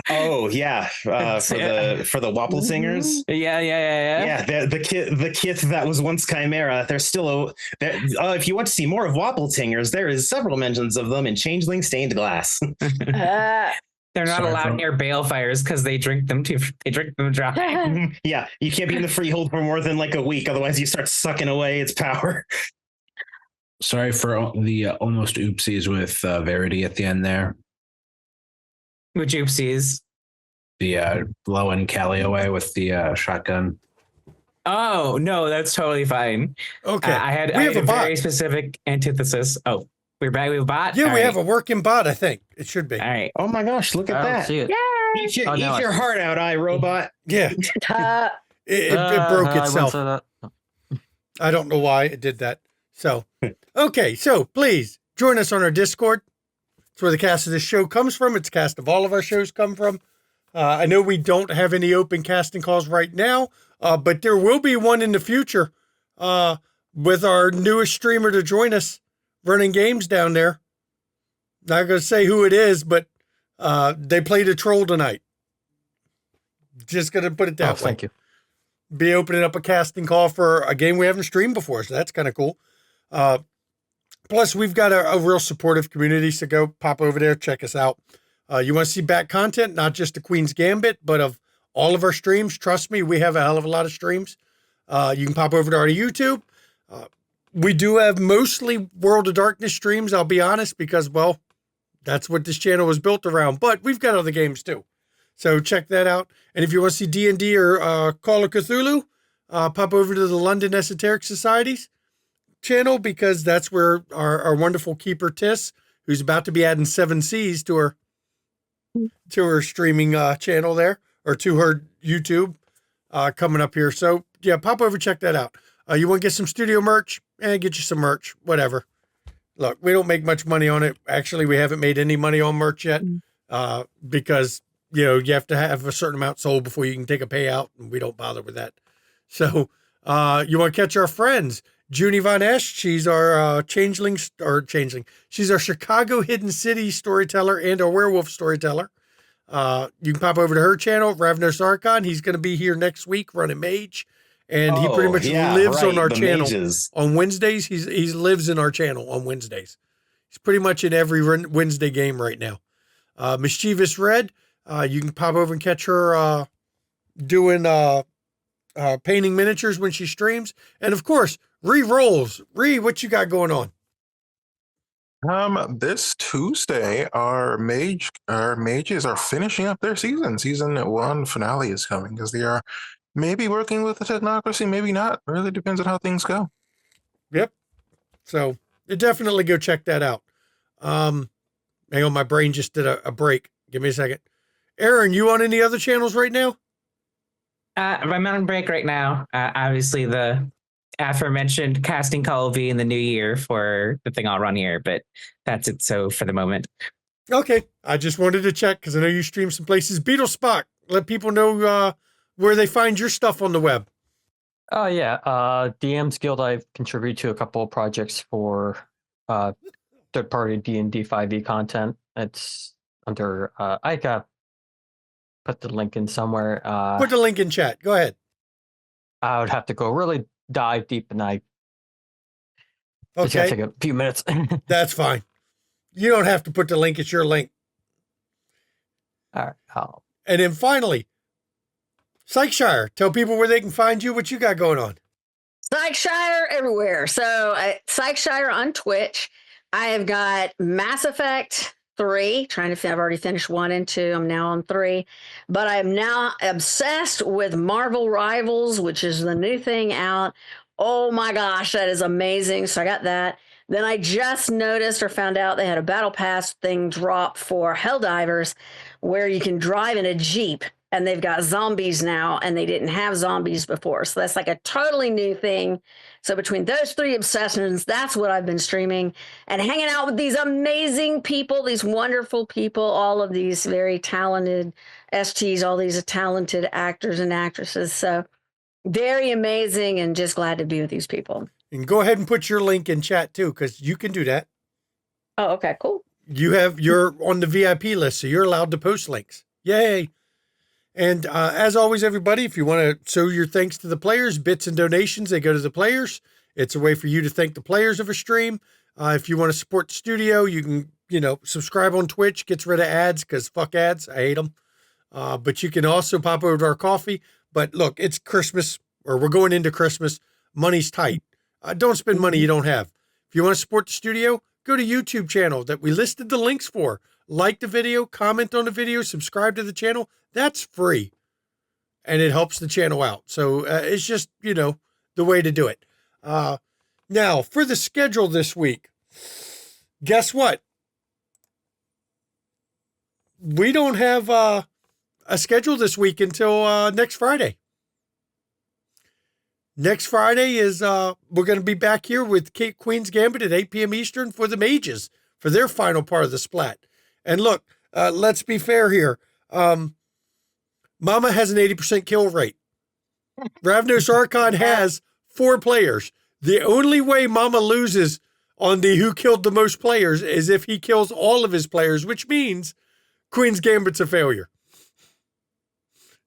Oh yeah, for the Wapple Singers. Yeah. The kit that was once Chimera. There's still if you want to see more of Wapple Singers, there is several mentions of them in Changeling Stained Glass. They're not allowed near balefires because they drink them dry. Yeah, you can't be in the freehold for more than like a week, otherwise you start sucking away its power. Sorry for the almost oopsies with Verity at the end there. Which oopsies? The blowing Callie away with the shotgun. Oh no, that's totally fine. Okay, I had a very specific antithesis. Oh, we're back with bot. Yeah, All we right. have a working bot. I think it should be. All right. Oh my gosh, look at I don't that! see it. Eat your heart out, iRobot. Yeah, it broke itself. I don't know why it did that. So, okay, so please join us on our Discord. It's where the cast of this show comes from. It's the cast of all of our shows come from. I know we don't have any open casting calls right now, but there will be one in the future with our newest streamer to join us running games down there. Not going to say who it is, but they played a troll tonight. Just going to put it that way. Thank you. Be opening up a casting call for a game we haven't streamed before, so that's kind of cool. Plus, we've got a real supportive community, so go pop over there, check us out. You want to see back content, not just the Queen's Gambit, but of all of our streams. Trust me, we have a hell of a lot of streams. You can pop over to our YouTube. We do have mostly World of Darkness streams, I'll be honest, because, well, that's what this channel was built around. But we've got other games, too. So check that out. And if you want to see D&D or Call of Cthulhu, pop over to the London Esoteric Society's channel, because that's where our wonderful keeper Tiss, who's about to be adding 7 Cs to her streaming channel there, or to her YouTube coming up here. So yeah, pop over, check that out. You want to get some studio merch? Get you some merch, whatever. Look, we don't make much money on it. Actually, we haven't made any money on merch yet because, you know, you have to have a certain amount sold before you can take a payout, and we don't bother with that. So you want to catch our friends. Junie Von Esch, she's our Changeling. She's our Chicago Hidden City storyteller and our werewolf storyteller. You can pop over to her channel, Ravnos Archon. He's going to be here next week running Mage. And he pretty much lives on our channel on Wednesdays. He lives in our channel on Wednesdays. He's pretty much in every Wednesday game right now. Mischievous Red, you can pop over and catch her doing painting miniatures when she streams. And of course, Rolls. What you got going on? This Tuesday, our mages are finishing up their season. Season 1 finale is coming because they are maybe working with the technocracy, maybe not. Really depends on how things go. Yep. So definitely go check that out. Hang on, my brain just did a break. Give me a second. Aaron, you on any other channels right now? I'm on break right now. Obviously, the aforementioned casting call will be in the new year for the thing I'll run here, but that's it. So for the moment. Okay. I just wanted to check because I know you stream some places. Beetle Spock, let people know where they find your stuff on the web. Oh, yeah. DM's Guild, I've contributed to a couple of projects for third-party D&D 5e content. It's under, I got put the link in somewhere. Put the link in chat. Go ahead. I would have to go really dive deep, and it's going to take a few minutes. That's fine. You don't have to put the link. It's your link. All right. And then finally, Psychshire, tell people where they can find you, what you got going on. Psychshire everywhere. So Psychshire on Twitch. I have got Mass Effect 3, I've already finished 1 and 2. I'm now on 3, but I'm now obsessed with Marvel Rivals, which is the new thing out. Oh my gosh, that is amazing. So I got that. Then I just noticed or found out they had a battle pass thing drop for Helldivers where you can drive in a Jeep and they've got zombies now, and they didn't have zombies before. So that's like a totally new thing. So between those three obsessions, that's what I've been streaming and hanging out with these amazing people, these wonderful people, all of these very talented STs, all these talented actors and actresses. So very amazing, and just glad to be with these people. And go ahead and put your link in chat too, because you can do that. Oh, okay, cool. You're on the VIP list, so you're allowed to post links. Yay. And as always, everybody, if you want to show your thanks to the players, bits and donations, they go to the players. It's a way for you to thank the players of a stream. If you want to support the studio, you can, subscribe on Twitch, gets rid of ads, because fuck ads. I hate them. But you can also pop over to our KoFi. But look, it's Christmas, or we're going into Christmas. Money's tight. Don't spend money you don't have. If you want to support the studio, go to YouTube channel that we listed the links for. Like the video, comment on the video, subscribe to the channel. That's free. And it helps the channel out. So it's just, the way to do it. Now, for the schedule this week, guess what? We don't have a schedule this week until next Friday. Next Friday is, we're going to be back here with Queen's Gambit at 8 p.m. Eastern for the Mages for their final part of the Splat. And look, let's be fair here. Mama has an 80% kill rate. Ravnos Archon has 4 players. The only way Mama loses on the who killed the most players is if he kills all of his players, which means Queen's Gambit's a failure.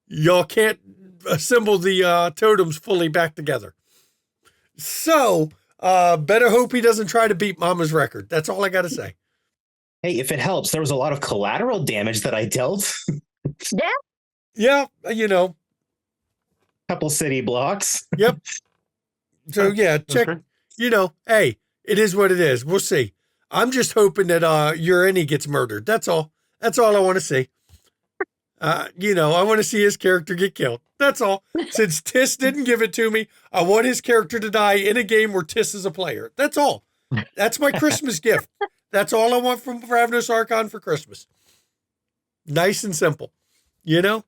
Y'all can't assemble the totems fully back together. So, better hope he doesn't try to beat Mama's record. That's all I got to say. Hey, if it helps, there was a lot of collateral damage that I dealt. Yeah. Yeah, Couple city blocks. Yep. So, yeah, check, hey, it is what it is. We'll see. I'm just hoping that Urani gets murdered. That's all. That's all I want to see. I want to see his character get killed. That's all. Since Tiss didn't give it to me, I want his character to die in a game where Tiss is a player. That's all. That's my Christmas gift. That's all I want from Ravnos Archon for Christmas. Nice and simple. Yep.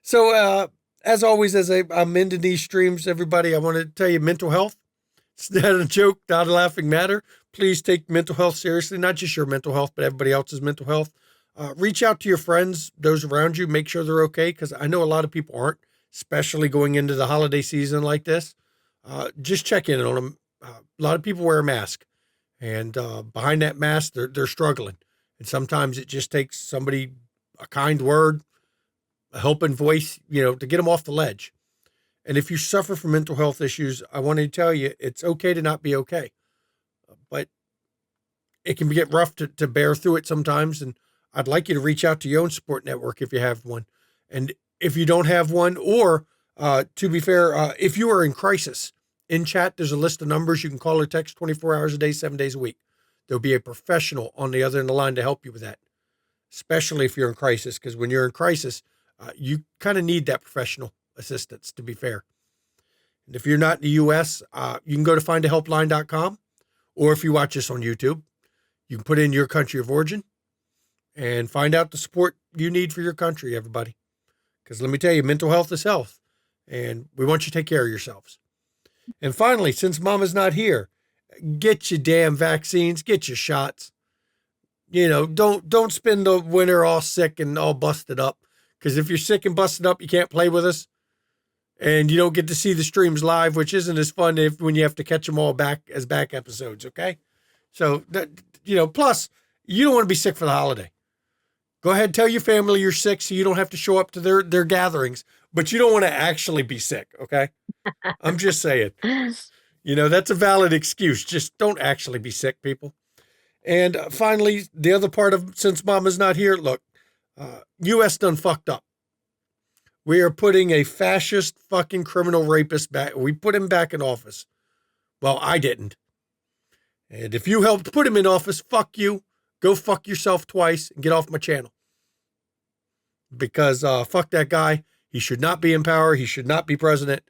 So, as always, as I'm into these streams, everybody, I want to tell you mental health. It's not a joke, not a laughing matter. Please take mental health seriously, not just your mental health, but everybody else's mental health. Reach out to your friends, those around you, make sure they're okay, because I know a lot of people aren't, especially going into the holiday season like this. Just check in on them. A lot of people wear a mask, and behind that mask, they're struggling. And sometimes it just takes somebody, a kind word, a helping voice, to get them off the ledge. And if you suffer from mental health issues, I want to tell you, it's okay to not be okay. But it can get rough to bear through it sometimes. And I'd like you to reach out to your own support network if you have one. And if you don't have one, or to be fair, if you are in crisis, in chat, there's a list of numbers. You can call or text 24 hours a day, 7 days a week. There'll be a professional on the other end of the line to help you with that, especially if you're in crisis. Because when you're in crisis, you kind of need that professional assistance, to be fair. And if you're not in the U.S., you can go to findahelpline.com, or if you watch this on YouTube, you can put in your country of origin and find out the support you need for your country, everybody. Because let me tell you, mental health is health, and we want you to take care of yourselves. And finally, since Mama's not here, get your damn vaccines, get your shots. Don't spend the winter all sick and all busted up. Because if you're sick and busted up, you can't play with us. And you don't get to see the streams live, which isn't as fun when you have to catch them all back as back episodes, okay? So, plus, you don't want to be sick for the holiday. Go ahead and tell your family you're sick so you don't have to show up to their gatherings, but you don't want to actually be sick, okay? I'm just saying. That's a valid excuse. Just don't actually be sick, people. And finally, the other part of, since Mama's not here, look, U.S. done fucked up. We are putting a fascist fucking criminal rapist back. We put him back in office. Well, I didn't. And if you helped put him in office, fuck you. Go fuck yourself twice and get off my channel. Because fuck that guy. He should not be in power. He should not be president.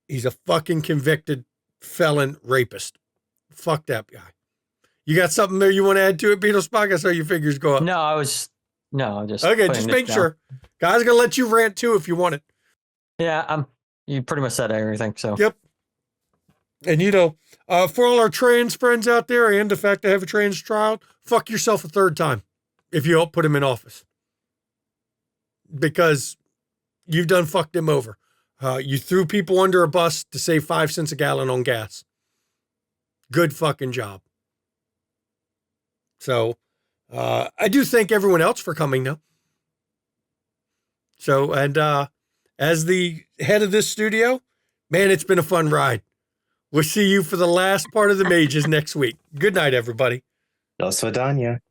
He's a fucking convicted felon rapist. Fuck that guy. You got something there you want to add to it, Beetle Spock? I saw your figures go up. Just Okay, putting just this make down. sure. Guys, gonna let you rant too if you want it. Yeah, you pretty much said everything. So Yep. And for all our trans friends out there, and the fact I have a trans child, fuck yourself a third time if you help put him in office, because you've done fucked him over. You threw people under a bus to save 5 cents a gallon on gas. Good fucking job. So, I do thank everyone else for coming though. So, and as the head of this studio, man, it's been a fun ride. We'll see you for the last part of the mages next week. Good night, everybody. Dos Vidania.